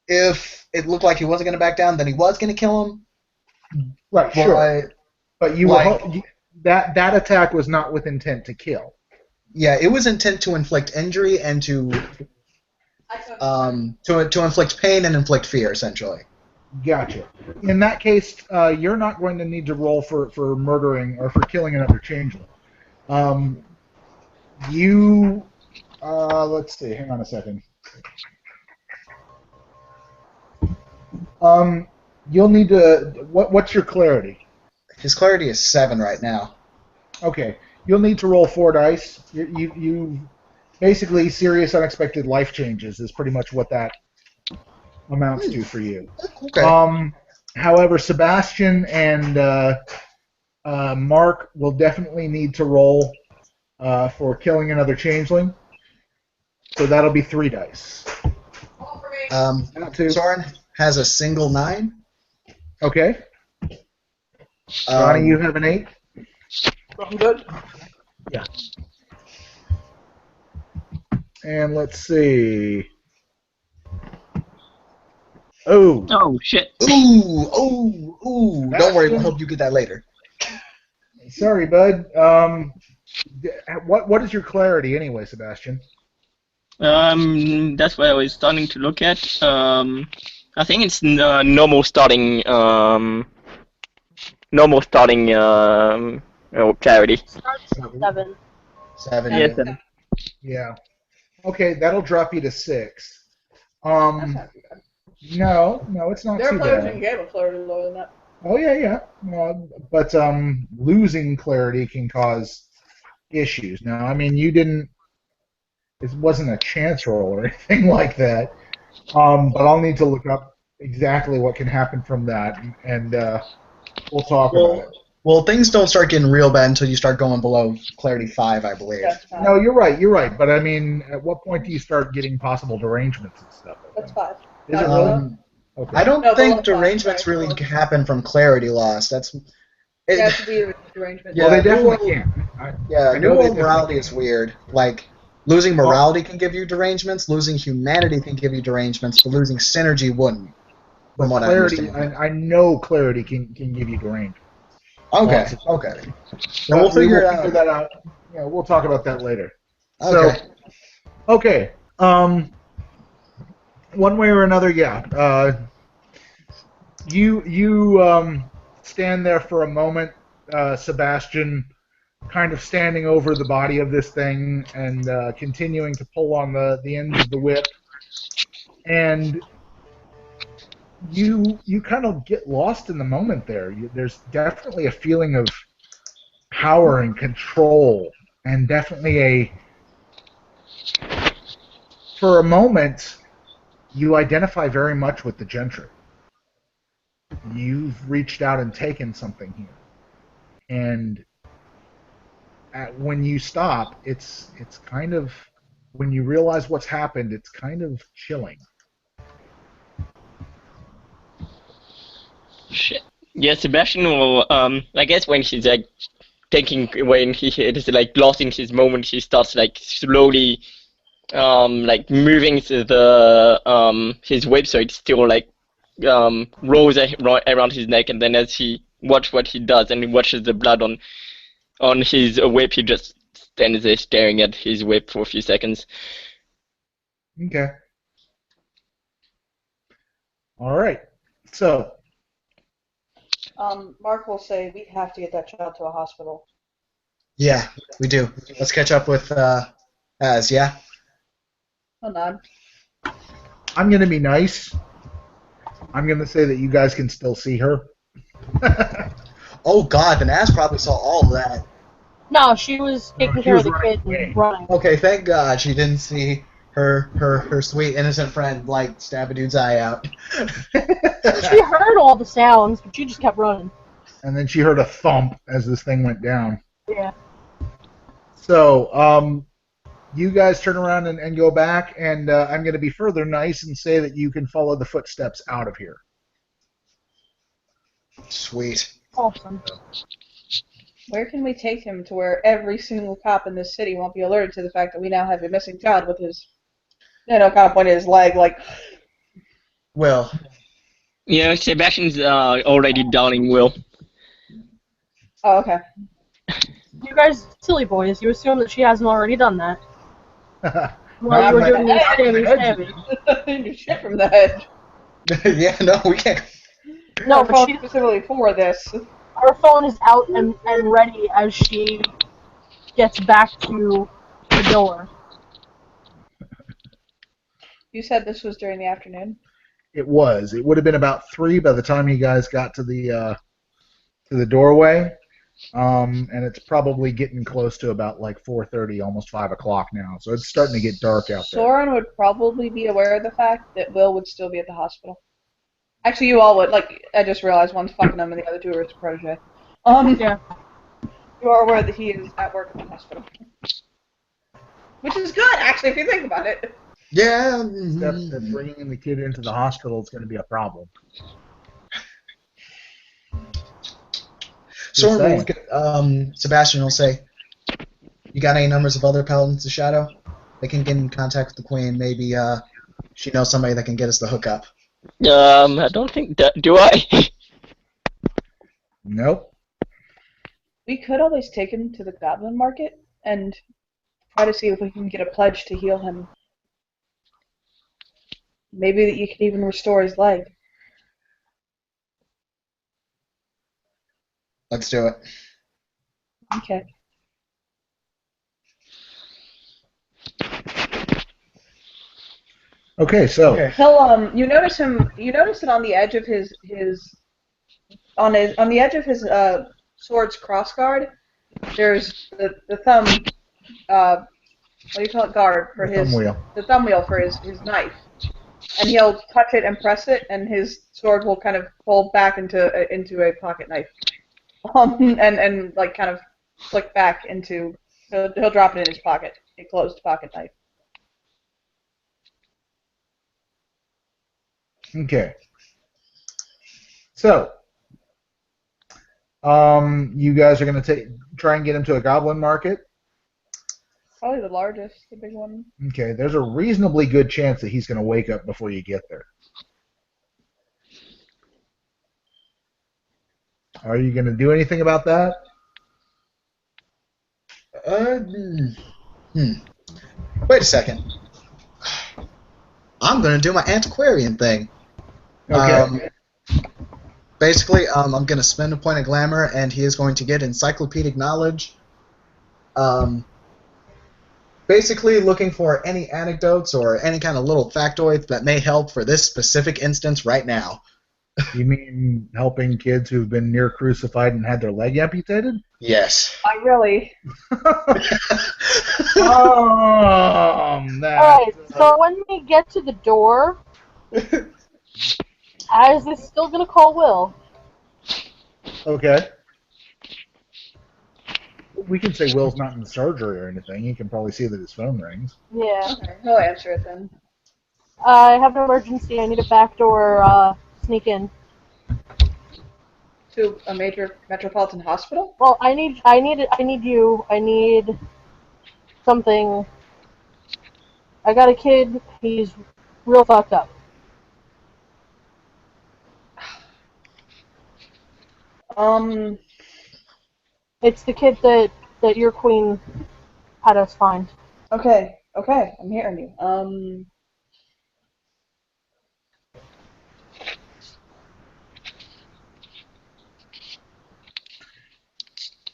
If it looked like he wasn't going to back down, then he was going to kill him. Right, sure. But you like, were that attack was not with intent to kill. Yeah, it was intent to inflict injury and to inflict pain and inflict fear, essentially. Gotcha. In that case, you're not going to need to roll for murdering or for killing another changeling. Let's see. Hang on a second. You'll need to. What's your clarity? His clarity is 7 right now. Okay. You'll need to roll 4 dice. You basically serious unexpected life changes is pretty much what that amounts to for you. Okay. However, Sebastian and Mark will definitely need to roll for killing another changeling. So that'll be 3 dice. Soren has a single 9. Okay. Johnny, you have an 8? I'm good. Yeah. And let's see. Oh. Oh shit. Ooh. Don't worry, we'll help you get that later. Sorry, bud. What is your clarity anyway, Sebastian? That's what I was starting to look at. I think it's normal starting. Clarity. Starts at 7. 7. Yes. Yeah. Yeah. Okay, that'll drop you to 6. That's not too bad. No, it's not There are too players bad. in game with clarity lower than that. Oh yeah. But losing clarity can cause issues. Now, I mean, it wasn't a chance roll or anything like that. But I'll need to look up exactly what can happen from that, and we'll talk about it. Well, things don't start getting real bad until you start going below clarity 5, I believe. That's fine. No, you're right. But I mean, at what point do you start getting possible derangements and stuff? That's 5. Is it really? Okay. I don't No, think below 5, derangements sorry. really happen from clarity loss. It has to be a derangement. Well, they New definitely World- can. Yeah, I New know World they morality definitely is weird. Like, losing morality can give you derangements, losing humanity can give you derangements, but losing synergy wouldn't. From what clarity, I understand. I know clarity can give you derangement. Okay. Then we'll figure it out. That out. Yeah, we'll talk about that later. Okay. So, okay. One way or another, yeah. You stand there for a moment, Sebastian, kind of standing over the body of this thing and continuing to pull on the ends of the whip, and you kind of get lost in the moment there. There's definitely a feeling of power and control, and definitely for a moment, you identify very much with the gentry. You've reached out and taken something here, and when you stop, it's kind of, when you realize what's happened, it's kind of chilling. Shit. Yeah, Sebastian will. I guess when he's like when he is like lost in his moment, he starts like slowly, like moving to the his whip, so it's still like rolls around his neck, and then as he watch what he does and he watches the blood on his whip, he just stands there staring at his whip for a few seconds. Okay. All right. So, Mark will say we have to get that child to a hospital. Yeah, we do. Let's catch up with Az, yeah? Oh, nod. I'm going to be nice. I'm going to say that you guys can still see her. Oh god, then Az probably saw all of that. No, she was taking she care was of the kid running and running. Okay, thank god she didn't see her sweet innocent friend like stab a dude's eye out. She heard all the sounds, but she just kept running. And then she heard a thump as this thing went down. Yeah. So, you guys turn around and go back, and I'm going to be further nice and say that you can follow the footsteps out of here. Sweet. Awesome. Where can we take him to where every single cop in this city won't be alerted to the fact that we now have a missing child with his, kind of pointing his leg, like, Will. Yeah, Sebastian's already downing Will. oh, okay. You guys, silly boys, you assume that she hasn't already done that. While Not you were from doing the the head. stabby. You shit from the head. Yeah, no, we can't. No, Our but phone she, specifically for this. her phone is out and ready as she gets back to the door. You said this was during the afternoon. It was. It would have been about 3 by the time you guys got to the doorway, and it's probably getting close to about like 4:30, almost 5 o'clock now. So it's starting to get dark out there. Soren would probably be aware of the fact that Will would still be at the hospital. Actually, you all would. Like, I just realized one's fucking him and the other two are his protege. Yeah. You are aware that he is at work at the hospital. Which is good, actually, if you think about it. Yeah. Except that bringing the kid into the hospital is going to be a problem. So Just Sebastian will say, "You got any numbers of other paladins to shadow? They can get in contact with the queen. Maybe she knows somebody that can get us the hookup." I don't think that. Do I? Nope. We could always take him to the goblin market and try to see if we can get a pledge to heal him. Maybe that you can even restore his leg. Let's do it. Okay. Okay, so He'll you notice it on the edge of his on the edge of his sword's crossguard. There's the thumb what do you call it, guard for the thumb wheel. the thumb wheel for his knife. And he'll touch it and press it, and his sword will kind of fold back into a pocket knife. And like kind of flick back into he'll drop it in his pocket, a closed pocket knife. Okay. So, you guys are going to try and get him to a goblin market. Probably the largest, the big one. Okay, there's a reasonably good chance that he's going to wake up before you get there. Are you going to do anything about that? Wait a second. I'm gonna do my antiquarian thing. Okay. Basically, I'm gonna spend a point of glamour, and he is going to get encyclopedic knowledge. Basically, looking for any anecdotes or any kind of little factoids that may help for this specific instance right now. You mean helping kids who've been near crucified and had their leg amputated? Yes. I really. Alright, so when we get to the door, As is still gonna call Will. Okay. We can say Will's not in surgery or anything. He can probably see that his phone rings. Yeah. Okay, he'll answer it then. I have an emergency. I need a backdoor sneak in. To a major metropolitan hospital? Well, I need you. I need something. I got a kid. He's real fucked up. It's the kid that your queen had us find. Okay, I'm hearing you.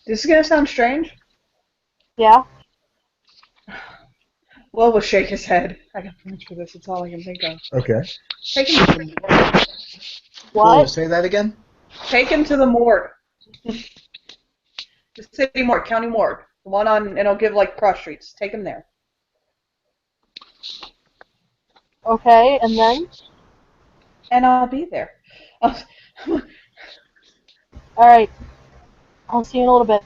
This is gonna sound strange. Yeah. Will will shake his head. I got plans for this. It's all I can think of. Okay. Take him to the morgue. What? Say that again? Take him to the morgue. The city morgue, county morgue. The one on, and I'll give like cross streets. Take him there. Okay, and then? And I'll be there. Alright. I'll see you in a little bit.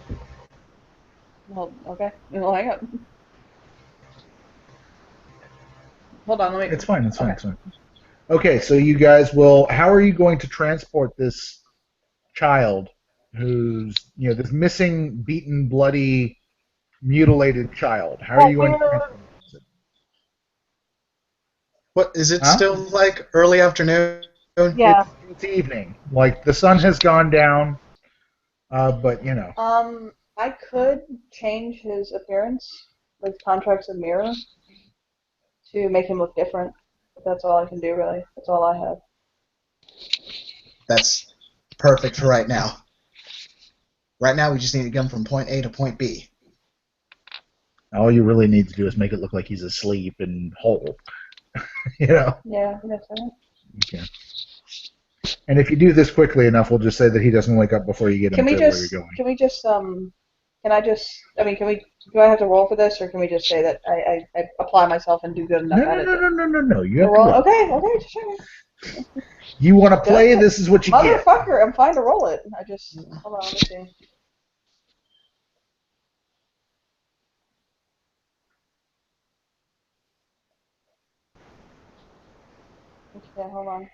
Well, okay. Well, hang on. Hold on, let me. It's fine. It's fine. It's fine. Okay, so you guys will. How are you going to transport this child who's, this missing, beaten, bloody, mutilated child. How are Well, you going to we're transform it? What is it Huh? still like early afternoon? yeah. It's evening. Like the sun has gone down, but I could change his appearance with contracts of mirror to make him look different. But that's all I can do, really. That's all I have. That's perfect for right now. Right now, we just need to get him from point A to point B. all you really need to do is make it look like he's asleep and whole. you know. Yeah, that's right. Okay. And if you do this quickly enough, we'll just say that he doesn't wake up before you get him to where you're going. Can I just, I mean, do I have to roll for this, or can we just say that I apply myself and do good enough at it? No. You have to roll. roll. Okay, just checking. You want to play? This is what you get. Motherfucker, I'm fine to roll it. Hold on, let me see. Okay, hold on.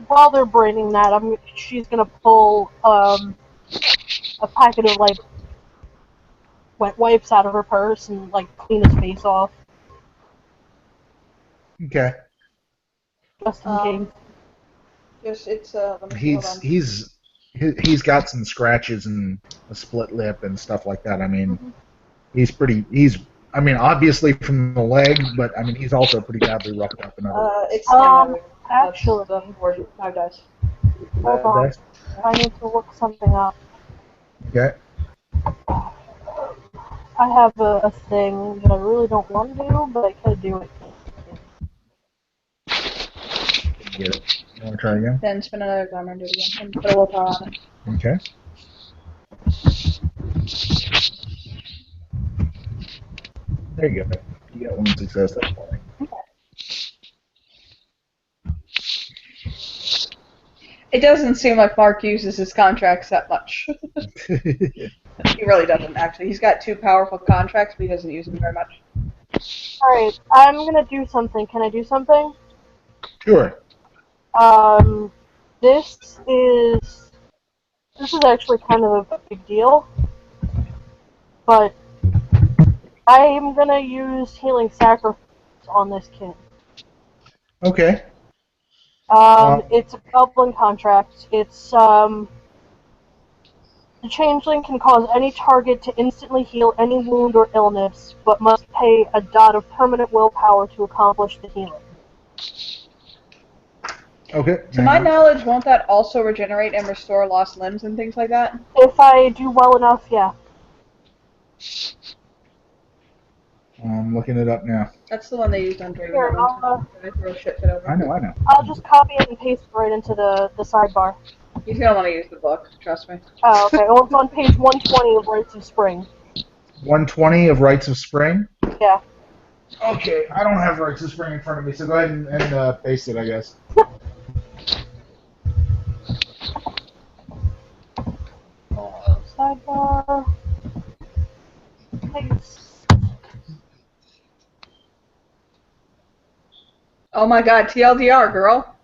While they're braining that, she's gonna pull a packet of like wet wipes out of her purse and like clean his face off, Okay. just in case. Let me see, hold on. He's got some scratches and a split lip and stuff like that. I mean, he's obviously from the leg, but I mean he's also pretty badly roughed up and other. It's Actually, 5 dice. hold on. I need to look something up. Okay. I have a thing that I really don't want to do, but I could do it. Get it. You want to try again? Then spin another glamour and do it again. And put a willpower on it. Okay. There you go. You got one success. That's fine. It doesn't seem like Mark uses his contracts that much. He really doesn't, actually. He's got 2 powerful contracts, but he doesn't use them very much. Alright, I'm gonna do something. Can I do something? Sure. This is actually kind of a big deal, but I am gonna use healing sacrifice on this kid. Okay. It's a goblin contract. It's the changeling can cause any target to instantly heal any wound or illness, but must pay a dot of permanent willpower to accomplish the healing. Okay. To my knowledge, won't that also regenerate and restore lost limbs and things like that? If I do well enough, yeah. I'm looking it up now. That's the one they used on Draven. Here, They throw shit over. I know. I'll just copy it and paste it right into the sidebar. He's gonna want to use the book, trust me. Oh, okay. Well, it's on page 120 of Rites of Spring. 120 of Rites of Spring? Yeah. Okay, I don't have Rites of Spring in front of me, so go ahead and paste it, I guess. Sidebar. Paste. Oh my god, TLDR, girl.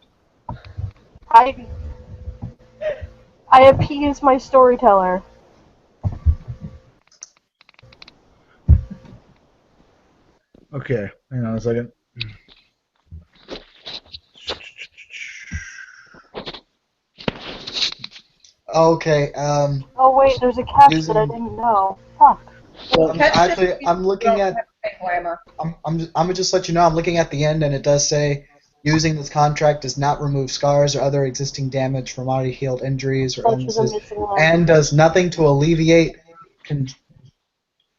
I appease my storyteller. Okay, hang on a second. Okay. Oh wait, there's a catch that I didn't know. Fuck. Well, actually, I'm looking at. I'm gonna just let you know. I'm looking at the end, and it does say using this contract does not remove scars or other existing damage from already healed injuries or Such as a illnesses, missing limb. and does nothing to alleviate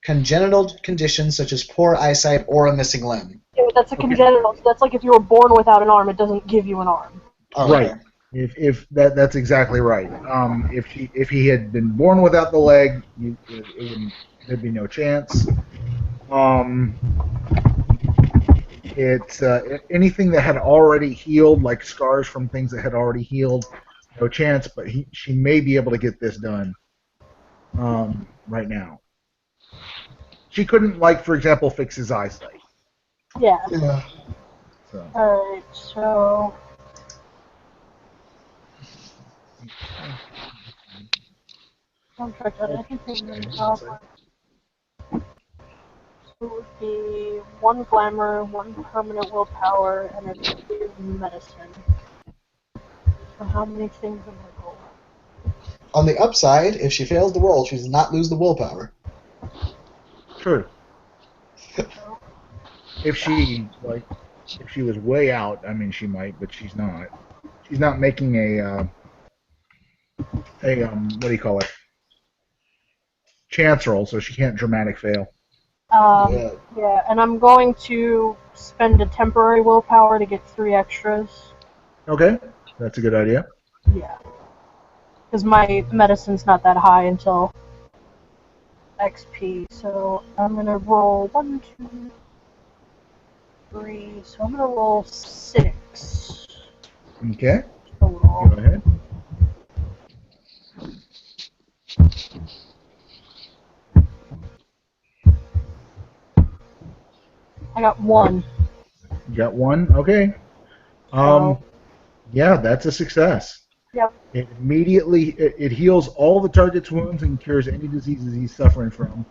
congenital conditions such as poor eyesight or a missing limb. Yeah, that's a congenital. So that's like if you were born without an arm, it doesn't give you an arm. Oh, right. okay. If that's exactly right. If he had been born without the leg, there'd be no chance. It's anything that had already healed, like scars from things that had already healed, no chance. But she may be able to get this done right now. she couldn't, like, for example, fix his eyesight. Yeah. Yeah. So. Alright, so... Contract on anything in the it would be 1 glamour, 1 permanent willpower, and a 2 medicine. So how many things am I rolling? On the upside, if she fails the roll, she does not lose the willpower. True. If she was way out, I mean, she might, but she's not. She's not making a what do you call it? Chance roll, so she can't dramatic fail. Yeah, and I'm going to spend a temporary willpower to get 3 extras. Okay, that's a good idea. Yeah. Because my medicine's not that high until XP, so I'm gonna roll 1, 2, 3, so I'm gonna roll 6. Okay, Total. go ahead. I got 1. You got 1? Okay. Yeah, that's a success. Yep. It immediately it heals all the target's wounds and cures any diseases he's suffering from.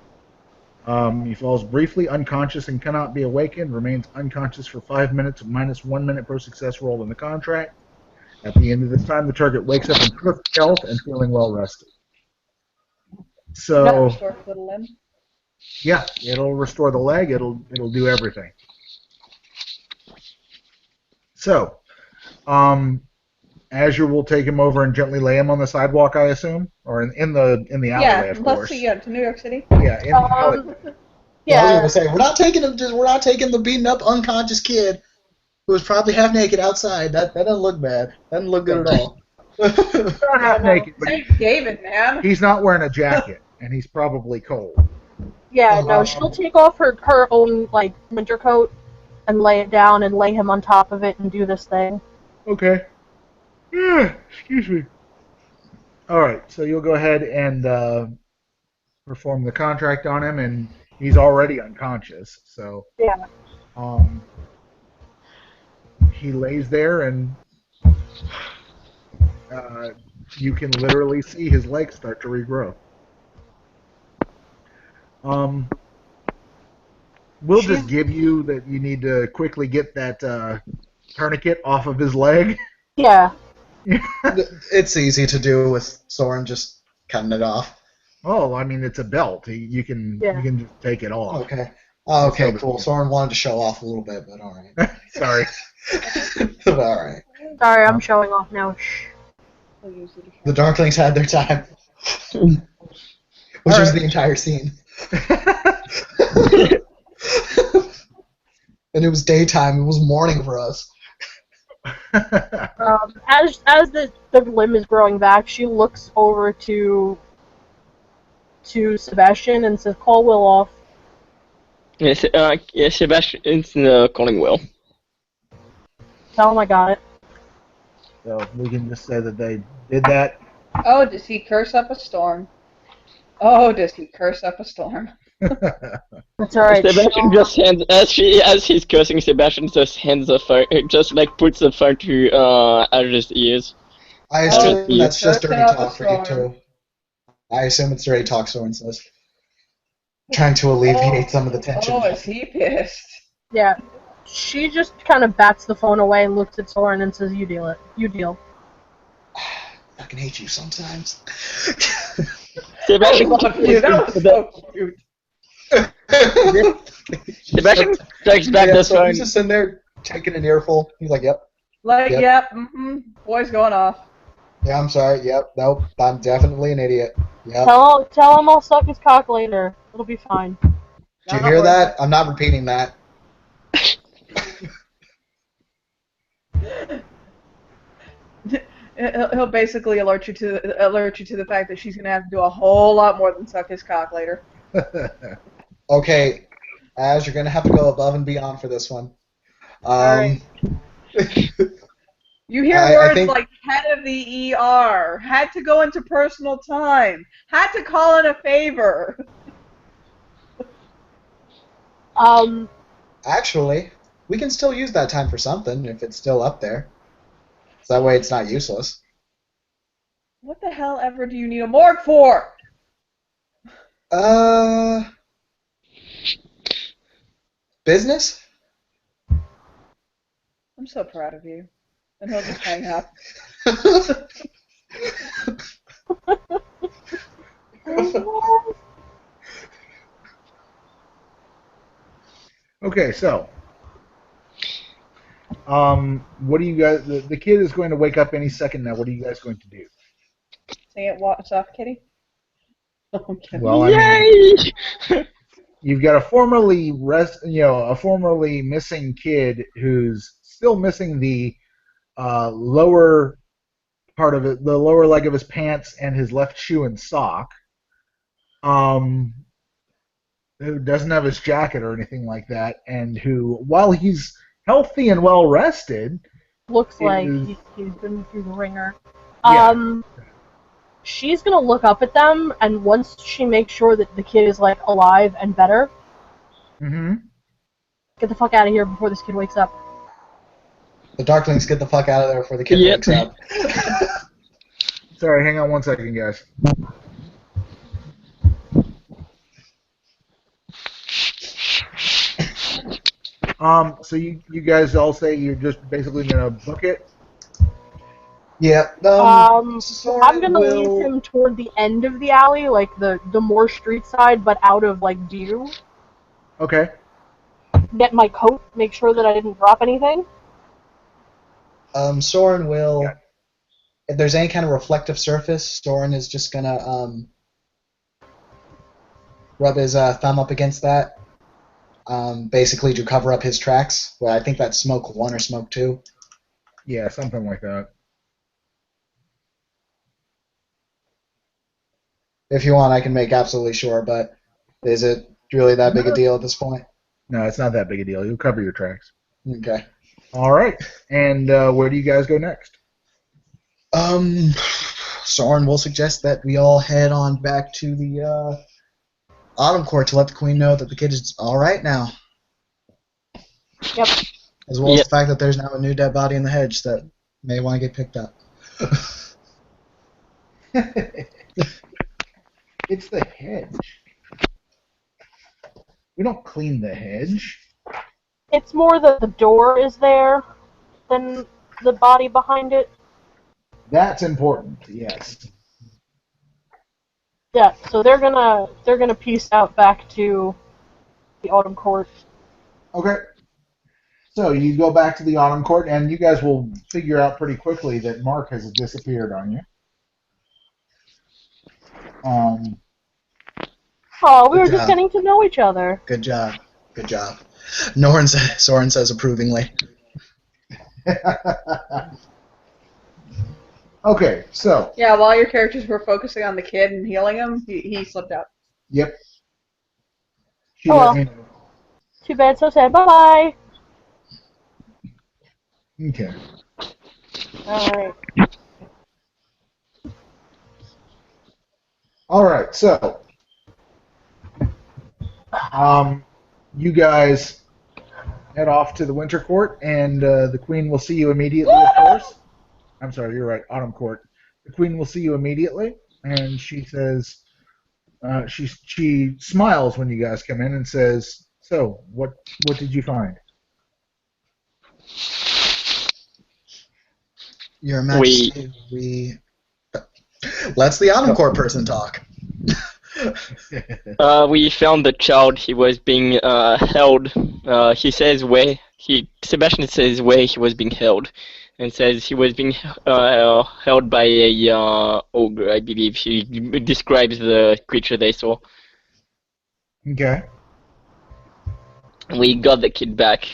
He falls briefly unconscious and cannot be awakened. Remains unconscious for 5 minutes, minus 1 minute per success roll in the contract. At the end of this time, the target wakes up in perfect health and feeling well rested. So, restore little limb. yeah, it'll restore the leg. It'll do everything. So, Azure will take him over and gently lay him on the sidewalk, I assume, or in the alleyway, of course. Let's see. Yeah, to New York City. Yeah, in the alleyway. Yeah. I was gonna say we're not taking the beaten up unconscious kid who was probably half naked outside. That doesn't look bad. Doesn't look good at all. Not half naked, but St. David, man. he's not wearing a jacket, and he's probably cold. Yeah, no, she'll take off her own, like, winter coat and lay it down and lay him on top of it and do this thing. Okay. Excuse me. All right, so you'll go ahead and perform the contract on him, and he's already unconscious. So Yeah. He lays there, and you can literally see his legs start to regrow. We'll just give you that you need to quickly get that tourniquet off of his leg. Yeah. It's easy to do with Soren just cutting it off. Oh, I mean, it's a belt. You can just take it off. Okay. Oh, okay, cool. Soren wanted to show off a little bit, but all right. Sorry. All right. Sorry, I'm showing off now. Shh. The Darklings had their time, which was the entire scene. And it was daytime. It was morning for us. As the limb is growing back, she looks over to Sebastian and says, "Call Will off." Yes, Sebastian's calling Will. Tell him I got it. So we can just say that they did that. Oh, does he curse up a storm? Oh, does he curse up a storm? That's alright. Sebastian just hands as he's cursing. Sebastian just hands the phone, just like puts the phone to Azur's ears. I assume that's just Cursing dirty up a talk for you storm. too. I assume it's dirty talk, Soren says. Trying to alleviate some of the tension. Oh, is he pissed? Yeah. She just kind of bats the phone away and looks at Soren and says, "You deal it. You deal." I can hate you sometimes. Sebastian, That was so cute. Sebastian takes back the so phone. he's just sitting there taking an earful. He's like, "Yep, Like, Yep. boy's going off. yeah, I'm sorry. Yep, nope, I'm definitely an idiot. Yep." Tell him I'll suck his cock later. It'll be fine. Did you hear that? I'm not repeating that. He'll basically alert you to the fact that she's gonna have to do a whole lot more than suck his cock later. Okay, Az, you're gonna have to go above and beyond for this one. Alright. You hear I words think- like head of the ER, had to go into personal time, had to call in a favor. Um, Actually, we can still use that time for something if it's still up there. So that way it's not useless. What the hell ever do you need a morgue for? Uh, business? I'm so proud of you. And he'll just hang up. Okay, so what do you guys? The kid is going to wake up any second now. What are you guys going to do? Say it soft, kitty. Oh, I'm kidding. Well, I mean, Yay! you've got a formerly missing kid who's still missing the lower part of it, the lower leg of his pants and his left shoe and sock. Um, who doesn't have his jacket or anything like that, and who, while he's healthy and well rested, looks like is he's been through the ringer. yeah. She's gonna look up at them, and once she makes sure that the kid is like alive and better, Mm-hmm. get the fuck out of here before this kid wakes up. The Darklings get the fuck out of there before the kid Yep. wakes up. Sorry, hang on one second, guys. So you guys all say you're just basically gonna book it. Yeah. I'm Soren gonna lead will. him toward the end of the alley, like the more street side, but out of like view. Okay. Get my coat, make sure that I didn't drop anything. Soren will. Yeah. If there's any kind of reflective surface, Soren is just gonna rub his thumb up against that, basically to cover up his tracks. Well, I think that's smoke 1 or smoke 2. Yeah, something like that. If you want, I can make absolutely sure, but is it really that big a deal at this point? No, it's not that big a deal. You'll cover your tracks. Okay. All right. And where do you guys go next? Soren will suggest that we all head on back to the Autumn Court to let the Queen know that the kid is all right now. Yep. As well as Yep. the fact that there's now a new dead body in the hedge that may want to get picked up. It's the hedge. We don't clean the hedge. It's more that the door is there than the body behind it. That's important. Yes. Yeah, so they're gonna piece out back to the Autumn Court. Okay. So you go back to the Autumn Court, and you guys will figure out pretty quickly that Mark has disappeared on you. Oh, we Good were just job. getting to know each other. Good job. Good job. Soren says approvingly. Okay, so Yeah, while your characters were focusing on the kid and healing him, he slipped out. yep. She Oh, let well. me know. Too bad, so sad. Bye bye. Okay. Alright. All right. So, you guys head off to the Winter Court, and the Queen will see you immediately. Of course. I'm sorry. You're right. Autumn Court. The Queen will see you immediately, and she says, she smiles when you guys come in and says, "So, what did you find?" Your Majesty, we let's the Autumn Court person talk. We found the child. He was being held. He says Sebastian says where he was being held, and says he was being held by a ogre. I believe he describes the creature they saw. Okay. We got the kid back,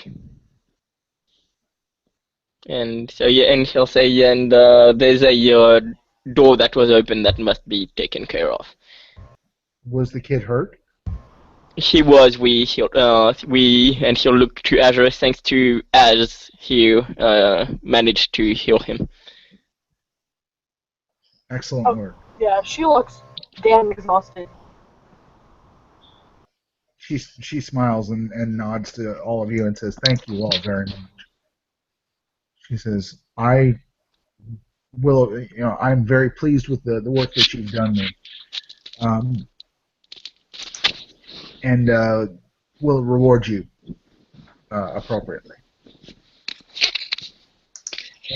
and so yeah, and he'll say, and there's a door that was open that must be taken care of. Was the kid hurt? He was. And he'll look to Azure. Thanks to Az, he managed to heal him. Excellent Oh. work. Yeah, she looks damn exhausted. she smiles and nods to all of you and says, "Thank you all very much." She says, "I will. I'm very pleased with the work that you've done me, um, and will reward you appropriately.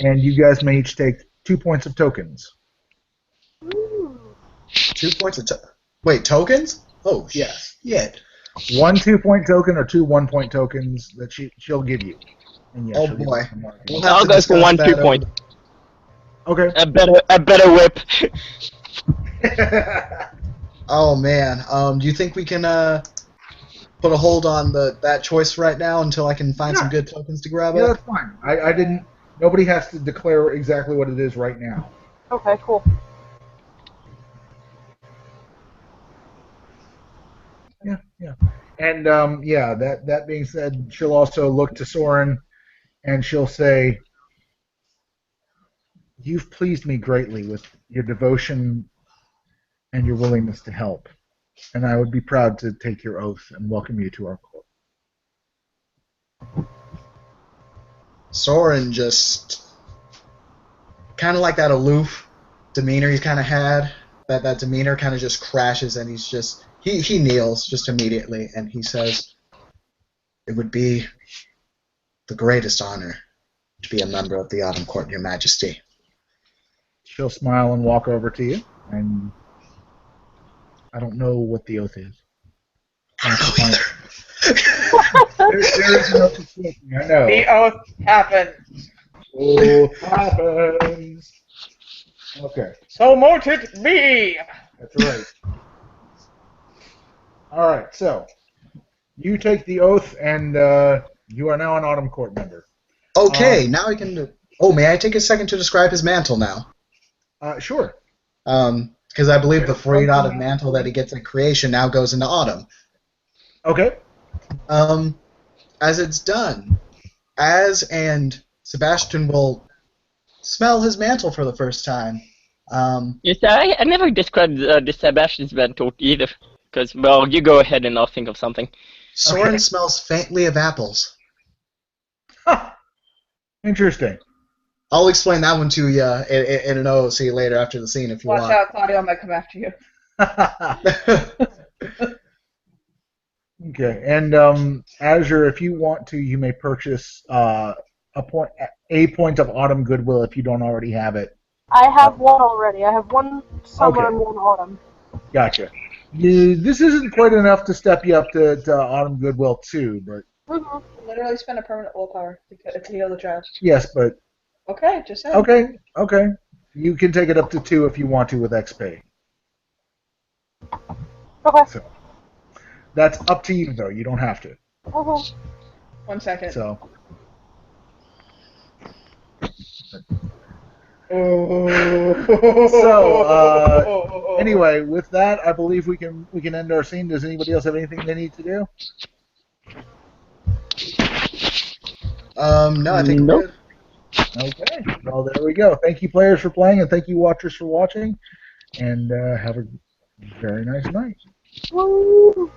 And you guys may each take 2 points of tokens." Ooh. 2 points of wait, tokens? Oh, Yes. shit. 1 2-point token or 2 1-point tokens that she'll give you. And yes, Oh, she'll give boy. you some marketing. We'll have I'll to go for discuss 1 that 2 over point. Okay. A better whip. Oh, man. Do you think we can put a hold on that choice right now until I can find some Yeah. good tokens to grab Yeah, it? that's fine. I didn't. Nobody has to declare exactly what it is right now. Okay, cool. Yeah. And that being said, she'll also look to Soren and she'll say, "You've pleased me greatly with your devotion and your willingness to help, and I would be proud to take your oath and welcome you to our court." Soren just kind of like that aloof demeanor he kind of had. That demeanor kind of just crashes, and he kneels just immediately, and he says, "It would be the greatest honor to be a member of the Autumn Court, Your Majesty." She'll smile and walk over to you, and I don't know what the oath is. I don't know either. There is no suspicion, I know. The oath happens. Oath happens. Okay, So mote it be. that's right. All right, so you take the oath, and you are now an Autumn Court member. Okay, now we can. Oh, may I take a second to describe his mantle now? Sure. Because I believe the frayed autumn mantle that he gets at creation now goes into autumn. Okay. As it's done, and Sebastian will smell his mantle for the first time. Yes, I never described the Sebastian's mantle either. Because, well, you go ahead and I'll think of something. Soren Okay. smells faintly of apples. Huh. Interesting. I'll explain that one to you in an OOC later after the scene if you Watch want. out, Claudio might come after you. Okay, and Azure, if you want to, you may purchase a point of Autumn Goodwill if you don't already have it. I have one already. I have one summer Okay. and one autumn. Gotcha. This isn't quite enough to step you up to Autumn Goodwill 2, but Mm-hmm. Literally spend a permanent willpower to heal the child. yes, but Okay, just saying. okay. You can take it up to 2 if you want to with XP. Okay. So that's up to you, though. You don't have to. Mm-hmm. 1 second. So. So, anyway, with that, I believe we can end our scene. Does anybody else have anything they need to do? No, I think Nope. we're good. Okay. Well, there we go. Thank you, players, for playing, and thank you, watchers, for watching. And have a very nice night. Woo!